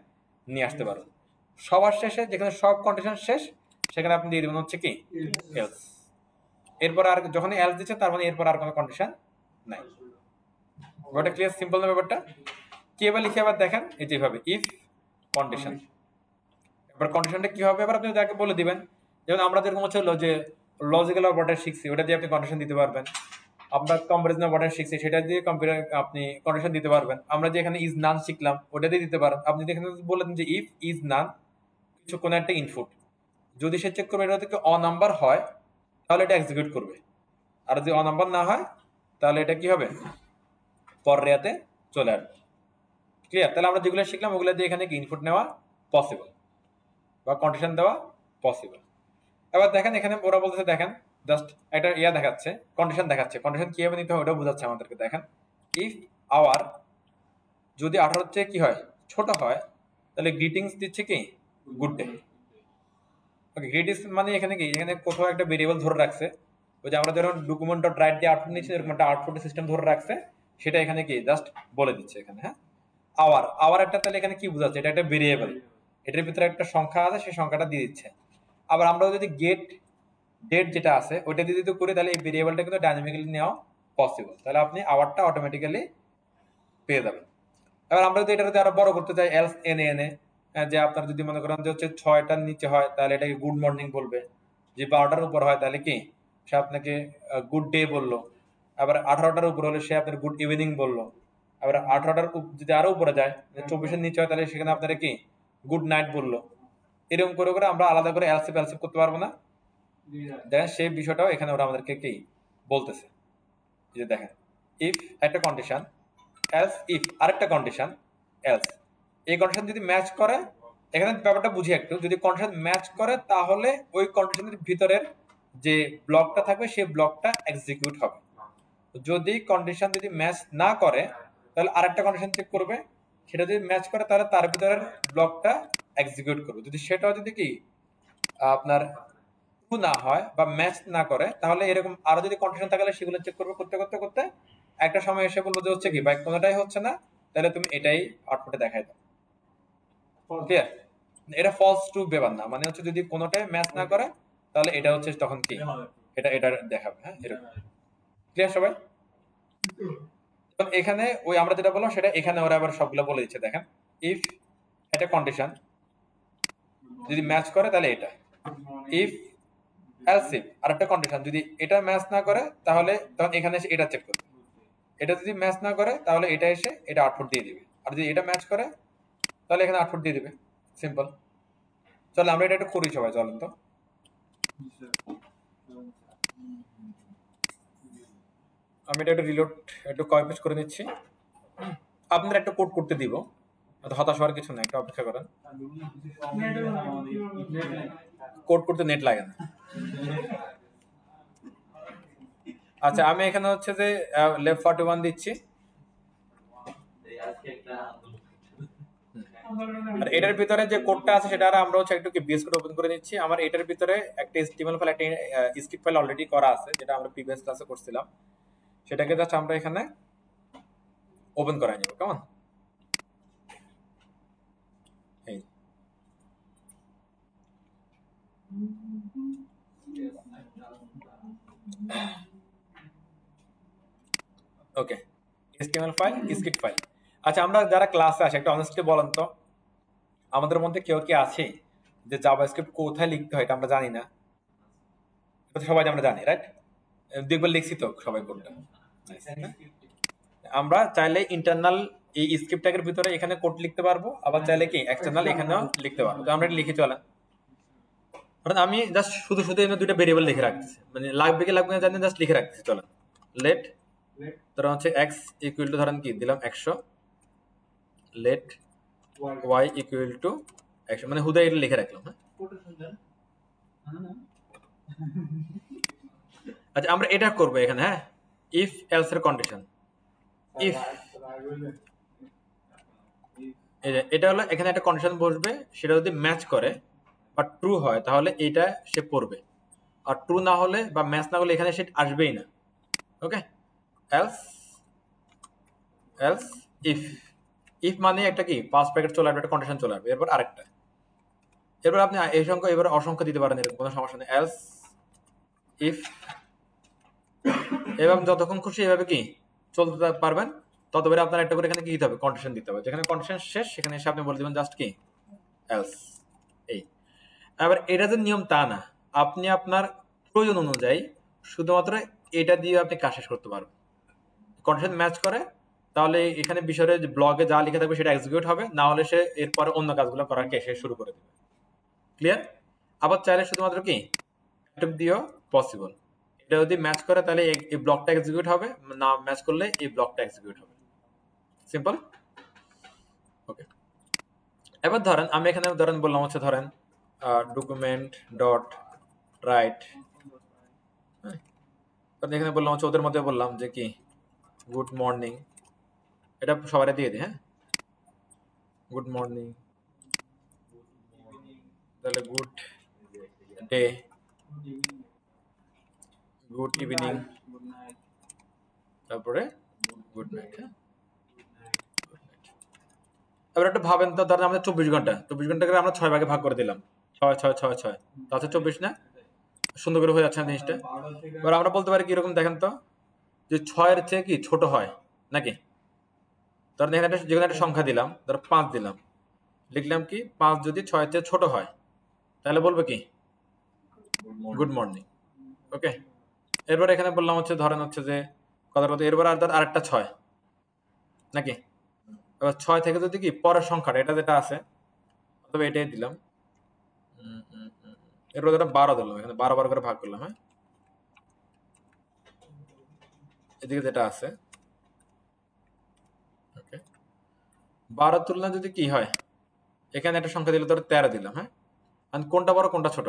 নিয়ে আসতে পারবেন। সবার শেষে যেখানে সব কন্ডিশন শেষ সেখানে আপনি দিয়ে দিবেন হচ্ছে কি এলস। এরপর আর যখন এলস দিচ্ছে তার মানে এরপর আর কোনো কন্ডিশন নাই। ব্যাপারটা ক্লিয়ার, সিম্পল না ব্যাপারটা? কি এবার লিখে আবার দেখেন এই যেভাবে ইফ কন্ডিশন, এবার কন্ডিশনটা কি হবে এবার আপনি তাকে বলে দিবেন। যেমন আমরা যেরকম হচ্ছে যে লজিক্যাল অপারেটর শিখছি ওটা দিয়ে আপনি কন্ডিশন দিতে পারবেন, আমরা কম্পারিজন অপারেটর শিখছি সেটা দিয়ে আপনি কন্ডিশন দিতে পারবেন, আমরা যে এখানে ইজ নান শিখলাম ওটা দিয়ে দিতে পারেন। আপনি এখানে বললেন যে ইফ ইজ নান কিছু কোনো একটা ইনপুট, যদি সে চেক করবে এটা থেকে অ নাম্বার হয় তাহলে এটা এক্সিকিউট করবে, আর যদি অ নাম্বার না হয় তাহলে এটা কি হবে পরের রেয়াতে চলে আসবে। ক্লিয়ার? তাহলে আমরা যেগুলো শিখলাম ওগুলো দিয়ে এখানে কি ইনপুট নেওয়া পসিবল বা কন্ডিশন দেওয়া পসিবল। এবার দেখেন এখানে ওরা বলতেছে দেখেন জাস্ট একটা ইয়া দেখাচ্ছে, কন্ডিশন দেখাচ্ছে, কন্ডিশন কিভাবে নিতে হয় ওটাও বোঝাচ্ছে আমাদেরকে। দেখেন ইফ আওয়ার যদি 18 চেয়ে কি হয় ছোট হয় তাহলে গ্রিটিংস দিচ্ছে কি গুড ডে। ওকে, গ্রিটিংস মানে এখানে কি এখানে কোথাও একটা ভেরিয়েবল ধরে রাখছে, ওই যে আমরা যখন ডকুমেন্ট ডট রাইট দিয়ে আউটপুট নিচ্ছি এরকম একটা আউটপুট সিস্টেম ধরে রাখছে, সেটা এখানে কি জাস্ট বলে দিচ্ছে এখানে। হ্যাঁ, আওয়ার আওয়ার একটা তাহলে এখানে কি বোঝাচ্ছে এটা একটা ভেরিয়েবল, এটার ভিতরে একটা সংখ্যা আছে সেই সংখ্যাটা দিয়ে দিচ্ছে। আবার আমরা যদি গেট ডেট যেটা আছে ওইটা দিয়ে যদি করি তাহলে এই ভেরিয়েবলটা কিন্তু ডাইনামিক্যালি নেওয়া পসিবল, তাহলে আপনি আওয়ারটা অটোমেটিক্যালি পেয়ে যাবেন। এবার আমরা যদি এটা যদি আরো বড় করতে চাই এলস এনে এনে, যে আপনার যদি মনে করেন যে হচ্ছে 6টার নিচে হয় তাহলে এটাকে গুড মর্নিং বলবে, যে 12টার উপর হয় তাহলে কি সে আপনাকে গুড ডে বললো, আবার 18টার উপর হলে সে আপনার গুড ইভিনিং বললো, আবার 18টার যদি আরো উপরে যায় 24-এর নিচে হয় তাহলে সেখানে আপনারা কি গুড নাইট বললো। এরকম করে করে আমরা আলাদা করে এলসিফ এলসিফ করতে পারবো না। দেখেন সেই বিষয়টাও এখানে ওরা আমাদেরকে কি বলতেছে, যে দেখেন ইফ একটা কন্ডিশন এলস ইফ আরেকটা কন্ডিশন এলস, এই কন্ডিশন যদি ম্যাচ করে, এখানে ব্যাপারটা বুঝি একটু, যদি কন্ডিশন ম্যাচ করে তাহলে ওই কন্ডিশনের ভিতরের যে ব্লকটা থাকবে সেই ব্লকটা এক্সিকিউট হবে। যদি কন্ডিশন যদি ম্যাচ না করে তাহলে আরেকটা কন্ডিশন চেক করবে, সেটা যদি ম্যাচ করে তাহলে তার ভিতরের ব্লকটা এক্সিকিউট করবে। যদি সেটাও যদি কি আপনার ট্রু না হয় বা ম্যাচ না করে তাহলে এরকম আরো যদি কন্ডিশন থাকলে সেগুলো চেক করবে, করতে করতে করতে একটা সময় এসে বলবো যে হচ্ছে কি ভাই কোনোটাই হচ্ছে না, তাহলে তুমি এটাই আউটপুটে দেখাই দাও। ক্লিয়ার? এটা ফলস ট্রু ব্যাপার না, মানে হচ্ছে যদি কোনোটাই ম্যাচ না করে তাহলে এটা হচ্ছে তখন কি এটা এটা দেখাবে। হ্যাঁ, এরকম। ক্লিয়ার সবাই? এখানে ওই আমরা যেটা বললাম সেটা এখানে ওরা আবার সবগুলো বলে দিচ্ছে। দেখেন ইফ একটা কন্ডিশন যদি ম্যাচ করে তাহলে এটা, ইফ এলস ইফ আরেকটা কন্ডিশন যদি এটা ম্যাচ না করে তাহলে তখন এখানে এসে এটা চেক করবে, এটা যদি ম্যাচ না করে তাহলে এটা এসে এটা আউটপুট দিয়ে দিবে, আর যদি এটা ম্যাচ করে তাহলে এখানে আউটপুট দিয়ে দিবে। সিম্পল। চলো আমরা এটা একটু করি সবাই, চলেন তো। আমি এটা একটু রিলোড একটু কপি পেস্ট করে নিচ্ছি, আপনারা একটা কোড করতে দিব, হতাশ হওয়ার কিছু না, একটা অপেক্ষা করেন। কোড করতে নেট লাগে না। আচ্ছা আমি এখানে হচ্ছে যে লেফট 41 দিচ্ছি, আর এটার ভিতরে যে কোডটা আছে সেটা আমরা হচ্ছে একটু বিএস কোড ওপেন করে নিচ্ছি। আমার এটার ভিতরে একটা HTML ফাইল একটা স্ক্রিপ্ট ফাইল অলরেডি করা আছে যেটা আমরা প্রিভিয়াস ক্লাসে করছিলাম, সেটাকে জাস্ট আমরা এখানে ওপেন করাই নেব। কেমন? এই ওকে, HTML ফাইল স্ক্রিপ্ট ফাইল। আচ্ছা আমরা যারা ক্লাসে আসে একটা অনেস্টলি বলেন তো, আমাদের মধ্যে কেউ কি আছে যে জাভাস্ক্রিপ্ট কোথায় লিখতে হয় এটা আমরা জানি না? সবাই আমরা জানি, রাইট? দেখবার লিখছি তো সবাই কোডটা। আমরা চাইলে ইন্টারনাল এই স্ক্রিপ্ট ট্যাগের ভিতরে এখানে কোড লিখতে পারবো, আবার চাইলে কি এক্সটারনাল এখানেও লিখতে পারবো। তো আমরা এটা লিখে চলেন। কারণ আমি জাস্ট শুধু শুধু এখানে দুইটা ভেরিয়েবল লিখে রাখতেছি, মানে লাগবে কি লাগবে না জানি, জাস্ট লিখে রাখতেছি। চলেন লেট ধরেন হচ্ছে x ইকুয়াল টু ধরেন কি দিলাম 100, let Y equal to action, মানে হুদা এটা লিখে রাখলাম। হ্যাঁ, আচ্ছা আমরা এটা করবো এখানে। হ্যাঁ, ইফ এলস এর কন্ডিশন, ইফ এটা হলো এখানে একটা কন্ডিশন বসবে, সেটা যদি ম্যাচ করে বা ট্রু হয় তাহলে এটা সে পড়বে, আর ট্রু না হলে বা ম্যাচ না হলে এখানে সে আসবেই না। ওকে, এলস এলস ইফ, ইফ মানে একটা কি পাস প্যাকেট চলে আসবে, একটা কন্ডিশন চলে আসবে, এরপর আরেকটা, এরপর আপনি এই সংখ্যা এবার অসংখ্য দিতে পারেন, এরকম কোনো সমস্যা নেই। এলস ইফ, এবং যতক্ষণ খুশি এভাবে কি চলতে পারবেন, ততবারে আপনার একটা করে এখানে কি দিতে হবে, কন্ডিশন দিতে হবে। যেখানে কন্ডিশন শেষ সেখানে এসে আপনি বলে দিবেন জাস্ট কি এলস। এই আবার এটা যে নিয়ম তা না, আপনি আপনার প্রয়োজন অনুযায়ী শুধুমাত্র এটা দিয়ে আপনি কাজ শেষ করতে পারবেন। কন্ডিশন ম্যাচ করে তাহলে এখানে বিষয়ে যে ব্লগে যা লিখে থাকবে সেটা এক্সিকিউট হবে, না হলে সে এরপরে অন্য কাজগুলো করার কে সে শুরু করে দেবে। ক্লিয়ার? আবার চাইলে শুধুমাত্র কি এটুক দিয়েও পসিবল। এটা যদি ম্যাচ করে তাহলে এই ব্লকটা এক্সিকিউট হবে, না ম্যাচ করলে এই ব্লকটা এক্সিকিউট হবে। সিম্পল। ওকে, এবার ধরেন আমি এখানে ধরেন বললাম হচ্ছে ধরেন ডকুমেন্ট ডট রাইট, এখানে বললাম হচ্ছে ওদের মধ্যে বললাম যে কি গুড মর্নিং, এটা সবাই দিয়ে দিই। হ্যাঁ, গুড মর্নিং, তাহলে গুড ডে, গুড ইভিনিং, তারপরে গুড নাইট। হ্যাঁ, এবার একটু ভাবেন তো, ধরেন আমাদের 24 ঘন্টা করে আমরা 6 ভাগে ভাগ করে দিলাম, 6 তাহলে 24 না? সুন্দর করে হয়ে যাচ্ছে না জিনিসটা? এবার আমরা বলতে পারি কিরকম দেখেন তো, যে 6-এর চেয়ে কি ছোট হয় নাকি? ধরেন এখানে একটা যেখানে একটা সংখ্যা দিলাম, ধর 5 দিলাম, লিখলাম কি 5 যদি 6-এর চেয়ে ছোট হয় তাহলে বলবো কি গুড মর্নিং। ওকে, এরপর এখানে বললাম হচ্ছে ধরেন হচ্ছে যে কথার কথা, এরপর আর আরেকটা 6 নাকি? এবার 6 থেকে যদি কি পরের সংখ্যাটা এটা যেটা আছে, তবে এটাই দিলাম, এরপর যেটা 12 দিলাম, এখানে 12 করে ভাগ করলাম। হ্যাঁ, এদিকে যেটা আছে, ওকে, 12 তুলনা যদি কি হয়, এখানে একটা সংখ্যা দিলে ধরো 13 দিলাম। হ্যাঁ, কোনটা বড় কোনটা ছোট?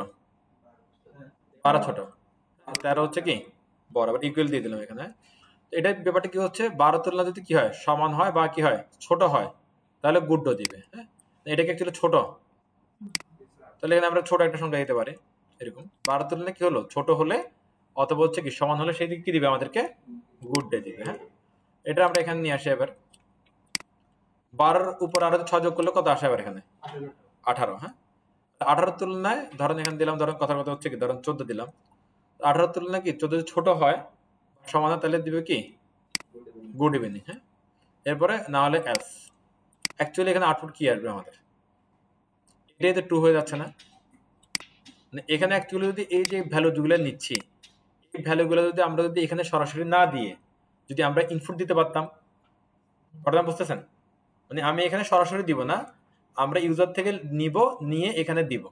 12 ছোট, 13 হচ্ছে কি বড়, আবার ইকুয়াল দিয়ে দিলাম এখানে। এটা ব্যাপারটা কি হচ্ছে, 12 তুলনা যদি কি হয় সমান হয় বা কি হয় ছোট হয় তাহলে গুড দিবে। হ্যাঁ, এটাকে অ্যাকচুয়ালি ছোট, তাহলে এখানে আমরা ছোট একটা সংখ্যা দিতে পারি এরকম। 12 তুলনা কি হলো ছোট হলে অথবা হচ্ছে কি সমান হলে সেই দিকে কি দিবে আমাদেরকে গুড ডে দিবে। হ্যাঁ, এটা আমরা এখানে নিয়ে আসি। এবার 12-এর উপর আরো 6 যোগ করলে কত আসে এবার এখানে 18। হ্যাঁ, 18 তুলনায় ধরেন এখানে দিলাম, ধরেন কথার কথা হচ্ছে কি ধরেন 14 দিলাম, 18 তুলনায় কি 14 যদি ছোট হয় সমান হয় তাহলে দিবে কি গুড ইভিনিং। হ্যাঁ, এরপরে না হলে এলস। অ্যাকচুয়ালি এখানে আউটপুট কি আসবে আমাদের, এটাই তো ট্রু হয়ে যাচ্ছে না? মানে এখানে অ্যাকচুয়ালি যদি এই যে ভ্যালুগুলো নিচ্ছি, এই ভ্যালুগুলো যদি আমরা যদি এখানে সরাসরি না দিয়ে যদি আমরা ইনপুট দিতে পারতাম, কথা বুঝতেছেন? মানে আমি এখানে সরাসরি দিব না, আমরা ইউজার থেকে নিব, নিয়ে এখানে দিব,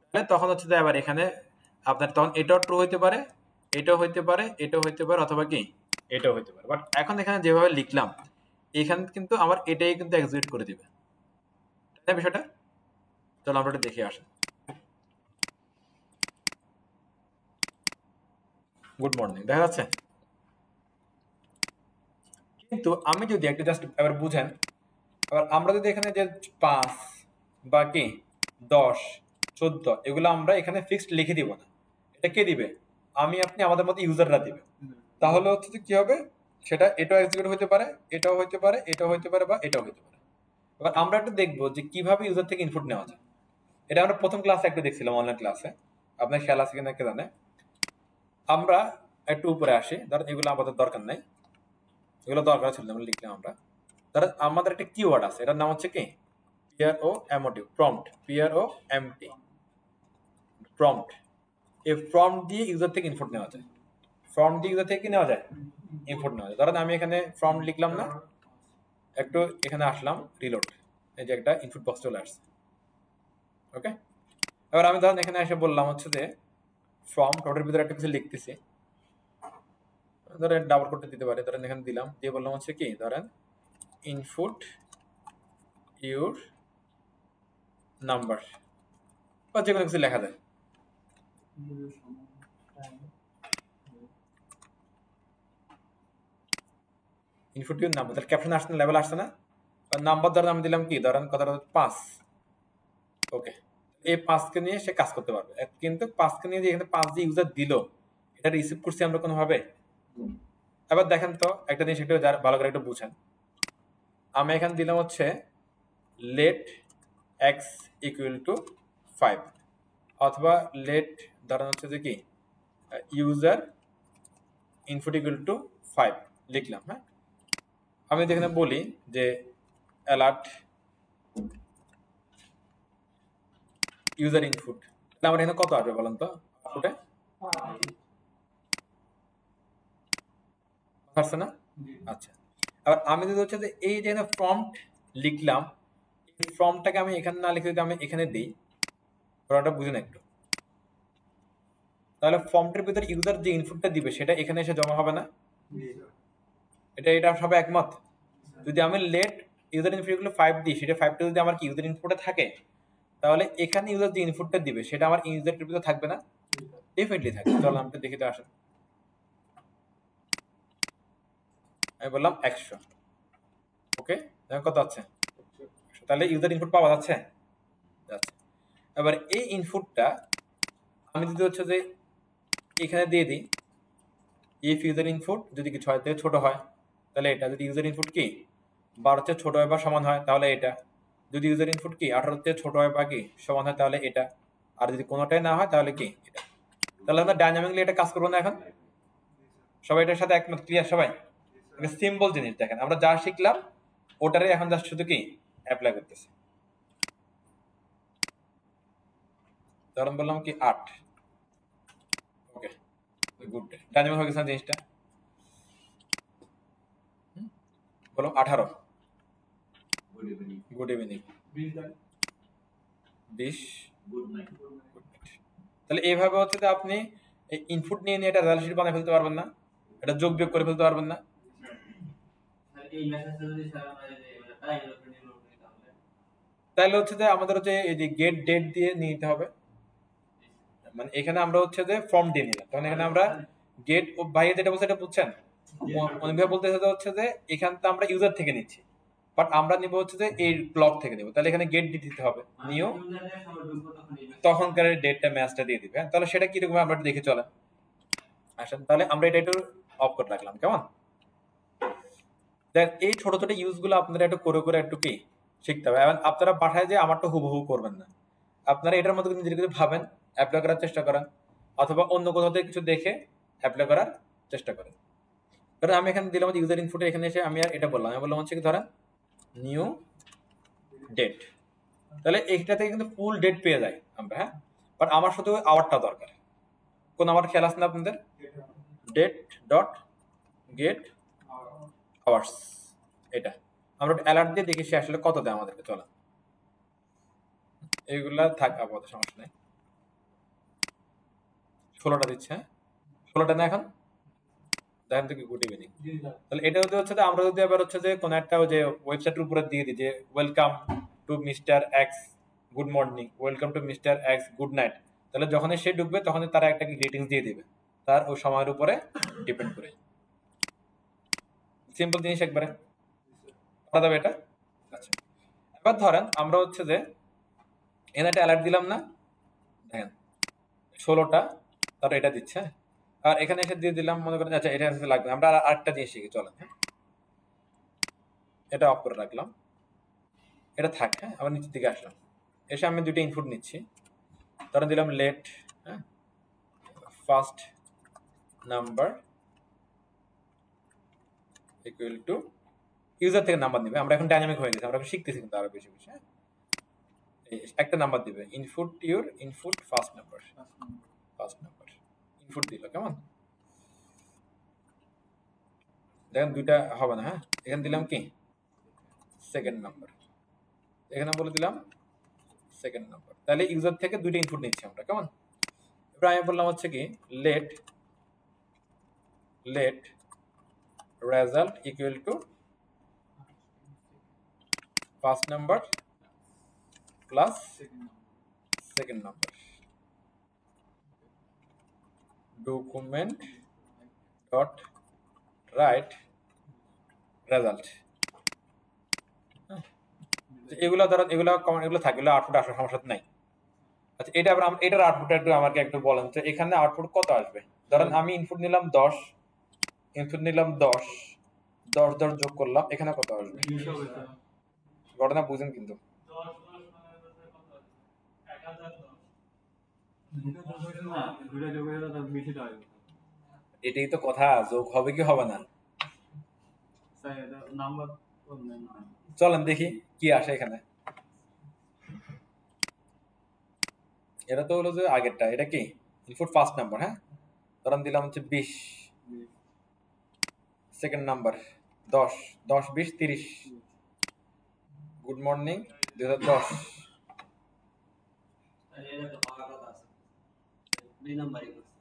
তাহলে তখন হচ্ছে যে আবার এখানে আপনার তখন এটাও ট্রু হইতে পারে, এটাও হইতে পারে, এটাও হইতে পারে, অথবা কি এটাও হইতে পারে। বাট এখন এখানে যেভাবে লিখলাম এখানে কিন্তু আমার এটাই কিন্তু এক্সিকিউট করে দিবে, তাই না বিষয়টা? চলো আমরা এটা দেখে আসি। গুড মর্নিং দেখা যাচ্ছে, কিন্তু আমি যদি একটা জাস্ট এবার বুঝেন, এবার আমরা যদি এখানে যে 5 বা কি 10 14 এগুলো আমরা এখানে ফিক্সড লিখে দিব না, এটা কে দিবে? আমি আপনি আমাদের মতো ইউজাররা দিবে। তাহলে হচ্ছে যে কি হবে, সেটা এটাও এক্সিকিউট হতে পারে, এটাও হতে পারে, এটাও হতে পারে, বা এটাও হতে পারে। এবার আমরা একটু দেখবো যে কিভাবে ইউজার থেকে ইনপুট নেওয়া যায়। এটা আমরা প্রথম ক্লাসে একটু দেখছিলাম, অনলাইন ক্লাসে, আপনার খেয়াল আছে কিনা কে জানে। আমরা একটু উপরে আসি, ধরেন এগুলো আমাদের দরকার নাই, এগুলো দরকার ছিল আমরা লিখলাম। আমরা ধরেন আমাদের একটা কিওয়ার্ড আছে, এটার নাম হচ্ছে কি PROMPT, প্রম্পট, PROMPT, প্রম্পট। এই প্রম্পট দিয়ে ইউজার থেকে ইনপুট নেওয়া যায়, প্রম্পট দিয়ে ইউজার থেকে কি নেওয়া যায় ইনপুট নেওয়া যায়। ধরেন আমি এখানে প্রম্পট লিখলাম না, একটু এখানে আসলাম, রিলোড, এই যে একটা ইনপুট বক্স চলে আসছে। ওকে, এবার আমি ধরেন এখানে এসে বললাম হচ্ছে যে ফর্ম ডটের ভিতরে একটা কিছু লিখতেছি, ধরেন ডাবল কোটে দিতে পারে, ধরেন এখানে দিলাম, দিয়ে বললাম হচ্ছে কি ধরেন ইনপুট ইউর নাম্বার বা যে কোনো কিছু লেখা যায়। ইনপুট ইউর নাম্বার, তাহলে ক্যাপশন আসছে না, লেভেল আসছে না। নাম্বার ধরেন আমি দিলাম কি, ধরেন কথাটা 5। ওকে, এই 5কে নিয়ে সে কাজ করতে পারবে, কিন্তু 5কে নিয়ে যে এখানে 5 যে ইউজার দিল এটা রিসিভ করছি আমরা কোনোভাবে। এবার দেখেন তো একটা জিনিস একটু ভালো করে একটু বুঝেন। আমি এখানে দিলাম হচ্ছে লেট এক্স ইকুয়াল টু 5, অথবা লেট ধরেন হচ্ছে যে কি ইউজার ইনপুট ইকুয়াল টু 5 লিখলাম। হ্যাঁ, আমি এখানে বলি যে অ্যালার্ট ইউজার ইনপুট, তাহলে আমার এখানে কত আসবে বলেন তো আউটপুটে? পারছে না? আচ্ছা, আর আমি যদি হচ্ছে যে এই যে প্রম্পট লিখলাম, এই প্রম্পটটাকে আমি এখানে না লিখে যদি আমি এখানে দিই, ওটা বুঝুন একটু, তাহলে ফর্মটার ভিতরে ইউজার যে ইনপুটটা দিবে সেটা এখানে এসে জমা হবে না? এটা সবাই একমত? যদি আমি লেট ইউজার ইনপুট গুলো 5 দিই, সেটা 5টা যদি আমার কি ইউজার ইনপুটে থাকে, তাহলে এখানে ইউজার যে ইনপুটটা দিবে সেটা আমার ইউজার ভিতরে থাকবে না? ডেফিনেটলি থাকবে। চলো আমরা দেখি তো, আসেন। আমি বললাম 100। ওকে, কত আছে? তাহলে ইউজার ইনপুট পাওয়া যাচ্ছে। এবার এই ইনপুটটা আমি যদি হচ্ছে যে এখানে দিয়ে দিই, ইফ ইউজার ইনপুট যদি কি 6 থেকে ছোট হয় তাহলে এটা, যদি ইউজার ইনপুট কি 12 থেকে ছোট হয় বা সমান হয় তাহলে এটা, যদি ইউজার ইনপুট কি 18 থেকে ছোট হয় বা কি সমান হয় তাহলে এটা, আর যদি কোনোটাই না হয় তাহলে কি এটা। তাহলে আমরা ডাইনামিকলি এটা কাজ করবো না এখন? সবাই এটার সাথে একমত? ক্লিয়ার সবাই? সিম্পল জিনিস দেখেন, আমরা যা শিখলাম ওটারে এখন জাস্ট শুধু কি অ্যাপ্লাই করতেছি। ধরুন বললাম কি 8। ওকে, গুড, ডাইনামিক হয়ে গেছে না জিনিসটা? বলো 18। Good evening. 20 good night. তাহলে এইভাবে হচ্ছে যে আপনি ইনপুট নিয়ে নিয়ে এটা রেজাল্ট শিট বানিয়ে ফেলতে পারবেন না? এটা যোগ বিয়োগ করে ফেলতে পারবেন না? এই মেসেজটা যদি স্যার আমরা এই মানে টাইম লোড করি তাহলে তাহলে হচ্ছে যে আমাদের হচ্ছে এই যে গেট ডেট দিয়ে নিতে হবে। মানে এখানে আমরা হচ্ছে যে ফর্ম দিয়ে নিলাম, তখন এখানে আমরা গেট বাইরে যেটা বলছে এটা বুঝছেন? অনেকভাবে বলতেছে হচ্ছে যে এখান থেকে আমরা ইউজার থেকে নিচ্ছি, বাট আমরা নিব হচ্ছে যে এই ব্লক থেকে নিব। তাহলে এখানে গেট দিতে হবে নিউ, তখনকার ডেটটা ম্যাচটা দিয়ে দিবে। তাহলে সেটা কিরকম আমরা একটু দেখে চলেন, আসেন। তাহলে আমরা এটা একটু অফ করে রাখলাম, কেমন? দেখ, এই ছোট ছোট ইউজ গুলো আপনারা একটু করে করে একটু কি শিখতে হবে। এবং আপনারা বাসায় যে আমারটা হুবহু করবেন না, আপনারা এটার মধ্যে নিজের কিছু ভাবেন, অ্যাপ্লাই করার চেষ্টা করেন, অথবা অন্য কোথাও থেকে কিছু দেখে অ্যাপ্লাই করার চেষ্টা করেন। কারণ আমি এখানে দিলাম ইউজার ইনপুটে, এখানে এসে আমি আর এটা বললাম, আমি বললাম হচ্ছে কি ধরেন নিউ ডেট, তাহলে এইটা থেকে কিন্তু ফুল ডেট পেয়ে যাই আমরা। হ্যাঁ, বাট আমার শুধু আওয়ারটা দরকার। কোন আওয়ার খেয়াল আছে না আপনাদের? ডেট ডট গেট আওয়ার্স, এটা আমরা অ্যালার্ট দিয়ে দেখি সে আসলে কত দেয় আমাদেরকে। চলো এইগুলা থাক, আপাতত সমস্যা নেই। 16টা দিচ্ছে, হ্যাঁ 16টা না এখন দেখেন তো কি গুড ইভিনিং। তাহলে এটা হচ্ছে যে আমরা যদি আবার হচ্ছে যে কোন একটা যে ওয়েবসাইটের উপরে দিয়ে দিই যে welcome to mister x good morning, welcome to mister x good night, তাহলে যখনই সে ঢুকবে তখনই তারা একটা কি গ্রিটিংস দিয়ে দিবে, তার ওই সময়ের উপরে ডিপেন্ড করে। সিম্পল জিনিস একবারে করা যাবে এটা। আচ্ছা, এবার ধরেন আমরা হচ্ছে যে এখানে একটা অ্যালার্ট দিলাম না, দেখেন 16টা, তারা এটা দিচ্ছে। আর এখানে এসে দিয়ে দিলাম, মনে করেন আচ্ছা এটা লাগবে, আমরা আরেকটা জিনিস শিখি চলেন। হ্যাঁ, এটা অফ করে রাখলাম, এটা থাক। হ্যাঁ, আবার নিচের দিকে আসলাম, এসে আমি দুটো ইনপুট নিচ্ছি। ধরেন দিলাম লেট, হ্যাঁ first number equal to, user থেকে নাম্বার দিবে, আমরা এখন ডাইনামিক হয়ে গেছি, আমরা এখন শিখতেছি কিন্তু আরো বেশি বেশি। হ্যাঁ, একটা নাম্বার দিবে, input your input first number input দিল, কেমন? দেখেন দুইটা হবে না। হ্যাঁ, এখানে দিলাম কি সেকেন্ড নাম্বার, এখানে বলে দিলাম সেকেন্ড নাম্বার, তাহলে ইউজার থেকে দুইটা ইনপুট নিচ্ছি আমরা, কেমন? এবার আমি বললাম হচ্ছে কি let result equal to first number plus second number document dot write result. এগুলো ধরেন এগুলো কমন, এগুলো থাকে, এগুলো আউটপুট আসার সমস্যা নাই। আচ্ছা এটা আবার এটার আউটপুটটা একটু আমাকে একটু বলেন তো, এখানে আউটপুট কত আসবে? ধরেন আমি ইনপুট নিলাম 10, ইনপুট নিলাম 10, 10 10 যোগ করলাম, এখানে কত আসবে? ঘটনা বুঝেন কিন্তু। এটাই তো কথা, যোগ হবে কি হবে না? চলেন দেখি কি আসে এখানে। এটা তো হলো যে আগেরটা, এটা কি ইনপুট ফার্স্ট নাম্বার, হ্যাঁ ধরেন দিলাম হচ্ছে 20, সেকেন্ড নাম্বার 10, 10 20 30, গুড মর্নিং 2010। এটা তো পাওয়ার কথা আছে, 2 নাম্বারই করছে।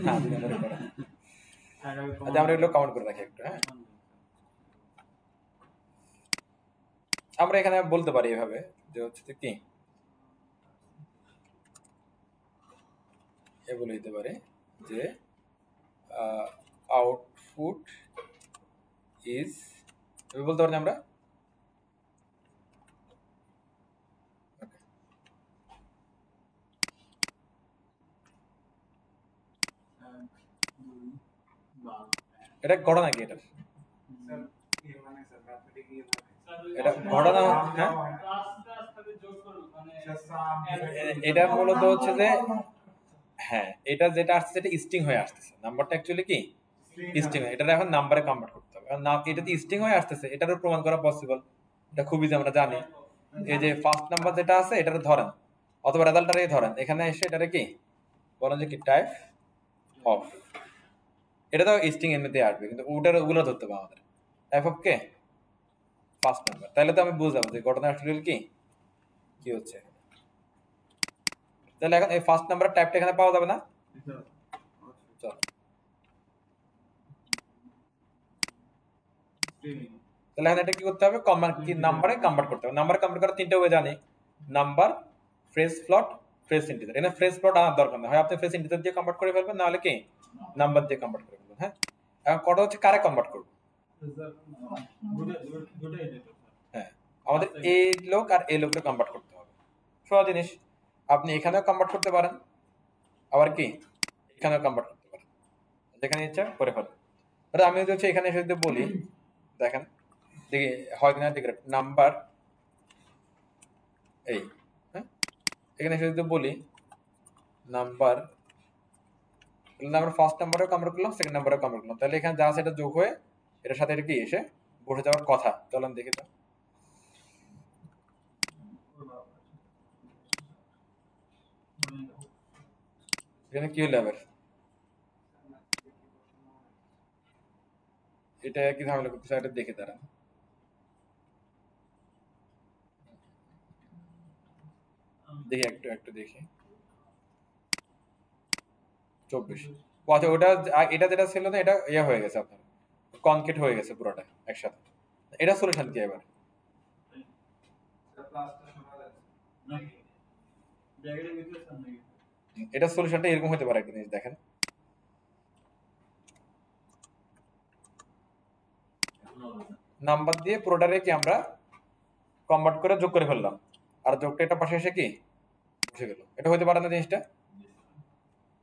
না, 2 নাম্বারে করা। আচ্ছা আমরা এগুলো কাউন্ট করে রাখি একটু, হ্যাঁ আমরা এখানে বলতে পারি এভাবে যে হচ্ছে কি এ বলে দিতে পারে যে আউটপুট ইজ, বলতে পারি আমরা এটা ঘটনা কি, এটা ঘটনা, হ্যাঁ এটা মূলত হচ্ছে যে, হ্যাঁ এটা যেটা আসছে সেটা স্ট্রিং হয়ে আসতেছে, নাম্বারটা অ্যাকচুয়ালি কি স্ট্রিং, এটা এখন নাম্বারে কনভার্ট করতে হবে, কারণ এটাতে স্ট্রিং হয়ে আসতেছে, এটারও প্রমাণ করা পসিবল, এটা খুবই যে আমরা জানি। এই যে ফার্স্ট নাম্বার যেটা আছে এটারে ধরেন, অথবা রেজাল্টটারে ধরেন, এখানে এসে এটারে কি বলেন যে কি টাইপ অফ, এটা তো স্ট্রিং এমনিতে আসবে, কিন্তু ওটার ওগুলো ধরতে হবে আমাদের, type of K first number, তাহলে তো আমি বুঝলাম যে ঘটনা অ্যাকচুয়ালি কি হচ্ছে। তাহলে এখন এই ফার্স্ট নাম্বার টাইপটা এখানে পাওয়া যাবে না? চলো তাহলে এখন এটা কি করতে হবে, কি নাম্বারে কনভার্ট করতে হবে। নাম্বারে কনভার্ট করার তিনটা ওয়ে জানি, number, parse float, parse integer. এখানে ফ্রেজ ফ্লোট আনার দরকার নেই, হয় আপনি ফ্রেজ ইন্টিজার দিয়ে কনভার্ট করে ফেলবেন, না হলে কি নাম্বার দিয়ে কনভার্ট করে ফেলবেন। হ্যাঁ এখন কটা হচ্ছে কারে কনভার্ট করব? হ্যাঁ আমাদের এই লোক আর এই লোককে কনভার্ট করতে হবে, সহজ জিনিস। আপনি এখানেও কনভার্ট করতে পারেন, আবার কি এখানেও কনভার্ট করতে পারেন, যেখানে ইচ্ছা করে ফেলেন। আমি হচ্ছে এখানে এসে যদি বলি, দেখেন দেখি হয় কিনা দেখে, নাম্বার এই, হ্যাঁ এখানে এসে যদি বলি নাম্বার, নাম্বার ফার্স্ট নাম্বারেও কনভার্ট করলাম, সেকেন্ড নাম্বারেও কনভার্ট করলাম, তাহলে এখানে যা আছে এটা যোগ হয়ে এটার সাথে এটা কি এসে বসে যাওয়ার কথা। চলেন দেখি তো এখানে কি হলো আবার, এটা কি ঝামেলা করতেছে, এটা দেখে দাঁড়ান। দেখি একটু একটু দেখি 24, আচ্ছা ওটা এটা যেটা ছিল না এটা ইয়ে হয়ে গেছে, আপনার কনকেট হয়ে গেছে পুরোটা একসাথে। এটা সলিউশন কি এবার? এটা সলিউশনটা এরকম হতে পারে, একটা জিনিস দেখেন, নাম্বার দিয়ে পুরোটারে কি আমরা কনভার্ট করে যোগ করে ফেললাম, আর যোগটা এটা পাশে এসে কি বসে গেল, এটা হতে পারে না জিনিসটা?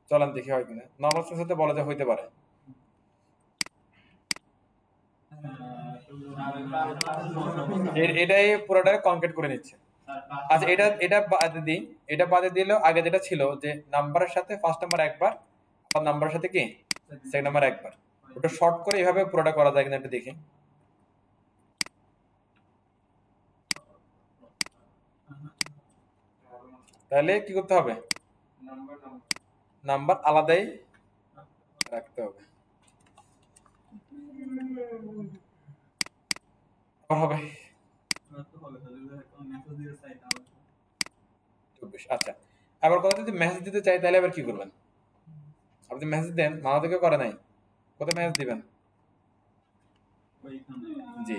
চলেন দেখি হয় কিনা। নর্মাল সেন্স হতে বলা যায় হইতে পারে, এটাই পুরোটারে কনকেট করে নিচ্ছে। আচ্ছা এটা এটা বাদে দিই, এটা বাদে দিলেও আগে যেটা ছিল যে নাম্বারের সাথে ফার্স্ট নাম্বার একবার, আর নাম্বারের সাথে কি সেকেন্ড নাম্বার একবার, ওটা শর্ট করে এইভাবে পুরোটা করা যায় কিনা একটু দেখি। তাহলে কি করতে হবে, নাম্বার আলাদাই রাখতে হবে, হবে 24। আচ্ছা আবার কথা যদি মেসেজ দিতে চাই তাহলে আবার কি করবেন? আপনি মেসেজ দেন, মানা থেকে করে নাই, কোথায় মেসেজ দিবেন? জি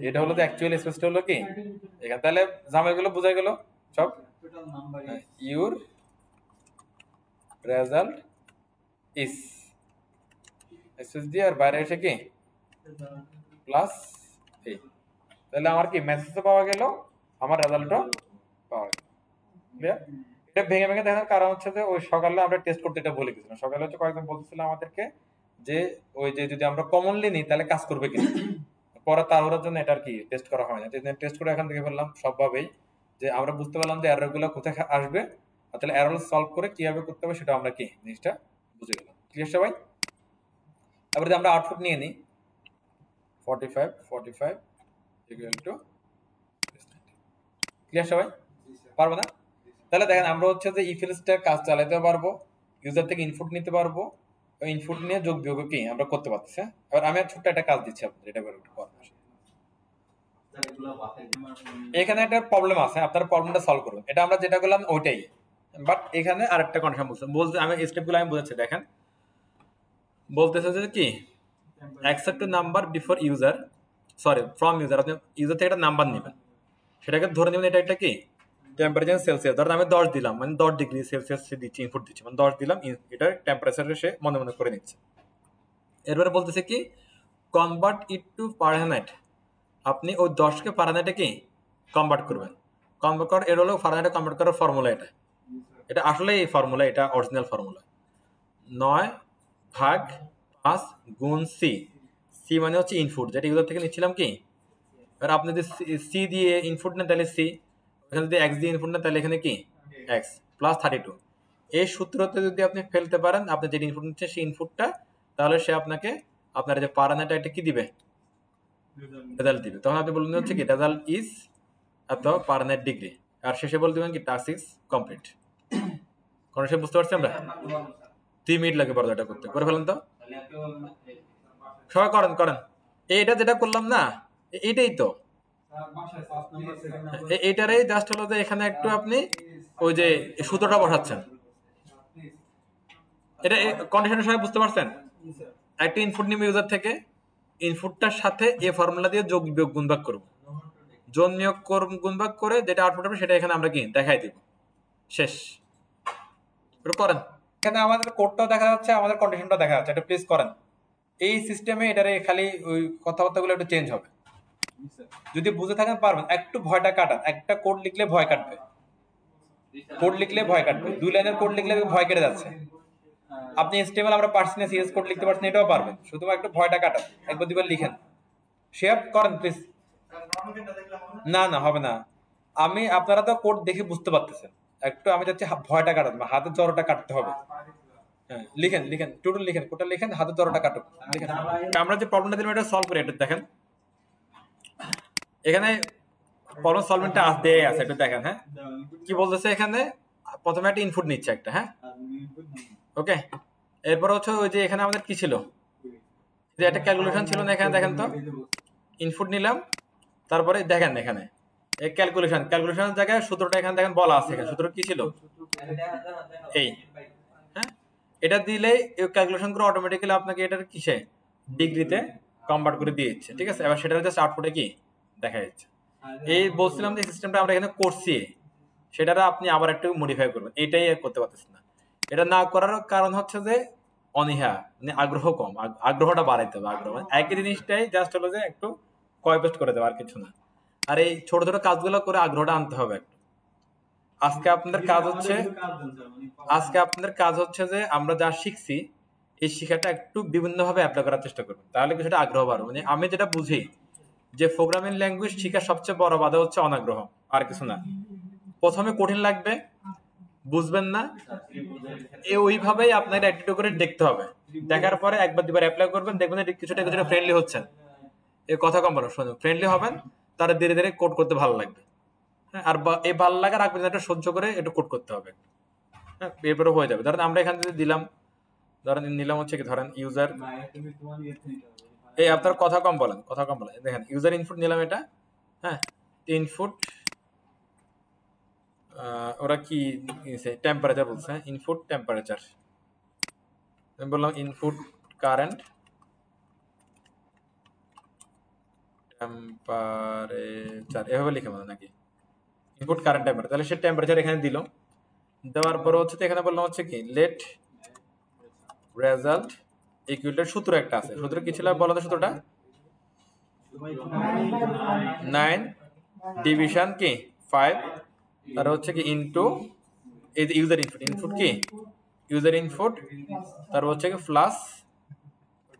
এটা হলো যে অ্যাকচুয়াল স্পেসটা হলো কি এখানে, তাহলে জামাইগুলো বোঝা গেল সব। Total number your result is space দিয়ে আর বাইরে এসে কি প্লাস এই, তাহলে আমার কি মেসেজও পাওয়া গেল, আমার রেজাল্টও পাওয়া গেল। ক্লিয়ার? এটা ভেঙে ভেঙে দেখার কারণ হচ্ছে যে ওই সকালে আমরা টেস্ট করতে এটা ভুলে গেছিলাম। সকালে হচ্ছে কয়েকজন বলতেছিল আমাদেরকে যে ওই যে যদি আমরা কমনলি নিই তাহলে কাজ করবে কিনা, পরে তাড়াহুড়োর জন্য এটা আর কি টেস্ট করা হয় না। টেস্ট করে এখান থেকে বললাম সবভাবেই যে আমরা বুঝতে পারলাম যে এরর গুলো কোথায় আসবে, আর তাহলে এরর সলভ করে কিভাবে করতে হবে সেটা আমরা কি জিনিসটা বুঝে গেলাম। ক্লিয়ার সবাই? তারপরে যদি আমরা আউটপুট নিয়ে নিই 45 ইকুয়াল টু, ক্লিয়ার সবাই? পারবো না? তাহলে দেখেন আমরা হচ্ছে যে ইফ এলসটার কাজ চালাতে পারবো, ইউজার থেকে ইনপুট নিতে পারবো, ওই ইনপুট নিয়ে যোগ বিয়োগ কি আমরা করতে পারতেছি। হ্যাঁ, এবার আমি আর ছোট্ট একটা কাজ দিচ্ছি আপনাদের, এটা করে একটু করেন। এখানে একটা প্রবলেম আছে, আপনারা প্রবলেমটা সলভ করবেন। এটা আমরা যেটা করলাম ওইটাই, বাট এখানে আরেকটা কন্ডিশন বলতে আমি স্টেপগুলো আমি বোঝাচ্ছি। দেখেন বলতেছে যে কি accept number before user, sorry from user, আপনি ইউজার থেকে একটা নাম্বার নেবেন, সেটাকে ধরে নেবেন এটা একটা কি টেম্পারেচার সেলসিয়াস। ধরেন আমি 10 দিলাম, মানে 10 ডিগ্রি সেলসিয়াস দিচ্ছি, ইনপুট দিচ্ছি, মানে 10 দিলাম, এটা টেম্পারেচার সে মনে মনে করে নিচ্ছে। এরপরে বলতেছে কি কনভার্ট ইট টু ফারেনহাইট, আপনি ওই 10কে ফারেনহাইটে কি কনভার্ট করবেন। কনভার্ট করার এর হলো ফারেনহাইটে কনভার্ট করার ফর্মুলা এটা, এটা আসলে এই ফর্মুলা, এটা অরিজিনাল ফর্মুলা 9/5 গুণ সি। সি মানে হচ্ছে ইনপুট, যেটা ইউজার থেকে নিচ্ছিলাম কি। এবার আপনি যদি সি দিয়ে ইনপুট নেন তাহলে সি, এখানে যদি এক্স দিয়ে ইনপুট নেন তাহলে এখানে কি এক্স প্লাস 32। এই সূত্রতে যদি আপনি ফেলতে পারেন আপনি যেটা ইনপুট নিচ্ছেন সেই ইনপুটটা, তাহলে সে আপনাকে আপনার যে পারামিটার এটা কি দিবে, রেজাল্ট দিবে। তখন আপনি বলবেন হচ্ছে কি রেজাল্ট ইজ এত পারামিটার ডিগ্রি, আর শেষে বলে দিবেন কি টাস্ক ইজ কমপ্লিট। কারণ সে বুঝতে পারছি আমরা 3 মিনিট লাগে বড় এটা করতে, করে ফেলেন তো সবাই, করেন করেন। এইটা যেটা করলাম না এইটাই তো, এইটারে জাস্ট হলো যে এখানে একটু আপনি ওই যে সূত্রটা বসাচ্ছেন, এটা কন্ডিশনের সবাই বুঝতে পারছেন। একটা ইনপুট নিব ইউজার থেকে, ইনপুটটার সাথে এই ফর্মুলা দিয়ে যোগ বিয়োগ গুণভাগ করব, যোগ বিয়োগ গুণভাগ করে যেটা আউটপুট হবে সেটা এখানে আমরা কি দেখাই দিব, শেষ। একটু করেন, এখানে আমাদের কোডটাও দেখা যাচ্ছে, আমাদের কন্ডিশনটাও দেখা যাচ্ছে, এটা প্লিজ করেন। এই সিস্টেমে এটারে খালি ওই কথাবার্তাগুলো একটু চেঞ্জ হবে, যদি বুঝে থাকেন পারবেন। একটু ভয়টা কাটান, একটা কোড লিখলে ভয় কাটবে, কোড লিখলে ভয় কাটবে, 2 লাইনের কোড লিখলে ভয় কেটে যাচ্ছে। আপনি HTML আমরা পারছি না, সিএস কোড লিখতে পারছেন, এটাও পারবেন, শুধু একটু ভয়টা কাটান, একবার দুবার লিখেন, শেয়ার করেন প্লিজ। না না হবে না, আমি আপনারা তো কোড দেখে বুঝতে পারতেছেন, একটু আমি যাচ্ছি ভয়টা কাটান, হাতের জড়টা কাটতে হবে। হ্যাঁ লিখেন লিখেন, টোটাল লিখেন, কোটা লিখেন, হাতের জড়টা কাটুন, লিখেন। আমরা যে প্রবলেমটা দিলাম এটা সলভ করে এটা দেখেন, এখানে প্রবলেম সলভমেন্টটা দেয়া আছে, একটু দেখেন। হ্যাঁ কি বলতেছে এখানে, প্রথমে একটা ইনপুট নিচ্ছে একটা, হ্যাঁ ওকে। এরপর হচ্ছে ওই যে এখানে আমাদের কি ছিল, যে একটা ক্যালকুলেশন ছিল না, এখানে দেখেন তো ইনপুট নিলাম, তারপরে দেখেন এখানে এই ক্যালকুলেশনের জায়গায় সূত্রটা এখানে দেখেন বলা আছে, এখানে সূত্র কি ছিল এই, হ্যাঁ এটা দিলেই এই ক্যালকুলেশন করে অটোমেটিক্যালি আপনাকে এটার কিসে ডিগ্রিতে কনভার্ট করে দিয়ে দিচ্ছে, ঠিক আছে। এবার সেটা জাস্ট আউটপুটে কি দেখা যাচ্ছে। এই বলছিলাম যে সিস্টেমটা আমরা এখানে করছি, সেটা আপনি আবার একটু মডিফাই করবেন, এটাই করতে পারতেছেন না। এটা না করার কারণ হচ্ছে যে অনীহা, মানে আগ্রহ কম, আগ্রহটা বাড়াইতে হবে। আগ্রহ মানে একই জিনিসটাই জাস্ট হলো যে একটু কপি পেস্ট করে দেওয়া, আর কিছু না। আর এই ছোট ছোট কাজগুলো করে আগ্রহটা আনতে হবে একটু। আজকে আপনাদের কাজ হচ্ছে যে আমরা যা শিখছি এই শিক্ষাটা একটু বিভিন্ন ভাবে অ্যাপ্লাই করার চেষ্টা করবেন, তাহলে কিছুটা আগ্রহ বাড়বে। মানে আমি যেটা বুঝি যে প্রোগ্রামিং ল্যাঙ্গুয়েজ শিখার সবচেয়ে বড় বাধা হচ্ছে অনাগ্রহ, আর কিছু না। প্রথমে কঠিন লাগবে, বুঝবেন না, ওইভাবেই আপনাকে একটু করে দেখতে হবে, দেখার পরে একবার দুবার অ্যাপ্লাই করবেন, দেখবেন কিছুটা কিছুটা ফ্রেন্ডলি হচ্ছেন। এই কথা কম বলো, ফ্রেন্ডলি হবেন, তারা ধীরে ধীরে কোড করতে ভালো লাগবে। হ্যাঁ, আর এই ভালো লাগার আগ পর্যন্ত একটা সহ্য করে একটু কোড করতে হবে। হ্যাঁ এরপরে হয়ে যাবে। ধরেন আমরা এখান থেকে দিলাম, ধরেন নিলাম হচ্ছে কি, ধরেন ইউজার, এই আপনার কথা কম বলেন, দেখেন ইউজার ইনপুট নিলাম এটা, হ্যাঁ ইনপুট ওরা কি টেম্পারেচার বলছে, ইনপুট টেম্পারেচার, আমি বললাম ইনপুট কারেন্ট টেম্পারেচার এভাবে লিখে মনে নাকি ইনপুট কারেন্ট টেম্পারেচার, তাহলে সে টেম্পারেচার এখানে দিল, দেওয়ার পর হচ্ছে এখানে বললাম হচ্ছে কি লেট রেজাল্ট ইকুয়াল সূত্র একটা আছে, সূত্র কি ছিল বলো তো সূত্রটা 9 ডিভিশন কি 5 আর হচ্ছে কি ইনটু এই যে ইউজার ইনপুট, ইনপুট কি ইউজার ইনপুট তার হচ্ছে কি প্লাস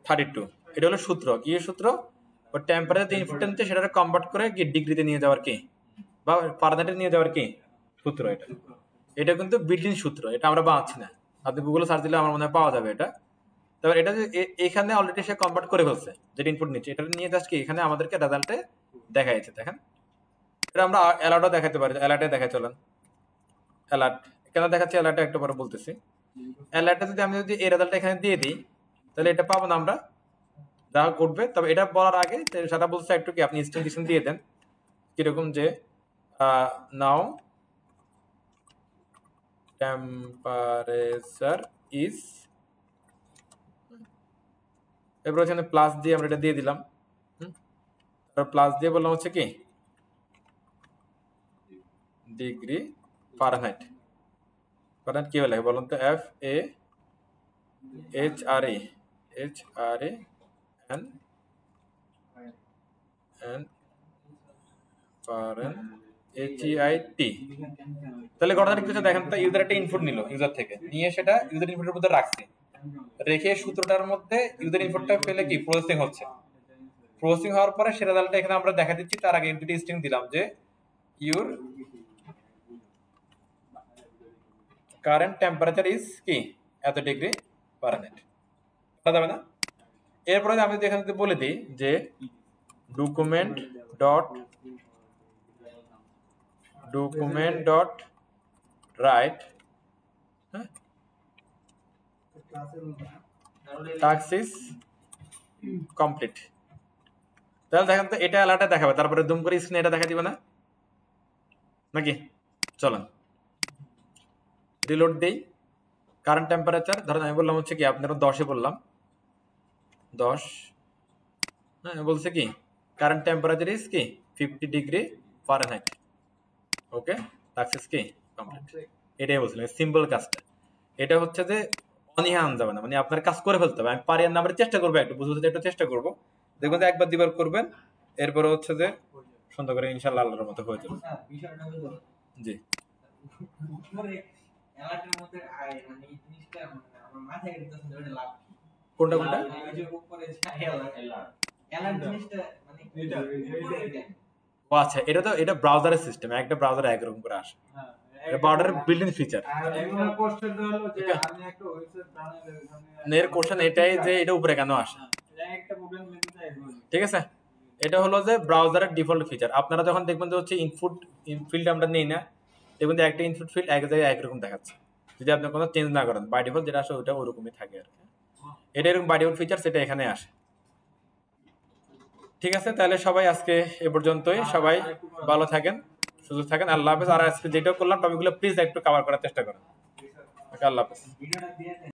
32, এটা হলো সূত্র, কি সূত্র ও টেম্পারেচার যে ইনপুটটা নিতে সেটা কনভার্ট করে কি ডিগ্রিতে নিয়ে যাওয়ার কি বা ফারেনহাইটে নিয়ে যাওয়ার কি সূত্র। এটা এটা কিন্তু বিল্ট ইন সূত্র, এটা আমরা বানাচ্ছি না, আপনি গুগলে সার্চ দিলে আমার মনে হয় পাওয়া যাবে এটা। তবে এটা যে এখানে অলরেডি সে কনভার্ট করে ফেলছে যেটা ইনপুট নিচ্ছে, এটা নিয়ে জাস্ট কি এখানে আমাদেরকে রেজাল্টে দেখা যাচ্ছে। দেখেন এটা আমরা অ্যালার্টও দেখাতে পারি, অ্যালার্টে দেখাই চলেন, অ্যালার্ট কেন দেখাচ্ছি অ্যালার্টে একটু পরে বলতেছি। অ্যালার্টে যদি আমি যদি এই রেজাল্টটা এখানে দিয়ে দিই তাহলে এটা পাবো না আমরা, যা করবে। তবে এটা বলার আগে সেটা বলছে একটু কি আপনি ইনস্ট্যান্টেশন দিয়ে দেন কিরকম যে নাও টেম্পারেচার ইজ, এরপর এখানে প্লাস দিয়ে আমরা এটা দিয়ে দিলাম, প্লাস দিয়ে বললাম হচ্ছে কি ডিগ্রি ফারেনহাইট। ফারেনহাইট কি লাগে বলুন তো, FAHRA FARENHEIT। তাহলে ঘটনাটা কিছু দেখেন তো, ইউজার একটা ইনপুট নিল, ইউজার থেকে নিয়ে সেটা ইউজার ইনপুটের মধ্যে রাখছে, রেখে সূত্রটার মধ্যে ইউজার ইনপুটটা পেলে কি প্রসেসিং হচ্ছে, প্রসেসিং হওয়ার পরে সে রেজাল্টটা এখানে আমরা দেখা দিচ্ছি। তার আগে দুটি স্ট্রিং দিলাম যে ইউর কারেন্ট টেম্পারেচার ইজ কি এত ডিগ্রি ফারেনহাইট, বুঝা যাবে না। এরপরে আমি যদি এখানে বলে দিই যে document dot right task is complete, তাহলে দেখেন তো এটা অ্যালার্টে দেখাবে, তারপরে জুম করে স্ক্রিনে এটা দেখা দিবে না নাকি। চলেন রিলোড দেই, কারেন্ট টেম্পারেচার ধরেন আমি বললাম হচ্ছে কি আপনারা 10-এ বললাম 10, হ্যাঁ বলছে কি কারেন্ট টেম্পারেচার ইজ কি 50 ডিগ্রি ফারেনহাইট, ওকে সাকসেস কি কমপ্লিট। এটাই বলছিলাম সিম্পল কাজটা, এটা হচ্ছে যে অনীহা আন যাবে না, মানে আপনার কাজ করে ফেলতে হবে। আমি পারি আর না পারি চেষ্টা করবো, একটু বুঝতে একটু চেষ্টা করবো, দেখবেন যে একবার দুবার করবেন এরপরে হচ্ছে যে সুন্দর করে ইনশাআল্লাহ আল্লাহর মতো হয়ে যাবে। বিষয়টা হলো জি উপরে অ্যালার্টের মধ্যে মানে এই জিনিসটা আমার মাথায় ঢুকতেছে না, ওটা লাভ কোনটা কোনটা এই যে উপরে অ্যালার্ট জিনিসটা মানে এটা ও আচ্ছা, এটা ব্রাউজারের সিস্টেম, একটা ব্রাউজারে একরকম করে আসে, এটা ব্রাউজারের বিল্ট ইন ফিচার। আর একটা কোশ্চেন হলো যে আমি একটা ওয়েবসাইট বানাইলে ওখানে এর কোশ্চেন এটাই যে এটা উপরে কেন আসে, একটা প্রবলেম মেনুতে আসবে। ঠিক আছে। এটা হলো যে ব্রাউজারের ডিফল্ট ফিচার। আপনারা যখন দেখবেন যে হচ্ছে ইনপুট ফিল্ড আমরা নেই না, দেখবেন যে একটা ইনপুট ফিল্ড এক জায়গায় একরকম দেখাচ্ছে, যদি আপনি কোনো চেঞ্জ না করেন বাই ডিফল্ট যেটা আসে ওটা ওরকমই থাকে আর কি। এটা এরকম বাই ডিফল্ট ফিচার, সেটা এখানে আসে। ঠিক আছে, তাহলে সবাই আজকে এ পর্যন্তই, সবাই ভালো থাকেন, সুস্থ থাকেন, আল্লাহ হাফেজ। আর আজকে যেটা করলাম টপিকগুলো প্লিজ একটু কভার করার চেষ্টা করেন, আল্লাহ হাফেজ। ভিডিওটা দিয়ে